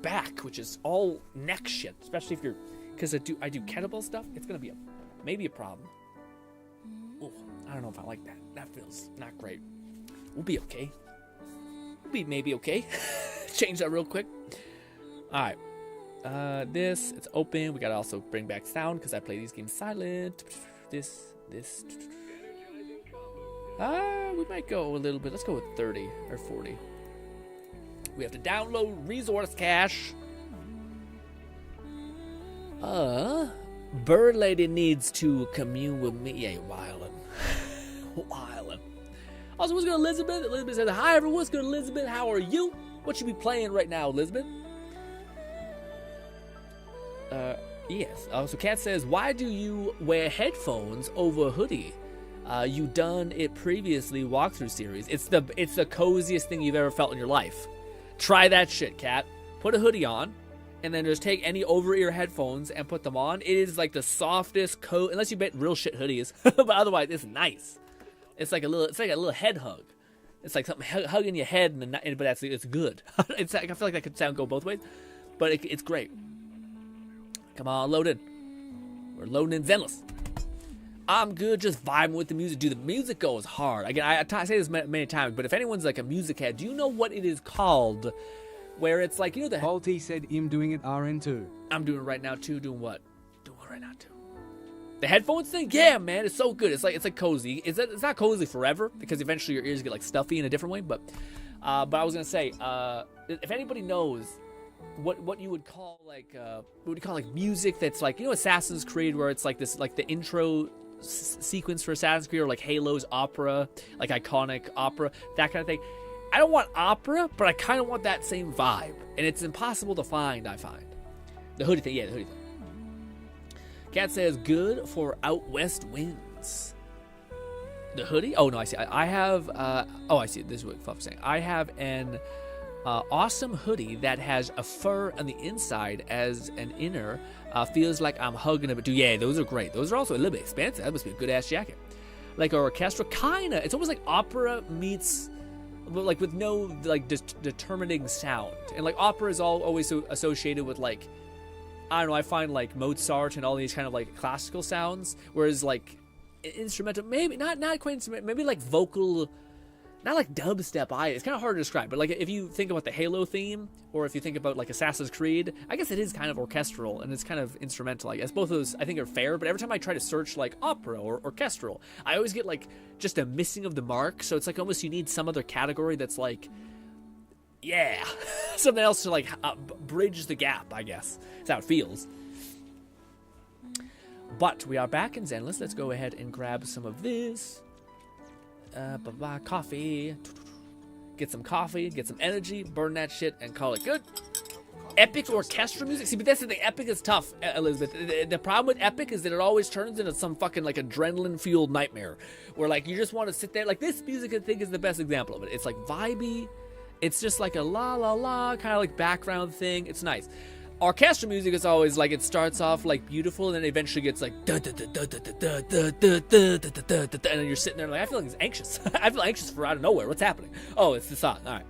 back, which is all neck shit. Especially if you're, because I do kettlebell stuff. It's gonna be maybe a problem. Oh, I don't know if I like that. That feels not great. We'll be okay. We'll be maybe okay. Change that real quick. All right. This, it's open. We gotta also bring back sound because I play these games silent. This. We might go a little bit. Let's go with 30 or 40. We have to download resource cache. Bird Lady needs to commune with me. Yeah, you're wildin'. Wildin'. Also, what's good, Elizabeth? Elizabeth says, hi, everyone. What's good, Elizabeth? How are you? What you be playing right now, Elizabeth? Yes. So Kat says, why do you wear headphones over a hoodie? You done it previously walkthrough series. It's the coziest thing you've ever felt in your life. Try that shit, Kat. Put a hoodie on, and then just take any over-ear headphones and put them on. It is like the softest coat, unless you bet real shit hoodies. But otherwise, it's nice. It's like a little head hug. It's like something hugging your head, but it's good. It's like, I feel like that could go both ways, but it's great. Come on, load in. We're loading in Zenless. I'm good just vibing with the music. Dude, the music goes hard. Again, I say this many times, but if anyone's like a music head, do you know what it is called? Where it's like, you know the... Bolty said him doing it RN2. I'm doing it right now too. Doing what? Doing what right now too? The headphones thing? Yeah, man, it's so good. It's like cozy. It's not cozy forever, because eventually your ears get like stuffy in a different way, but I was going to say, if anybody knows what you would call like music that's like, you know, Assassin's Creed, where it's like this, like the intro sequence for Assassin's Creed, or like Halo's opera, like iconic opera, that kind of thing. I don't want opera, but I kind of want that same vibe, and it's impossible to find. I find the hoodie thing. Yeah, the hoodie thing. Cat says good for out west winds. The hoodie? Oh no, I see. I have. I see. This is what Fluff's saying. I have an awesome hoodie that has a fur on the inside as an inner. Feels like I'm hugging it. Dude, yeah, those are great. Those are also a little bit expensive. That must be a good ass jacket. Like an orchestra, kinda. It's almost like opera meets, like with no like determining sound. And like opera is always so associated with like, I don't know. I find like Mozart and all these kind of like classical sounds, whereas like instrumental, maybe not quite instrumental, maybe like vocal. Not like dubstep either. It's kind of hard to describe, but like if you think about the Halo theme, or if you think about like Assassin's Creed, I guess it is kind of orchestral and it's kind of instrumental. I guess both of those I think are fair, but every time I try to search like opera or orchestral, I always get like just a missing of the mark. So it's like almost you need some other category that's like, yeah, something else to like bridge the gap. I guess that's how it feels. But we are back in Zenless. Let's go ahead and grab some of this. Coffee. Get some coffee, get some energy, burn that shit, and call it good. Epic orchestra music. See, but that's the thing. Epic is tough, Elizabeth. The problem with epic is that it always turns into some fucking like adrenaline-fueled nightmare, where like you just want to sit there. Like this music, I think, is the best example of it. It's like vibey. It's just like a la la la kind of like background thing. It's nice. Orchestral music is always like it starts off like beautiful and then eventually gets like da da da da da da da da da da da da, and then you're sitting there like I feel like it's anxious. I feel anxious for out of nowhere. What's happening? Oh, it's the song. All right,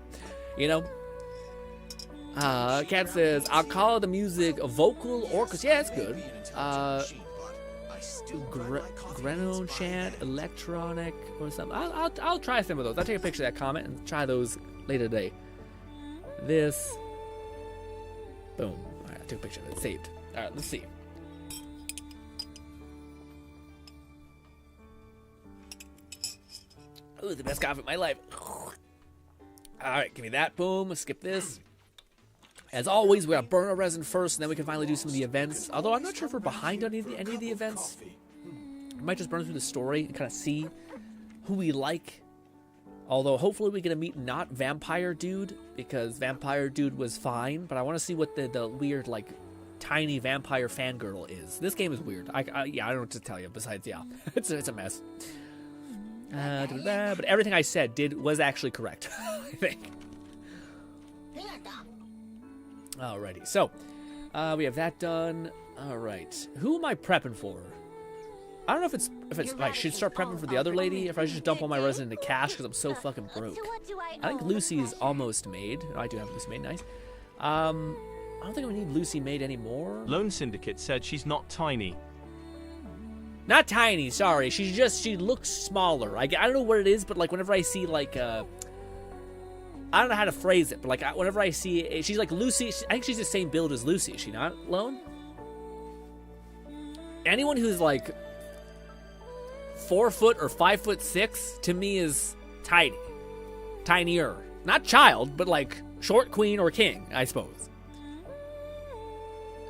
you know. Kat says I'll call the music a vocal orchestra. Yeah, it's good. GRINN chant, electronic or something. I'll try some of those. I'll take a picture of that comment and try those later today. this. Boom. Alright, I took a picture of it. Saved. Alright, let's see. Ooh, the best coffee of my life. Alright, give me that. Boom. Skip this. As always, we gotta burn our resin first, and then we can finally do some of the events. Although I'm not sure if we're behind on any of the events. We might just burn through the story and kind of see who we like. Although, hopefully we get to meet not Vampire Dude, because Vampire Dude was fine, but I want to see what the weird, like, tiny vampire fangirl is. This game is weird. Yeah, I don't know what to tell you, besides, yeah, it's a mess. But everything I said was actually correct, I think. Alrighty, so, we have that done. Alright, who am I prepping for? I don't know if I should start prepping for the other lady, if I should just dump all my resin into cash because I'm so fucking broke. I think Lucy is almost made. Oh, I do have Lucy made, nice. I don't think we need Lucy made anymore. Lone Syndicate said she's not tiny. Not tiny, sorry. She looks smaller. I don't know what it is, but like whenever I see like I don't know how to phrase it, but like whenever I see she's like Lucy, I think she's the same build as Lucy, is she not, Lone? Anyone who's like 4 foot or 5'6" to me is tiny. Tinier. Not child, but like short queen or king, I suppose.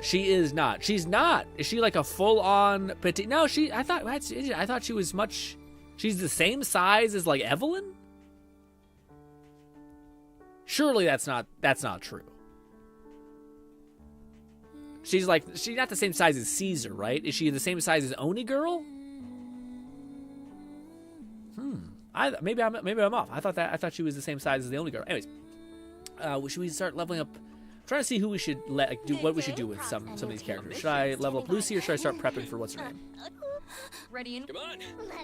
She is not. She's not. Is she like a full-on petite? No, I thought she was much. She's the same size as like Evelyn? Surely that's not true. She's not the same size as Caesar, right? Is she the same size as Oni Girl? Maybe I'm off. I thought she was the same size as the Only Girl. Anyways, should we start leveling up? I'm trying to see who we should what we should do with some of these characters. Should I level up Lucy or should I start prepping for what's her name? Ready and come on,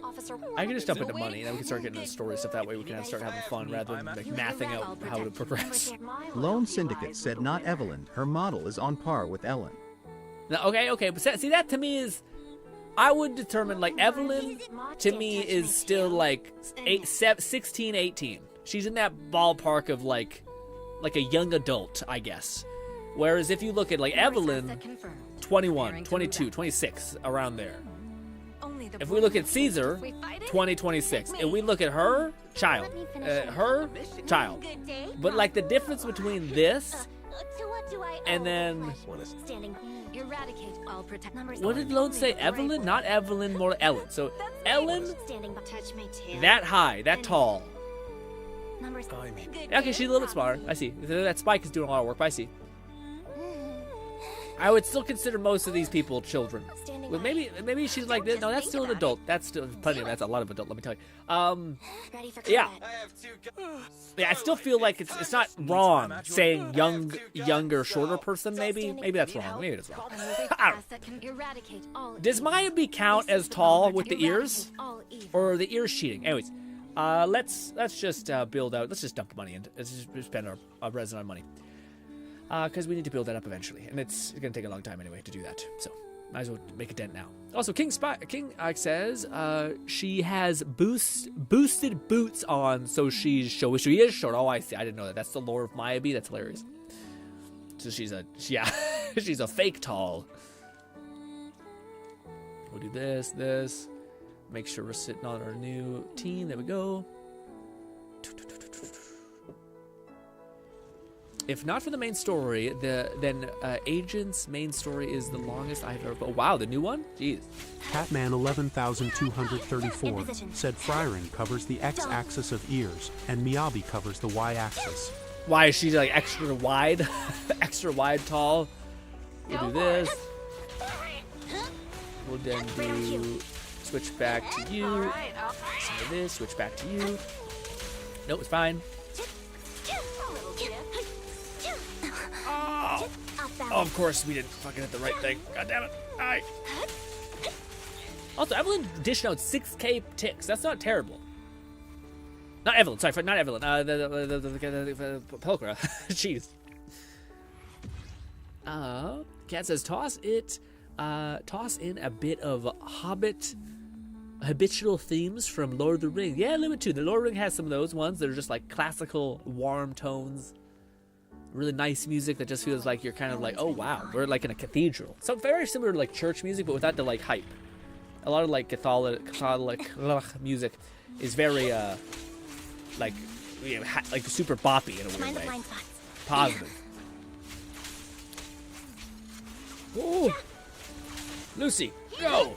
officer. I can just dump into money, and then we can start getting into story stuff. That way, we can start having fun rather than like mathing out how to progress. Lone Syndicate said not Evelyn. Her model is on par with Ellen. Now, okay, but see that to me is. I would determine, like, Evelyn, to me, is still, like, 16, 18. She's in that ballpark of, like a young adult, I guess. Whereas if you look at, like, Evelyn, 21, 22, 26, around there. If we look at Caesar, 20, 26. If we look at her, child. But, like, the difference between this and then... What did Lone say? Evelyn? Not Evelyn, more Ellen. So, Ellen, that high, that tall. Okay, she's a little bit smaller. I see. That Spike is doing a lot of work, but I see. I would still consider most of these people children. Well, maybe she's like this. No, that's still an adult. That's still plenty of. That's a lot of adult. Let me tell you. Yeah. Yeah, I still feel like it's not wrong saying younger, shorter person. Maybe that's wrong. Maybe it's wrong. I don't know. Does Maya count as tall with the ears, or are the ears cheating? Anyways, let's just build out. Let's just dump money and let's just spend our resin on money. Because we need to build that up eventually, and it's going to take a long time anyway to do that. So, might as well make a dent now. Also, King says she has boosted boots on, so she is short. Oh, I see. I didn't know that. That's the lore of Maybe. That's hilarious. So she's a fake tall. We'll do this. Make sure we're sitting on our new team. There we go. If not for the main story, then Agent's main story is the longest I've ever... Oh, wow, the new one? Jeez. Catman 11234 said Fryrin covers the x-axis of ears, and Miyabi covers the y-axis. Why is she like extra wide? Extra wide tall? We'll do this. We'll then do... Switch back to you. Some of this, switch back to you. Nope, it's fine. Oh, of course we didn't fucking hit the right thing. God damn it. Alright. Also, Evelyn dished out 6k ticks. That's not terrible. Not Evelyn. Sorry, not Evelyn. The Pelkra. Jeez. Cat says, toss in a bit of habitual themes from Lord of the Rings. Yeah, a little bit too. The Lord of the Rings has some of those ones that are just like classical, warm tones. really nice music that just feels like you're kind of like, oh wow, we're like in a cathedral. So very similar to like church music, but without the like hype. A lot of like Catholic music is very like like super boppy in a weird way. Positive. Ooh. Lucy, go!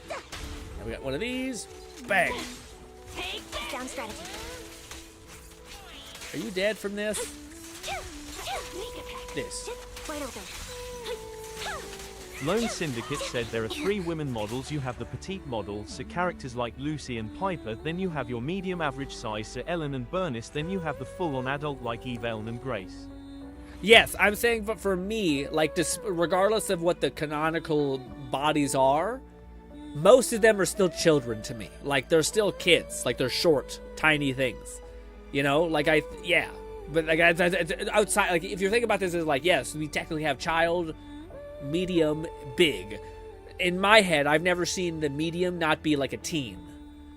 Now we got one of these. Bang! Down strategy. Are you dead from this? This. Wide open. Lone Syndicate said there are 3 women models. You have the petite model, so characters like Lucy and Piper, then you have your medium average size, so Ellen and Bernice, then you have the full-on adult like Evelyn and Grace. Yes, I'm saying, but for me, like, regardless of what the canonical bodies are, most of them are still children to me. Like, they're still kids. Like, they're short, tiny things. You know? Like, yeah. But, like, outside, like, if you're thinking about this as, like, yes, we technically have child, medium, big. In my head, I've never seen the medium not be, like, a teen.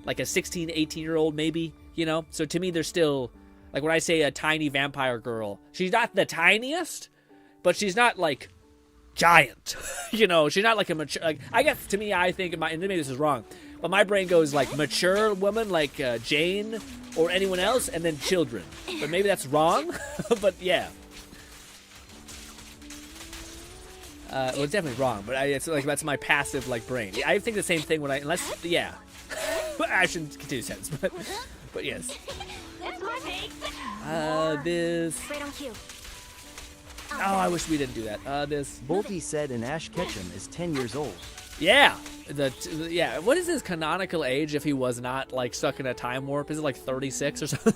Like, a 16, 18-year-old, maybe, you know? So, to me, they're still... Like, when I say a tiny vampire girl, she's not the tiniest, but she's not, like, giant. You know, she's not, like, a mature... Like, I guess, to me, I think... and maybe this is wrong, but my brain goes, like, mature woman, like Jane or anyone else, and then children. But maybe that's wrong, but yeah. Well, it's definitely wrong, but it's, like, that's my passive, like, brain. I think the same thing when I... Unless... Yeah. I shouldn't continue the sentence, but yes. This... Right on cue. Oh, I wish we didn't do that. This... Bolty said an Ash Ketchum is 10 years old. Yeah! Yeah, what is his canonical age if he was not, like, stuck in a time warp? Is it, like, 36 or something?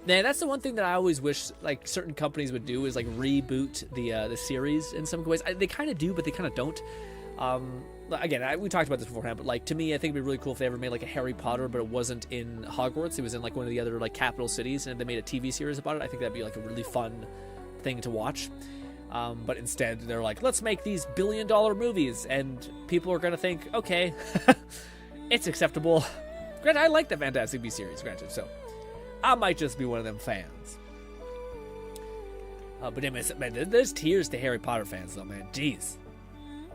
Man, that's the one thing that I always wish, like, certain companies would do is, like, reboot the series in some ways. They kind of do, but they kind of don't. Again, we talked about this beforehand, but, like, to me, I think it'd be really cool if they ever made, like, a Harry Potter, but it wasn't in Hogwarts. It was in, like, one of the other, like, capital cities, and they made a TV series about it. I think that'd be, like, a really fun thing to watch. But instead, they're like, let's make these billion-dollar movies, and people are going to think, okay, it's acceptable. Granted, I like the Fantastic Beasts series, granted, so I might just be one of them fans. But man, there's tears to Harry Potter fans, though, man. Jeez.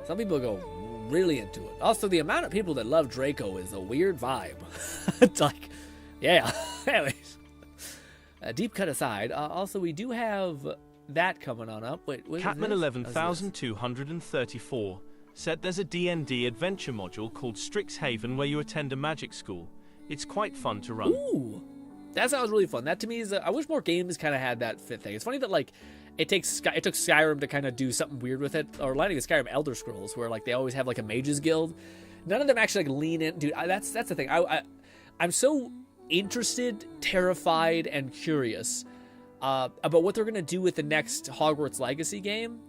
Some people go really into it. Also, the amount of people that love Draco is a weird vibe. It's like, yeah. Anyways, deep cut aside. Also, we do have that coming on up. Wait, Catman 11,234 said there's a D&D adventure module called Strixhaven where you attend a magic school. It's quite fun to run. Ooh, that sounds really fun. That to me is, I wish more games kind of had that fit thing. It's funny that like it took Skyrim to kind of do something weird with it, or not even Skyrim, Elder Scrolls, where like they always have like a mages guild. None of them actually like lean in, dude. That's the thing. I'm so interested, terrified, and curious about what they're gonna do with the next Hogwarts Legacy game,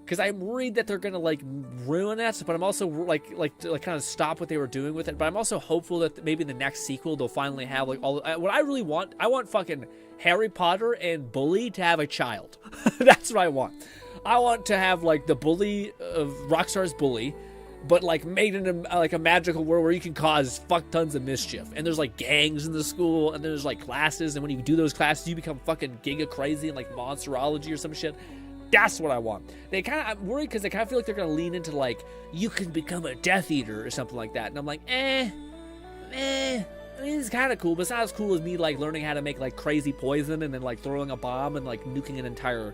because I'm worried that they're gonna like ruin it. But I'm also like kind of stop what they were doing with it. But I'm also hopeful that maybe in the next sequel they'll finally have like all. What I really want, I want fucking Harry Potter and Bully to have a child. That's what I want. I want to have like the bully of Rockstar's Bully, but like made in a magical world where you can cause fuck tons of mischief. And there's like gangs in the school, and there's like classes, and when you do those classes, you become fucking giga crazy and like monsterology or some shit. That's what I want. I'm worried because they kind of feel like they're gonna lean into like you can become a Death Eater or something like that, and I'm like, I mean, it's kind of cool, but it's not as cool as me like learning how to make like crazy poison and then like throwing a bomb and like nuking an entire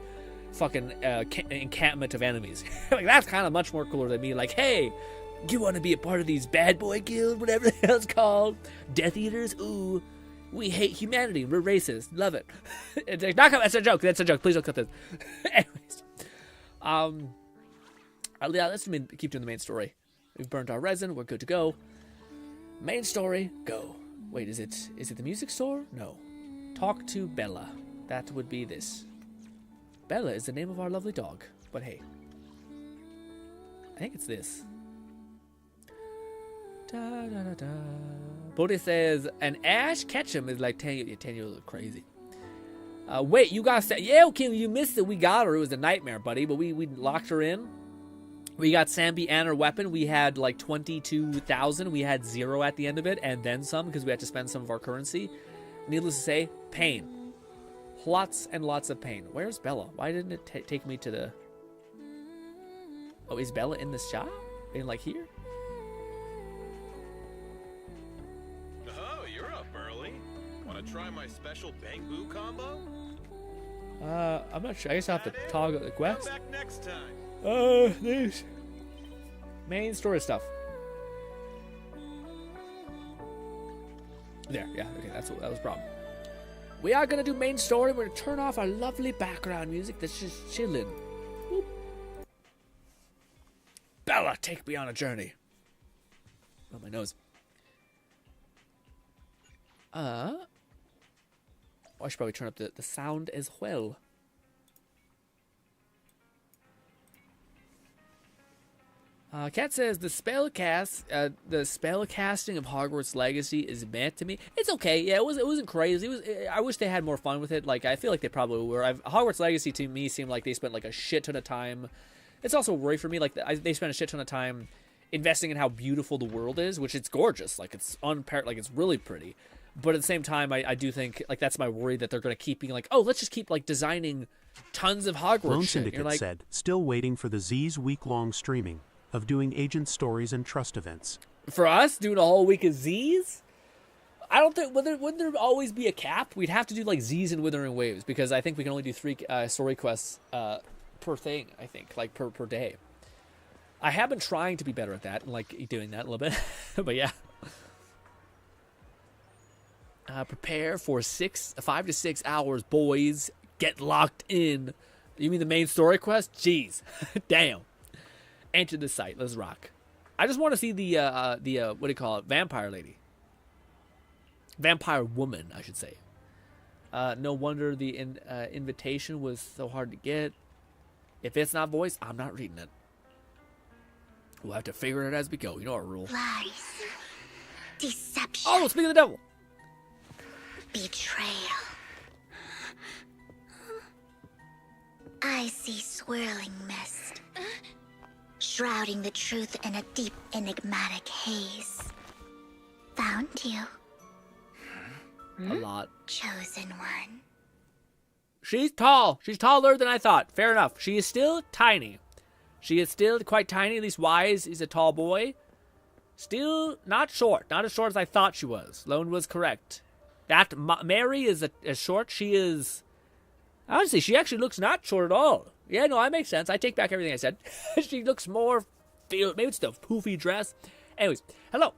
fucking encampment of enemies. Like that's kind of much more cooler than me like, hey, you want to be a part of these bad boy guild, whatever the hell it's called, Death Eaters? Ooh, we hate humanity, we're racist, love it. That's a joke, please don't cut this. Anyways, let's keep doing the main story. We've burned our resin, we're good to go. Main story, go. Wait, is it the music store? No. Talk to Bella. That would be this. Bella is the name of our lovely dog. But hey. I think it's this. Da-da-da-da. Bodhi says, an Ash Ketchum is like 10 years old. Crazy. Wait, you got... Yeah, okay, you missed it. We got her. It was a nightmare, buddy. But we locked her in. We got Sambi and her weapon. We had like 22,000. We had 0 at the end of it, and then some because we had to spend some of our currency. Needless to say, pain. Lots and lots of pain. Where's Bella? Why didn't it take me to the... Oh, is Bella in the shop? In, like, here? Oh, you're up early. Want to try my special bang-boo combo? I'm not sure. I guess I'll have to toggle the quest. Come back next time. This. Main story stuff. There, yeah, okay, that was a problem. We are gonna do main story. We're gonna turn off our lovely background music that's just chilling. Whoop. Bella, take me on a journey. Oh, my nose. I should probably turn up the sound as well. Kat says the spell casting of Hogwarts Legacy is meant to me. It's okay. Yeah, it wasn't crazy. I wish they had more fun with it. Like, I feel like they probably were. Hogwarts Legacy to me seemed like they spent like a shit ton of time. It's also a worry for me. Like, they spent a shit ton of time investing in how beautiful the world is, which it's gorgeous. Like, it's unpaired. Like, it's really pretty. But at the same time, I do think like that's my worry that they're going to keep being like, oh, let's just keep like designing tons of Hogwarts Lone shit. Syndicate like, said, still waiting for the Z's week-long streaming of doing agent stories and trust events. For us, doing a whole week of Z's? I don't think, wouldn't there always be a cap? We'd have to do like Z's and Withering Waves, because I think we can only do 3 story quests per thing, I think, like per day. I have been trying to be better at that, and like doing that a little bit, but yeah. Prepare for 5 to 6 hours, boys. Get locked in. You mean the main story quest? Jeez. Damn. Enter the site. Let's rock. I just want to see the what do you call it? Vampire lady. Vampire woman, I should say. No wonder the invitation was so hard to get. If it's not voiced, I'm not reading it. We'll have to figure it as we go. You know our rule. Lies. Deception. Oh, speak of the devil. Betrayal. I see swirling mist, shrouding the truth in a deep, enigmatic haze. Found you. A lot. Chosen one. She's tall. She's taller than I thought. Fair enough. She is still tiny. She is still quite tiny. At least Wise is a tall boy. Still not short. Not as short as I thought she was. Lone was correct. That Mary is as short. She is... Honestly, she actually looks not short at all. Yeah, no, that makes sense. I take back everything I said. She looks more... Maybe it's the poofy dress. Anyways, hello.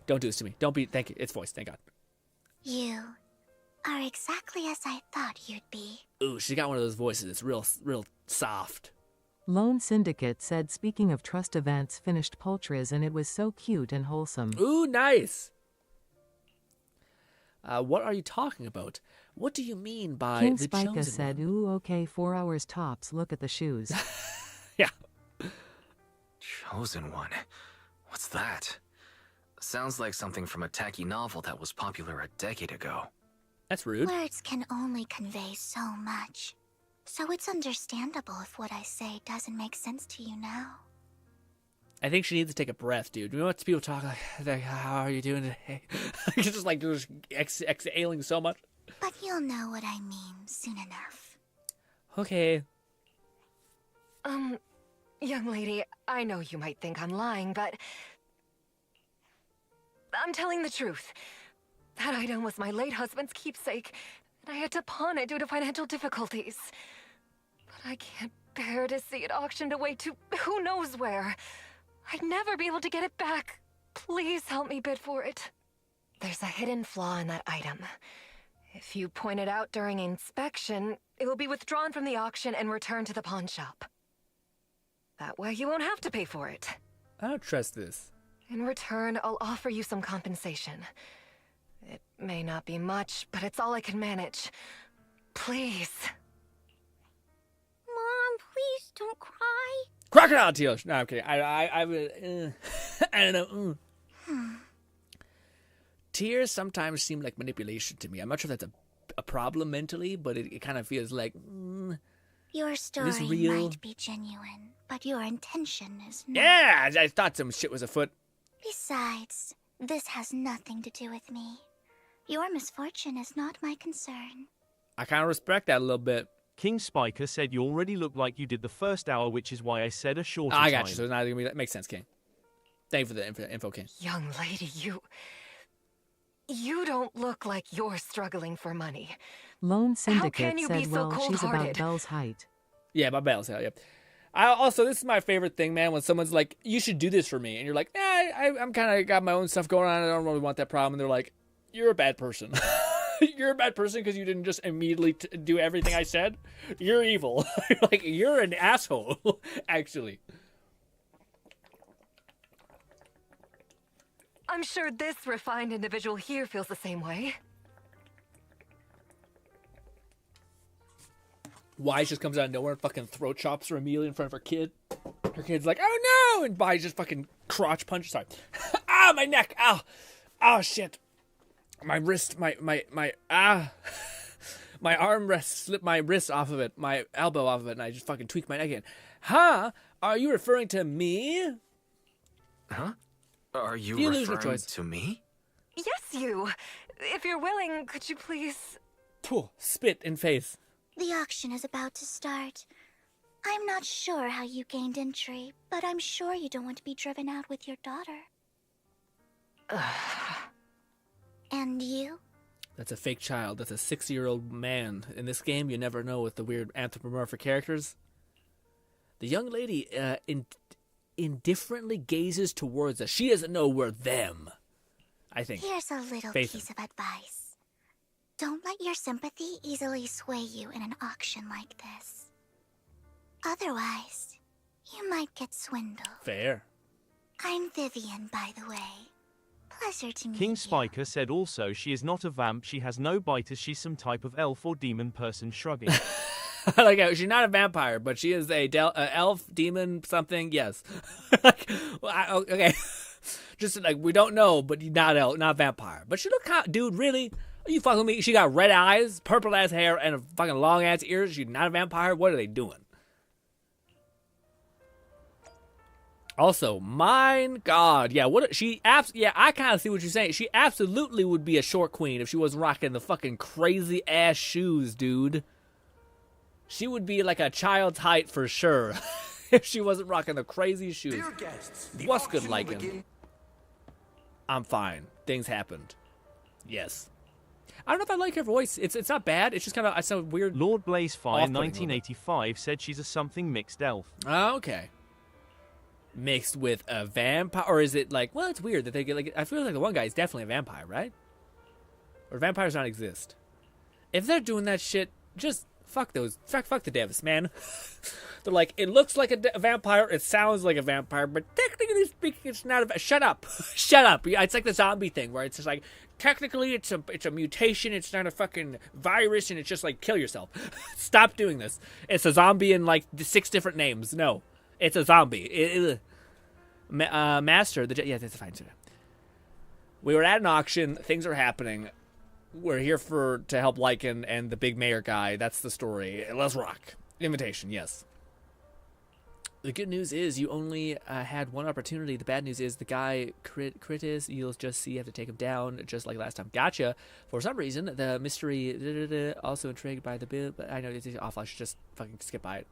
Don't do this to me. Don't be... Thank you. It's voice. Thank God. You are exactly as I thought you'd be. Ooh, she got one of those voices. It's real soft. Lone Syndicate said, speaking of trust events, finished Poltras and it was so cute and wholesome. Ooh, nice. What are you talking about? What do you mean by King the Spica chosen said, one? ooh, okay, 4 hours tops. Look at the shoes. Yeah. Chosen one? What's that? Sounds like something from a tacky novel that was popular a decade ago. That's rude. Words can only convey so much. So it's understandable if what I say doesn't make sense to you now. I think she needs to take a breath, dude. You know what people talk like how are you doing today? It's just like just exhaling so much. But you'll know what I mean soon enough. Okay. Young lady, I know you might think I'm lying, but I'm telling the truth. That item was my late husband's keepsake, and I had to pawn it due to financial difficulties. But I can't bear to see it auctioned away to who knows where. I'd never be able to get it back. Please help me bid for it. There's a hidden flaw in that item. If you point it out during inspection, it will be withdrawn from the auction and returned to the pawn shop. That way you won't have to pay for it. I don't trust this. In return, I'll offer you some compensation. It may not be much, but it's all I can manage. Please. Mom, please don't cry. Crocodile tears. No, I'm kidding. I don't know. Tears sometimes seem like manipulation to me. I'm not sure if that's a problem mentally, but it kind of feels like... Your story real? might be genuine, but your intention is not. Yeah, I thought some shit was afoot. Besides, this has nothing to do with me. Your misfortune is not my concern. I kind of respect that a little bit. King Spiker said you already look like you did the first hour, which is why I said a shorter I time. got you. So it's not gonna be that makes sense, King. Thank you for the info, King. Young lady, you don't look like you're struggling for money. Lone can Syndicate you said, be so well, she's about cold-hearted? Belle's height. Yeah, my Belle's height. Yep. I also, this is my favorite thing, man. When someone's like, "You should do this for me," and you're like, I'm kind of got my own stuff going on. I don't really want that problem. And they're like, "You're a bad person." You're a bad person because you didn't just immediately do everything I said. You're evil. Like, you're an asshole, actually. I'm sure this refined individual here feels the same way. Wise just comes out of nowhere and fucking throat chops her immediately in front of her kid. Her kid's like, "Oh no!" And Wise just fucking crotch punches. Sorry. Ah, my neck. Ow. Oh shit. My wrist, my armrest slipped my wrist off of it, my elbow off of it, and I just fucking tweaked my neck again. Huh? Are you referring to me? Huh? Are you lose no referring choice. to me? Yes, you. If you're willing, could you please... Pooh, spit in face. The auction is about to start. I'm not sure how you gained entry, but I'm sure you don't want to be driven out with your daughter. And you? That's a fake child. That's a 6-year-old man. In this game, you never know with the weird anthropomorphic characters. The young lady indifferently gazes towards us. She doesn't know we're them, I think. Here's a little Faith. piece of advice. Don't let your sympathy easily sway you in an auction like this. Otherwise, you might get swindled. Fair. I'm Vivian, by the way. Pleasure to meet King you. Spiker said also she is not a vamp, she has no biters, she's some type of elf or demon person shrugging. I like how she's not a vampire, but she is a elf, demon, something. Yes. Like, okay. Just like we don't know, but not elf, not vampire. But she look dude. Really? Are you fucking with me? She got red eyes, purple ass hair, and a fucking long ass ears. She's not a vampire. What are they doing? Also, mine God, yeah. Yeah, I kind of see what you're saying. She absolutely would be a short queen if she wasn't rocking the fucking crazy ass shoes, dude. She would be like a child's height for sure if she wasn't rocking the crazy shoes. Dear guests, the What's good auction like will him? begin- I'm fine. Things happened. Yes. I don't know if I like her voice. It's not bad. It's just kind of I sound weird. Lord Blazefire Off-putting a little bit. 1985 said she's a something mixed elf. Okay. Mixed with a vampire, or is it like? Well, it's weird that they get like. I feel like the one guy is definitely a vampire, right? Or vampires not exist. If they're doing that shit, just fuck those. Fuck the devs, man. They're like, it looks like a vampire, it sounds like a vampire, but technically speaking, it's not a. Shut up, shut up. It's like the zombie thing where it's just like technically it's a mutation. It's not a fucking virus, and it's just like kill yourself. Stop doing this. It's a zombie in like 6 different names. No. It's a zombie. Master, yeah, that's fine. We were at an auction. Things are happening. We're here to help Lycan and the big mayor guy. That's the story. Let's rock. Invitation, yes. The good news is you only had one opportunity. The bad news is the guy Critis. You'll just see you have to take him down just like last time. Gotcha. For some reason, the mystery also intrigued by the bill. But I know it's awful. I should just fucking skip by it.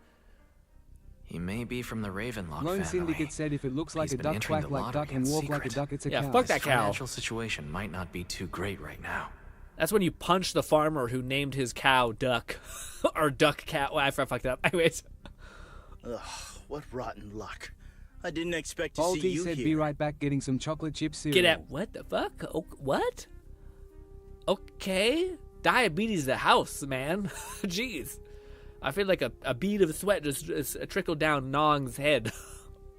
He may be from the Ravenlock Lone family. Syndicate said if it looks like He's a been duck, entering quack the like duck, lottery and in walk like a secret. duck, it's a Yeah, cow. fuck that His cow. financial situation might not be too great right now. That's when you punch the farmer who named his cow Duck. Or Duck Cat. Well, I fucked it up. Anyways. Ugh, what rotten luck. I didn't expect to see Balti you said here. be right back getting some chocolate chip cereal. Get at what the fuck? Oh, what? Okay. Diabetes the house, man. Jeez. I feel like a bead of sweat just trickled down Nong's head.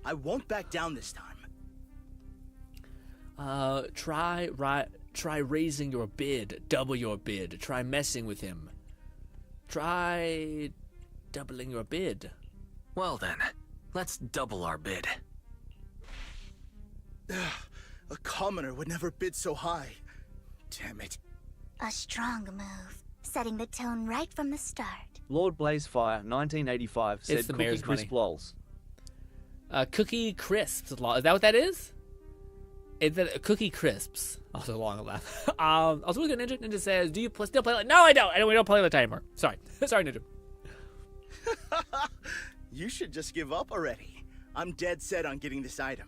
I won't back down this time. Try raising your bid. Double your bid. Try messing with him. Try doubling your bid. Well then, let's double our bid. A commoner would never bid so high. Damn it. A strong move, setting the tone right from the start. Lord Blazefire 1985 said It's the Cookie mayor's Crisp money. lols. Cookie Crisps. Is that what that is? It's Cookie Crisps. Also long laugh. Also, look at Ninja. Ninja says, "Do you still play?" No, I don't. We don't play all the time anymore. Sorry, sorry, Ninja. You should just give up already. I'm dead set on getting this item.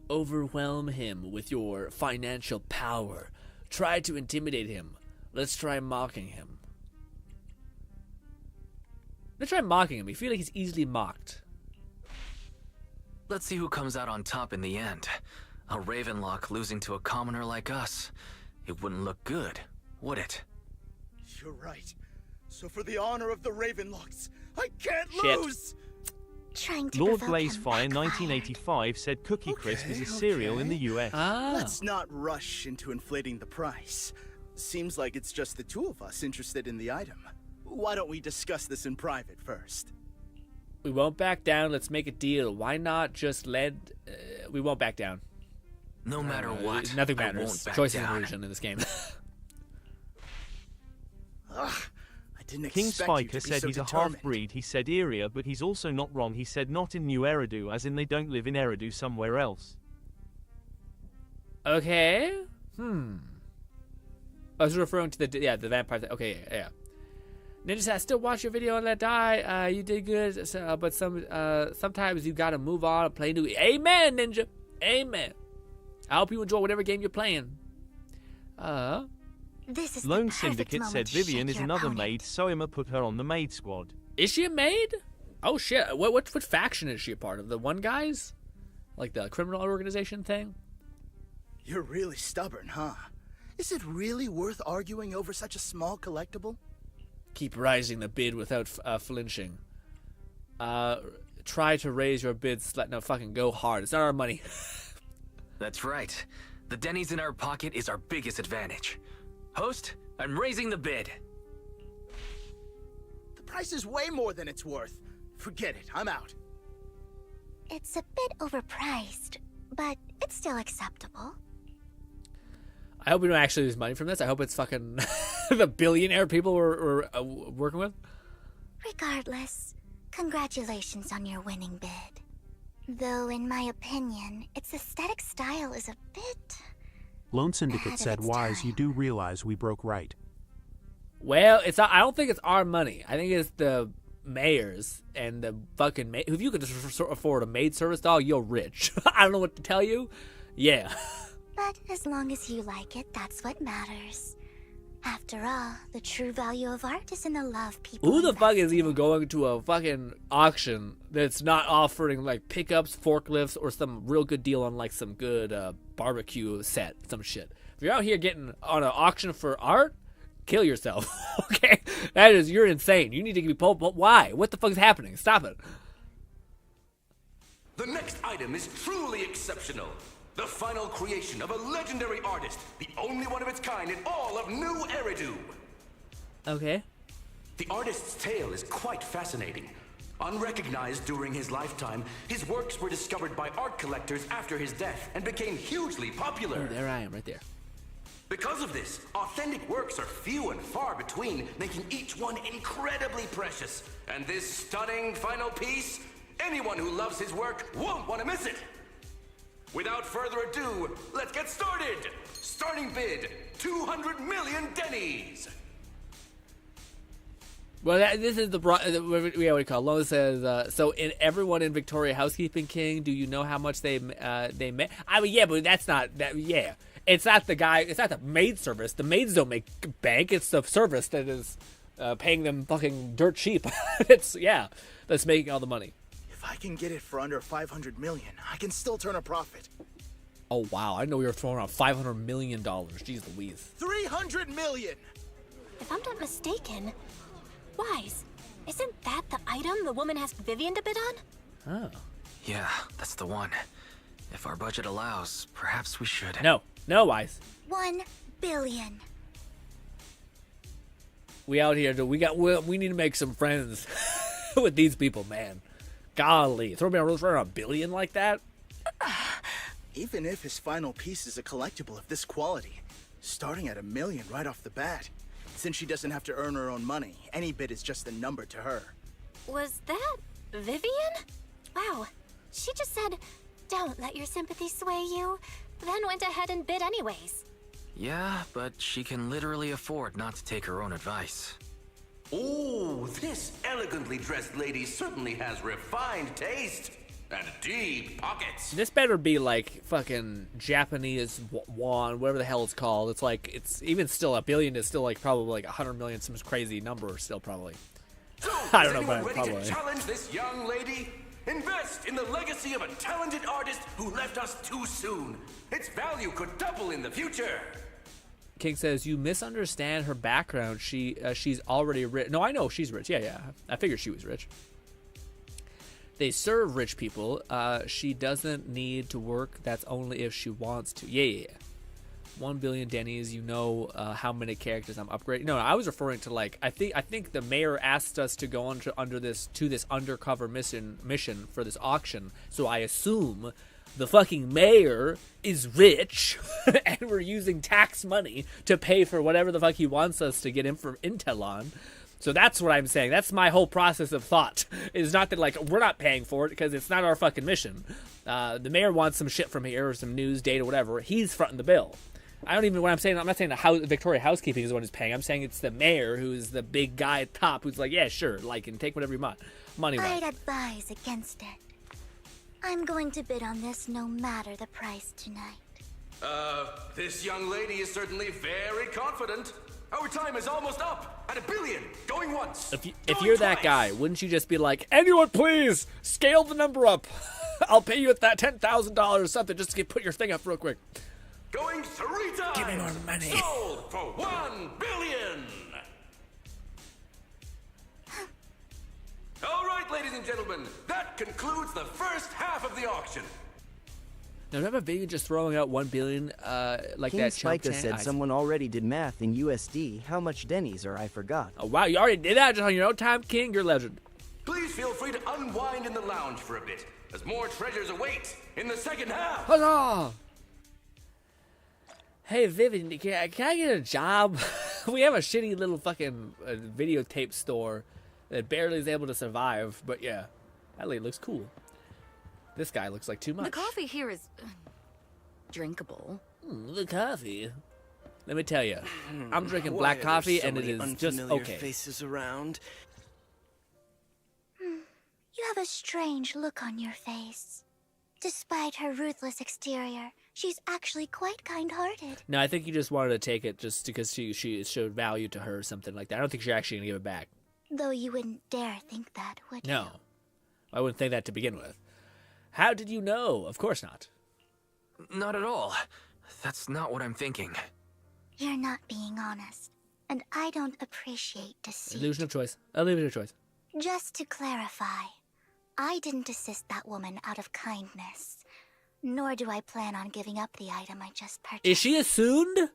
Overwhelm him with your financial power. Try to intimidate him. Let's try mocking him. Let's try mocking him. You feel like he's easily mocked. Let's see who comes out on top in the end. A Ravenlock losing to a commoner like us. It wouldn't look good, would it? You're right. So for the honor of the Ravenlocks, I can't Shit. lose! Trying to Lord provoke him Blazefire 1985 said Cookie Crisp is a cereal in the US. Let's not rush into inflating the price. Seems like it's just the two of us interested in the item. Why don't we discuss this in private first? We won't back down. Let's make a deal. Why not just let... we won't back down. No matter what, Nothing I matters. won't back Choice is down. an illusion in this game. Ugh, I didn't King expect you Spiker to be said so he's a determined. half-breed. He said Iria, but he's also not wrong. He said not in New Eridu, as in they don't live in Eridu, somewhere else. Okay. I was referring to the vampire. Okay, yeah. Ninja says, I still watch your video and let die. You did good, but sometimes you gotta move on and play new. Amen, Ninja. Amen. I hope you enjoy whatever game you're playing. This is Lone the perfect Syndicate moment said to shake Vivian is your another opponent. maid. Soima put her on the maid squad. Is she a maid? Oh shit! What faction is she a part of? The One Guys, like the criminal organization thing. You're really stubborn, huh? Is it really worth arguing over such a small collectible? Keep rising the bid without flinching. Try to raise your bids. No, fucking go hard. It's not our money. That's right. The Denny's in our pocket is our biggest advantage. Host, I'm raising the bid. The price is way more than it's worth. Forget it, I'm out. It's a bit overpriced, but it's still acceptable. I hope we don't actually lose money from this. I hope it's fucking the billionaire people we're working with. Regardless, congratulations on your winning bid. Though, in my opinion, its aesthetic style is a bit... Lone Syndicate said, Wise, you do realize we broke right. Well, it's I don't think it's our money. I think it's the mayor's and the fucking maid. If you could just afford a maid service dog, you're rich. I don't know what to tell you. Yeah. But as long as you like it, that's what matters. After all, the true value of art is in the love people Who the invest fuck is even going to a fucking auction that's not offering like pickups, forklifts, or some real good deal on like some good barbecue set, some shit? If you're out here getting on an auction for art, kill yourself. Okay, you're insane. You need to be pulled. Why? What the fuck is happening? Stop it. The next item is truly exceptional. The final creation of a legendary artist, the only one of its kind in all of New Eridu. Okay. The artist's tale is quite fascinating. Unrecognized during his lifetime, his works were discovered by art collectors after his death and became hugely popular. Oh, there I am, right there. Because of this, authentic works are few and far between, making each one incredibly precious. And this stunning final piece, anyone who loves his work won't want to miss it. Without further ado, let's get started! Starting bid, 200 million Denny's! Well, this is what do you call it? Lola says, so in everyone in Victoria Housekeeping King, do you know how much they make? I mean, yeah, but that's not, that. Yeah. It's not the guy, it's not the maid service. The maids don't make bank. It's the service that is paying them fucking dirt cheap. That's making all the money. If I can get it for under 500 million, I can still turn a profit. Oh, wow. I know we were throwing around $500 million. Jeez Louise. 300 million! If I'm not mistaken, Wise, isn't that the item the woman asked Vivian to bid on? Oh. Yeah, that's the one. If our budget allows, perhaps we should. No, Wise. 1 billion. We out here, we need to make some friends with these people, man. Golly, throw me around $1 billion like that? Even if his final piece is a collectible of this quality, starting at $1 million right off the bat. Since she doesn't have to earn her own money, any bid is just a number to her. Was that Vivian? Wow, she just said Don't let your sympathy sway you. Then went ahead and bid anyways. Yeah, but she can literally afford not to take her own advice. Oh, this elegantly dressed lady certainly has refined taste and deep pockets. This better be like fucking Japanese won, whatever the hell it's called. It's like, it's even still $1 billion is still like probably like 100 million, some crazy number still probably. So, I don't know, is but anyone ready probably. to challenge this young lady? Invest in the legacy of a talented artist who left us too soon. Its value could double in the future. King says, you misunderstand her background. She's already rich. No, I know she's rich. Yeah. I figured she was rich. They serve rich people. She doesn't need to work. That's only if she wants to. Yeah. 1 billion Denny's. You know how many characters I'm upgrading. No, I was referring to like I think the mayor asked us to go under this undercover mission for this auction. So I assume the fucking mayor is rich, and we're using tax money to pay for whatever the fuck he wants us to get intel on. So that's what I'm saying. That's my whole process of thought. Is not that like we're not paying for it because it's not our fucking mission. The mayor wants some shit from here or some news, data, whatever. He's fronting the bill. I don't even what I'm saying. I'm not saying the Victoria Housekeeping is the one who's paying. I'm saying it's the mayor who's the big guy at top who's like, yeah, sure, like, and take whatever you want. Money. I'd advise against it. I'm going to bid on this no matter the price tonight. This young lady is certainly very confident. Our time is almost up at $1 billion. Going once. If you're that guy, wouldn't you just be like, anyone please scale the number up? I'll pay you at that $10,000 or something just to put your thing up real quick. Going 3 times. Give me more money. Sold for $1 billion. All right, ladies and gentlemen, that concludes the first half of the auction. Now, remember Vivian just throwing out 1 billion like King that? Spica said someone already did math in USD. How much Denny's I forgot. Oh wow, you already did that just on your own time, King. You're a legend. Please feel free to unwind in the lounge for a bit, as more treasures await in the second half. Huzzah! Hey Vivian, can I get a job? We have a shitty little fucking videotape store that barely is able to survive. But yeah, that lady looks cool. This guy looks like too much. The coffee here is drinkable. The coffee. Let me tell you, I'm drinking black coffee, so and it many is just unfamiliar okay. faces around. You have a strange look on your face. Despite her ruthless exterior, she's actually quite kind-hearted. No, I think you just wanted to take it just because she showed value to her or something like that. I don't think she's actually gonna give it back. Though you wouldn't dare think that, would you? No, I wouldn't think that to begin with. How did you know? Of course not. Not at all. That's not what I'm thinking. You're not being honest, and I don't appreciate deceit. Illusion of choice. Illusion of choice. Just to clarify, I didn't assist that woman out of kindness, nor do I plan on giving up the item I just purchased. Is she assumed?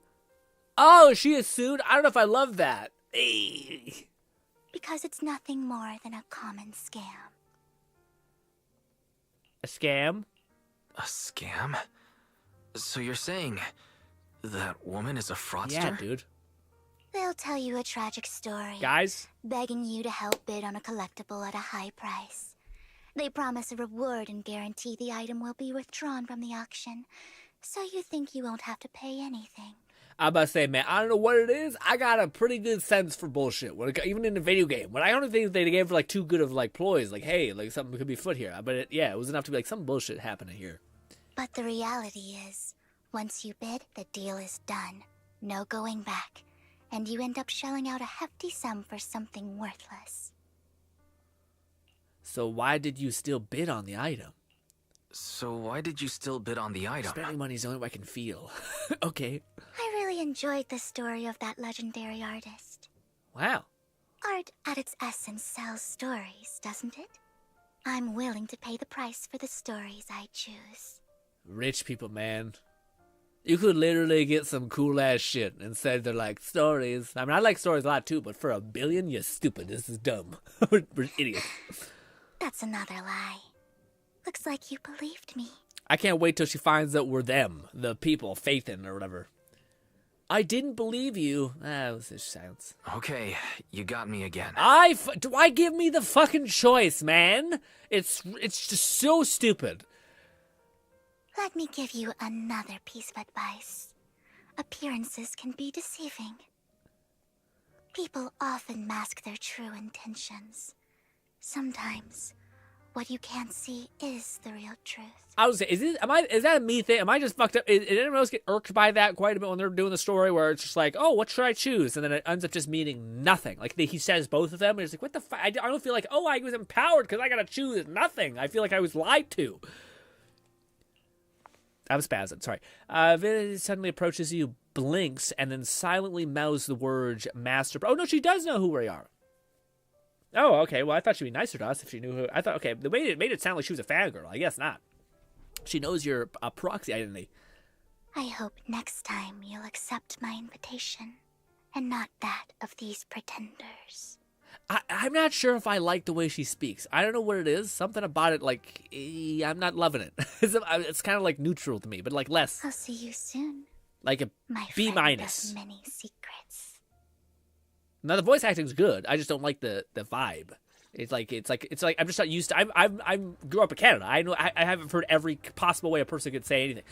Oh, she assumed? I don't know if I love that. Hey. Because it's nothing more than a common scam. A scam? A scam? So you're saying that woman is a fraudster? Yeah, dude. They'll tell you a tragic story. Guys? Begging you to help bid on a collectible at a high price. They promise a reward and guarantee the item will be withdrawn from the auction, so you think you won't have to pay anything. I'm about to say, man, I don't know what it is. I got a pretty good sense for bullshit. Even in a video game. When I don't think they gave like too good of like ploys, like, hey, like something could be foot here. But it was enough to be like some bullshit happening here. But the reality is, once you bid, the deal is done. No going back. And you end up shelling out a hefty sum for something worthless. So why did you still bid on the item? So why did you still bid on the item? Spending money is the only way I can feel. Okay. I really enjoyed the story of that legendary artist. Wow. Art at its essence sells stories, doesn't it? I'm willing to pay the price for the stories I choose. Rich people, man. You could literally get some cool ass shit instead they're like stories. I mean, I like stories a lot too, but for $1 billion, you're stupid. This is dumb. We're idiots. That's another lie. Looks like you believed me. I can't wait till she finds out we're them, the people, Faithin or whatever. I didn't believe you. That was just silence. Okay, you got me again. Do I give me the fucking choice, man? It's just so stupid. Let me give you another piece of advice. Appearances can be deceiving. People often mask their true intentions. Sometimes, what you can't see is the real truth. I was saying, is that a me thing? Am I just fucked up? Did anyone else get irked by that quite a bit when they're doing the story where it's just like, oh, what should I choose? And then it ends up just meaning nothing. Like he says both of them, and it's like, what the fuck? I don't feel like, oh, I was empowered because I gotta choose nothing. I feel like I was lied to. I was spazzing, sorry. It suddenly approaches you, blinks, and then silently mouths the words master. Oh, no, she does know who we are. Oh, okay. Well, I thought she'd be nicer to us if she knew who. I thought, okay, the way it made it sound like she was a fangirl. I guess not. She knows your proxy identity. I hope next time you'll accept my invitation, and not that of these pretenders. I'm not sure if I like the way she speaks. I don't know what it is. Something about it, like, I'm not loving it. It's kind of like neutral to me, but like less. I'll see you soon. Like a My B friend minus. does many secrets. Now the voice acting's good. I just don't like the vibe. It's like I'm just not used to. I grew up in Canada. I know I haven't heard every possible way a person could say anything.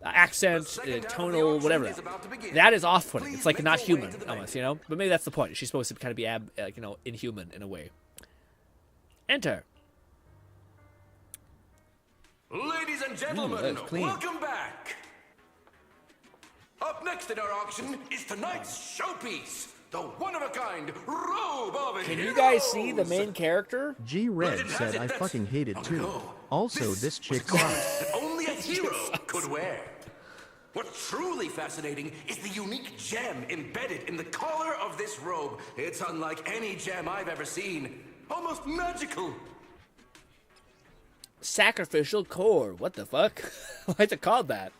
Accent, tonal, whatever. That is off-putting. It's like not human almost, you know. But maybe that's the point. She's supposed to kind of be inhuman in a way. Enter. Ladies and gentlemen, welcome back. Up next in our auction is tonight's showpiece. The one-of-a-kind robe of Can you guys see the main character? G Red said I fucking hate it too. Also, this chick sucks. that only a hero could wear. What's truly fascinating is the unique gem embedded in the collar of this robe. It's unlike any gem I've ever seen. Almost magical. Sacrificial core. What the fuck? Why is it called that?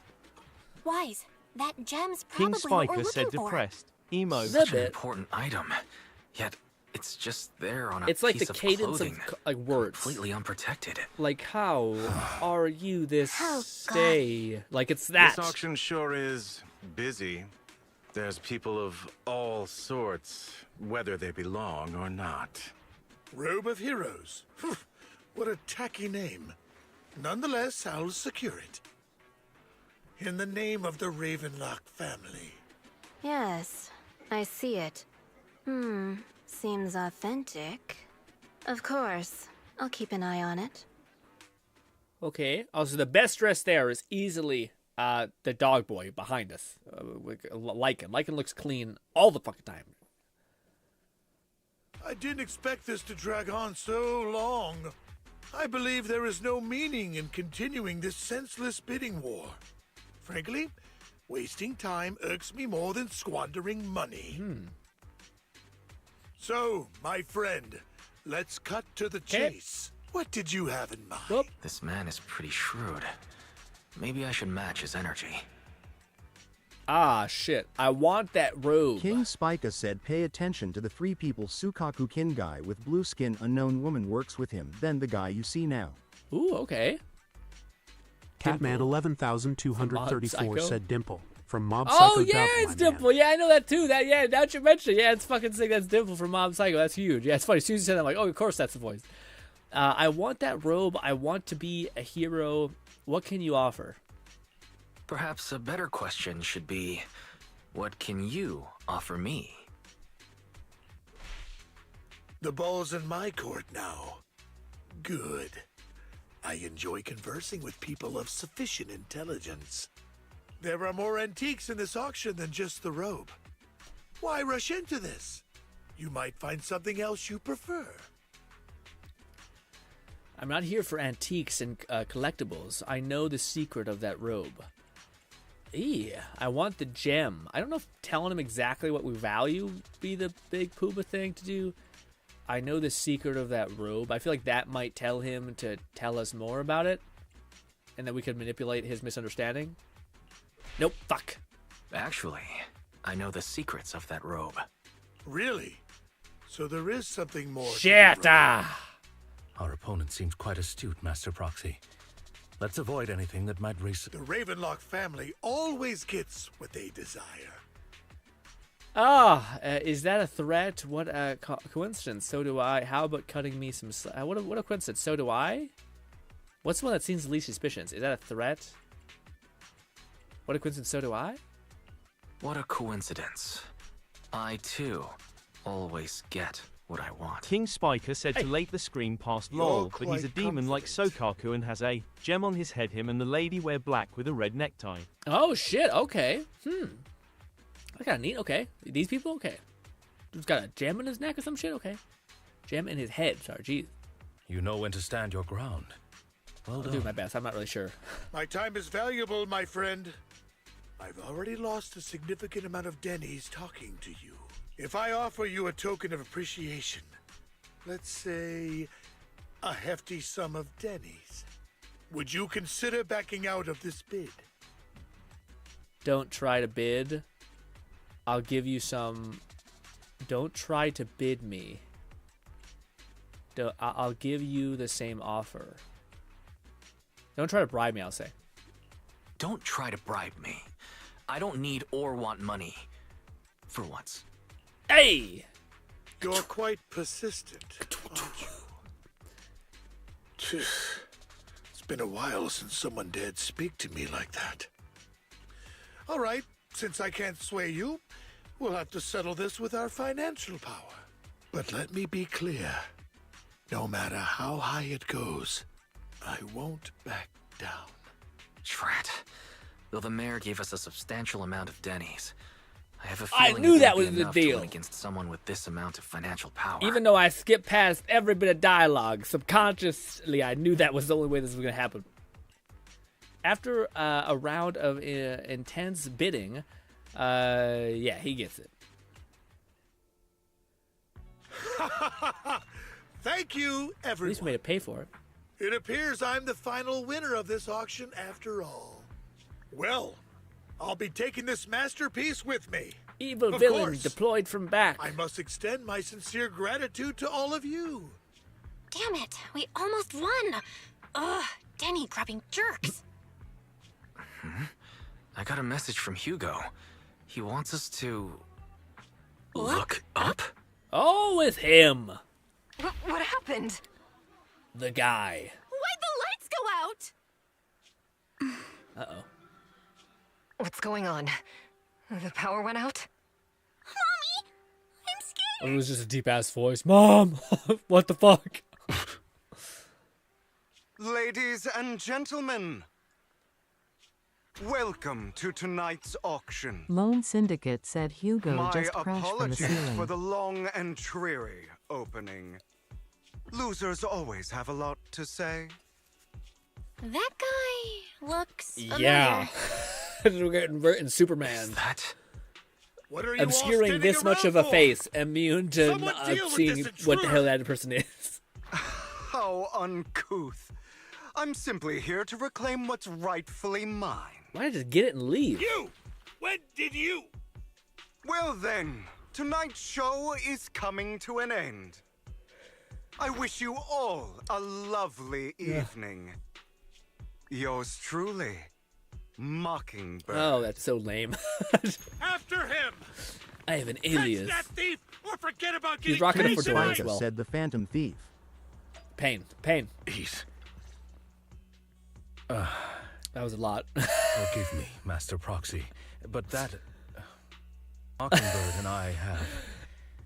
Wise, that gem's King probably what we're Spiker said looking for. depressed. Emo. Such an important item, yet it's just there on a It's like piece the of cadence clothing, of like words. completely unprotected. Like, how are you this day? Like, it's that. This auction sure is busy. There's people of all sorts, whether they belong or not. Robe of Heroes. What a tacky name. Nonetheless, I'll secure it. In the name of the Ravenlock family. Yes, I see it. Seems authentic. Of course, I'll keep an eye on it. Okay. Also, the best dress there is easily the dog boy behind us. Lycan. Lycan looks clean all the fucking time. I didn't expect this to drag on so long. I believe there is no meaning in continuing this senseless bidding war. Frankly, wasting time irks me more than squandering money. So, my friend, let's cut to the chase. What did you have in mind? This man is pretty shrewd. Maybe I should match his energy. Ah, shit. I want that robe. King Spica said pay attention to the three people Sukaku Kin guy with blue skin unknown woman works with him, then the guy you see now. Ooh, okay. Catman 11,234 said Dimple. From Mob Oh, Psycho yeah, Dub, it's my Dimple. Yeah, I know that too. That, yeah, now that you mention it, yeah, it's fucking sick. That's Dimple from Mob Psycho. That's huge. Yeah, it's funny. Susan said that, I'm like, oh, of course that's the voice. I want that robe. I want to be a hero. What can you offer? Perhaps a better question should be, what can you offer me? The ball's in my court now. Good. I enjoy conversing with people of sufficient intelligence. There are more antiques in this auction than just the robe. Why rush into this? You might find something else you prefer. I'm not here for antiques and collectibles. I know the secret of that robe. I want the gem. I don't know if telling him exactly what we value would be the big Pooba thing to do. I know the secret of that robe. I feel like that might tell him to tell us more about it. And then we could manipulate his misunderstanding. Nope, fuck. Actually, I know the secrets of that robe. Really? So there is something more. Shit! Our opponent seems quite astute, Master Proxy. Let's avoid anything that might raise... The Ravenlock family always gets what they desire. Is that a threat? What a coincidence. So do I. How about cutting me some... what a coincidence. So do I? What's the one that seems the least suspicious? Is that a threat? What a coincidence, so do I? What a coincidence. I, too, always get what I want. King Spiker said to late the screen past lol, but he's a demon like Sokaku and has a gem on his head. Him and the lady wear black with a red necktie. Oh, shit. Okay. I got neat. Okay. These people? Okay. Dude's got a gem in his neck or some shit? Okay. Gem in his head. Sorry, jeez. You know when to stand your ground. Well I'll done. do my best. I'm not really sure. My time is valuable, my friend. I've already lost a significant amount of Denny's talking to you. If I offer you a token of appreciation, let's say a hefty sum of Denny's, would you consider backing out of this bid? Don't try to bid. I'll give you some. Don't try to bid me. I'll give you the same offer. Don't try to bribe me, I'll say. Don't try to bribe me. I don't need or want money. For once. Hey! You're quite persistent, aren't you? It's been a while since someone dared speak to me like that. All right, since I can't sway you, we'll have to settle this with our financial power. But let me be clear. No matter how high it goes, I won't back down. Drat. Though the mayor gave us a substantial amount of Denny's, I have a I feeling knew it that won't was be the enough to deal. win against someone with this amount of financial power. Even though I skipped past every bit of dialogue, subconsciously I knew that was the only way this was going to happen. After a round of intense bidding, yeah, he gets it. Thank you, everyone. At least we made it pay for it. It appears I'm the final winner of this auction after all. Well, I'll be taking this masterpiece with me. Evil Of villain course. deployed from back. I must extend my sincere gratitude to all of you. Damn it, we almost won. Ugh, Denny grabbing jerks. I got a message from Hugo. He wants us to look up? Oh, it's him. What happened? The guy. Why'd the lights go out? Uh-oh. What's going on? The power went out? Mommy, I'm scared. It was just a deep-ass voice. Mom! What the fuck? Ladies and gentlemen, welcome to tonight's auction. Lone Syndicate said Hugo My just crashed from the apologies ceiling. for the long and dreary opening. Losers always have a lot to say. That guy looks Yeah. We're getting Superman. What are you all Obscuring standing this much of around a for? face, immune to Someone not deal with seeing this what the hell intruder. that person is. How uncouth. I'm simply here to reclaim what's rightfully mine. Why not just get it and leave? You! When did you? Well then, tonight's show is coming to an end. I wish you all a lovely evening. Yours truly, Mockingbird. Oh, that's so lame. After him! I have an Catch alias. that thief, or forget about He's getting rocking a paid fedora tonight. as well. Said the Phantom Thief. Pain. Pain. Ease. That was a lot. Forgive me, Master Proxy, but that Mockingbird and I have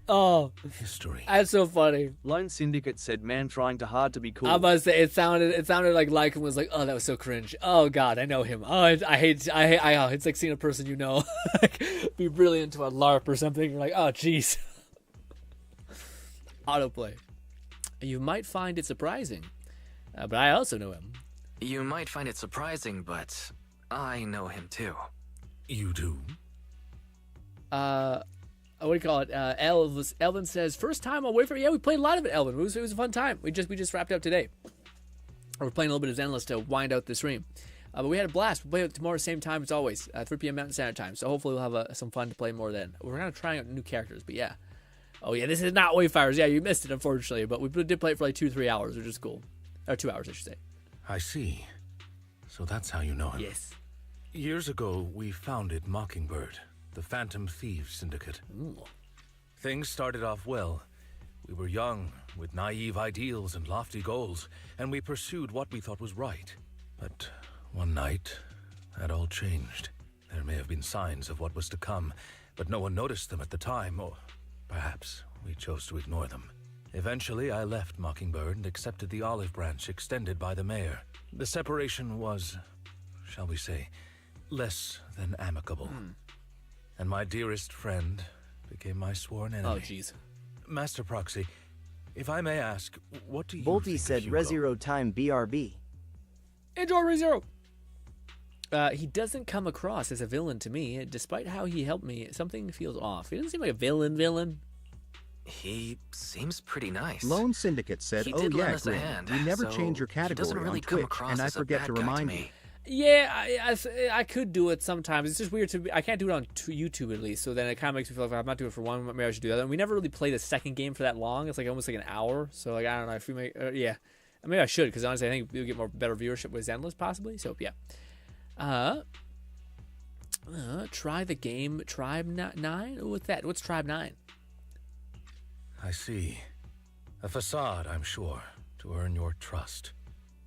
Oh, history. that's so funny. Lone Syndicate said, man trying too hard to be cool. I must say, it sounded like Lycan was like, oh, that was so cringe. Oh God, I know him. Oh, I hate. It's like seeing a person you know, like, be really into a LARP or something. You're like, oh, jeez. Autoplay. You might find it surprising, but I also know him. You might find it surprising, but I know him too. You do? What do you call it? Elvin says, first time on Wayfinder. Yeah, we played a lot of it, Elvin. It was a fun time. We just wrapped up today. We're playing a little bit of Zenless to wind out the stream. But we had a blast. We'll play it tomorrow, same time as always, 3 p.m. Mountain Standard Time. So hopefully we'll have some fun to play more then. We're going to try out new characters, but yeah. Oh yeah, this is not Wayfinders. Yeah, you missed it, unfortunately. But we did play it for like 2-3 hours, which is cool. Or 2 hours, I should say. I see. So that's how you know him. Yes. Years ago, we founded Mockingbird, the Phantom Thieves Syndicate. Ooh. Things started off well. We were young, with naive ideals and lofty goals, and we pursued what we thought was right. But one night, that all changed. There may have been signs of what was to come, but no one noticed them at the time, or perhaps we chose to ignore them. Eventually, I left Mockingbird and accepted the olive branch extended by the mayor. The separation was, shall we say, less than amicable. And my dearest friend became my sworn enemy. Oh, jeez. Master Proxy, if I may ask, what do you Bolty think said of Hugo? ReZero time BRB. Enjoy ReZero! He doesn't come across as a villain to me. Despite how he helped me, something feels off. He doesn't seem like a villain. He seems pretty nice. Lone Syndicate said, He "Oh did lend yeah, us a Grin, hand, you never so change your he category doesn't really on come Twitch, across and I as a forget bad to guy to remind me." you." Yeah, I could do it sometimes. It's just weird I can't do it on YouTube at least. So then it kind of makes me feel like if I'm not doing it for one, maybe I should do that. And we never really played a second game for that long. It's like almost like an hour. So like I don't know if we make yeah, maybe I should because honestly I think we'll get better viewership with Zenless possibly. So yeah. Try the game Tribe 9. What's that? What's Tribe 9? I see. A facade, I'm sure, to earn your trust.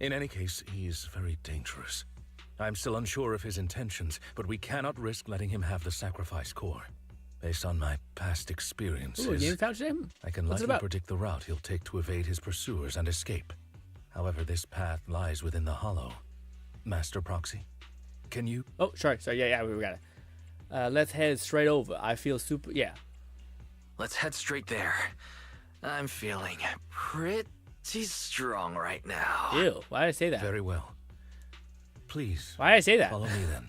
In any case, he's very dangerous. I'm still unsure of his intentions, but we cannot risk letting him have the sacrifice core. Based on my past experiences, Ooh, game found him. I can What's it likely about? predict the route he'll take to evade his pursuers and escape. However, this path lies within the hollow. Master Proxy, can you... Oh, sorry. Yeah, we got it. Let's head straight over. I feel super... Yeah. Let's head straight there. I'm feeling pretty strong right now. Ew. Why did I say that? Very well. Please. Why did I say that? Follow me then.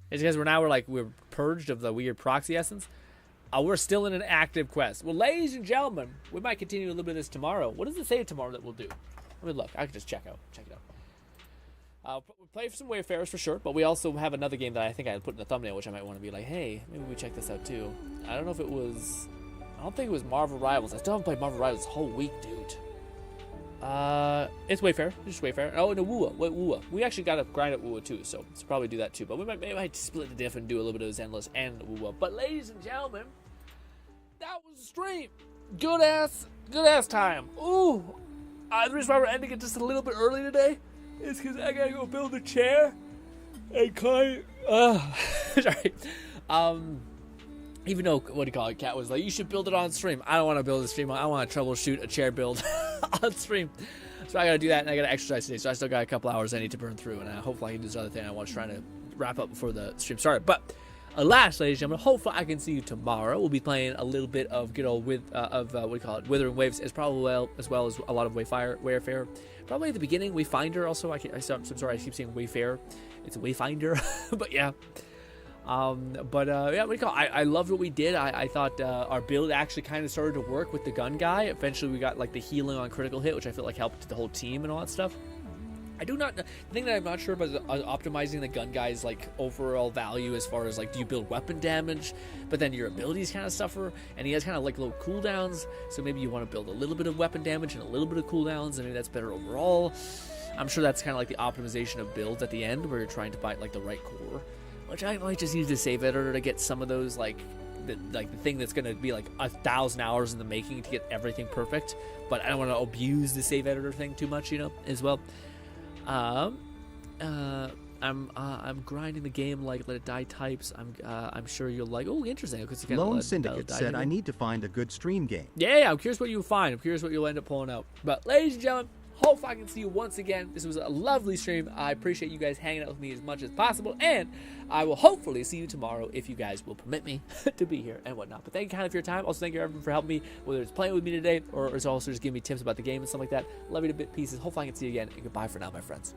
It's because we're purged of the weird proxy essence. We're still in an active quest. Well, ladies and gentlemen, we might continue a little bit of this tomorrow. What does it say tomorrow that we'll do? Let me look. I can just check it out. We'll play for some Wayfarers for sure, but we also have another game that I think I put in the thumbnail, which I might want to be like, hey, maybe we check this out too. I don't know if it was... I don't think it was Marvel Rivals. I still haven't played Marvel Rivals this whole week, dude. It's Wayfarer. Just Wayfarer. Oh, and a Wooa. Wooa. We actually got to grind at Wooa too, so we'll probably do that too. But we might split the diff and do a little bit of Zenless and Wooa. But ladies and gentlemen, that was the stream. Good ass time. Ooh. The reason why we're ending it just a little bit early today is because I gotta go build a chair and climb. Sorry. Even though, what do you call it, Kat was like, you should build it on stream. I don't want to build a stream. I want to troubleshoot a chair build on stream. So I got to do that, and I got to exercise today. So I still got a couple hours I need to burn through, and hopefully I can do this other thing I was trying to wrap up before the stream started. But last, ladies and gentlemen, hopefully I can see you tomorrow. We'll be playing a little bit of good old Withering Waves, as well as a lot of Wayfarer. Probably at the beginning, Wayfinder also. I'm sorry, I keep saying Wayfarer. It's Wayfinder, but yeah. Yeah, what do you call it? I loved what we did. I thought our build actually kind of started to work with the gun guy. Eventually we got like the healing on critical hit, which I feel like helped the whole team and all that stuff. The thing that I'm not sure about is optimizing the gun guy's like overall value as far as like, do you build weapon damage, but then your abilities kind of suffer, and he has kind of like low cooldowns, so maybe you want to build a little bit of weapon damage and a little bit of cooldowns, and maybe that's better overall. I'm sure that's kind of like the optimization of builds at the end where you're trying to buy like the right core. Which I might just use the save editor to get some of those, the thing that's going to be like 1,000 hours in the making to get everything perfect. But I don't want to abuse the save editor thing too much, as well. I'm grinding the game like Let It Die types. I'm sure you'll like. Oh, interesting. Lone Syndicate said, "I need to find a good stream game." Yeah, I'm curious what you'll find. I'm curious what you'll end up pulling out. But ladies and gentlemen, hope I can see you once again. This was a lovely stream. I appreciate you guys hanging out with me as much as possible, and I will hopefully see you tomorrow if you guys will permit me to be here and whatnot. But thank you kind of for your time. Also, thank you everyone for helping me, whether it's playing with me today or it's also just giving me tips about the game and stuff like that. Love you to bit pieces. Hopefully I can see you again, and goodbye for now, my friends.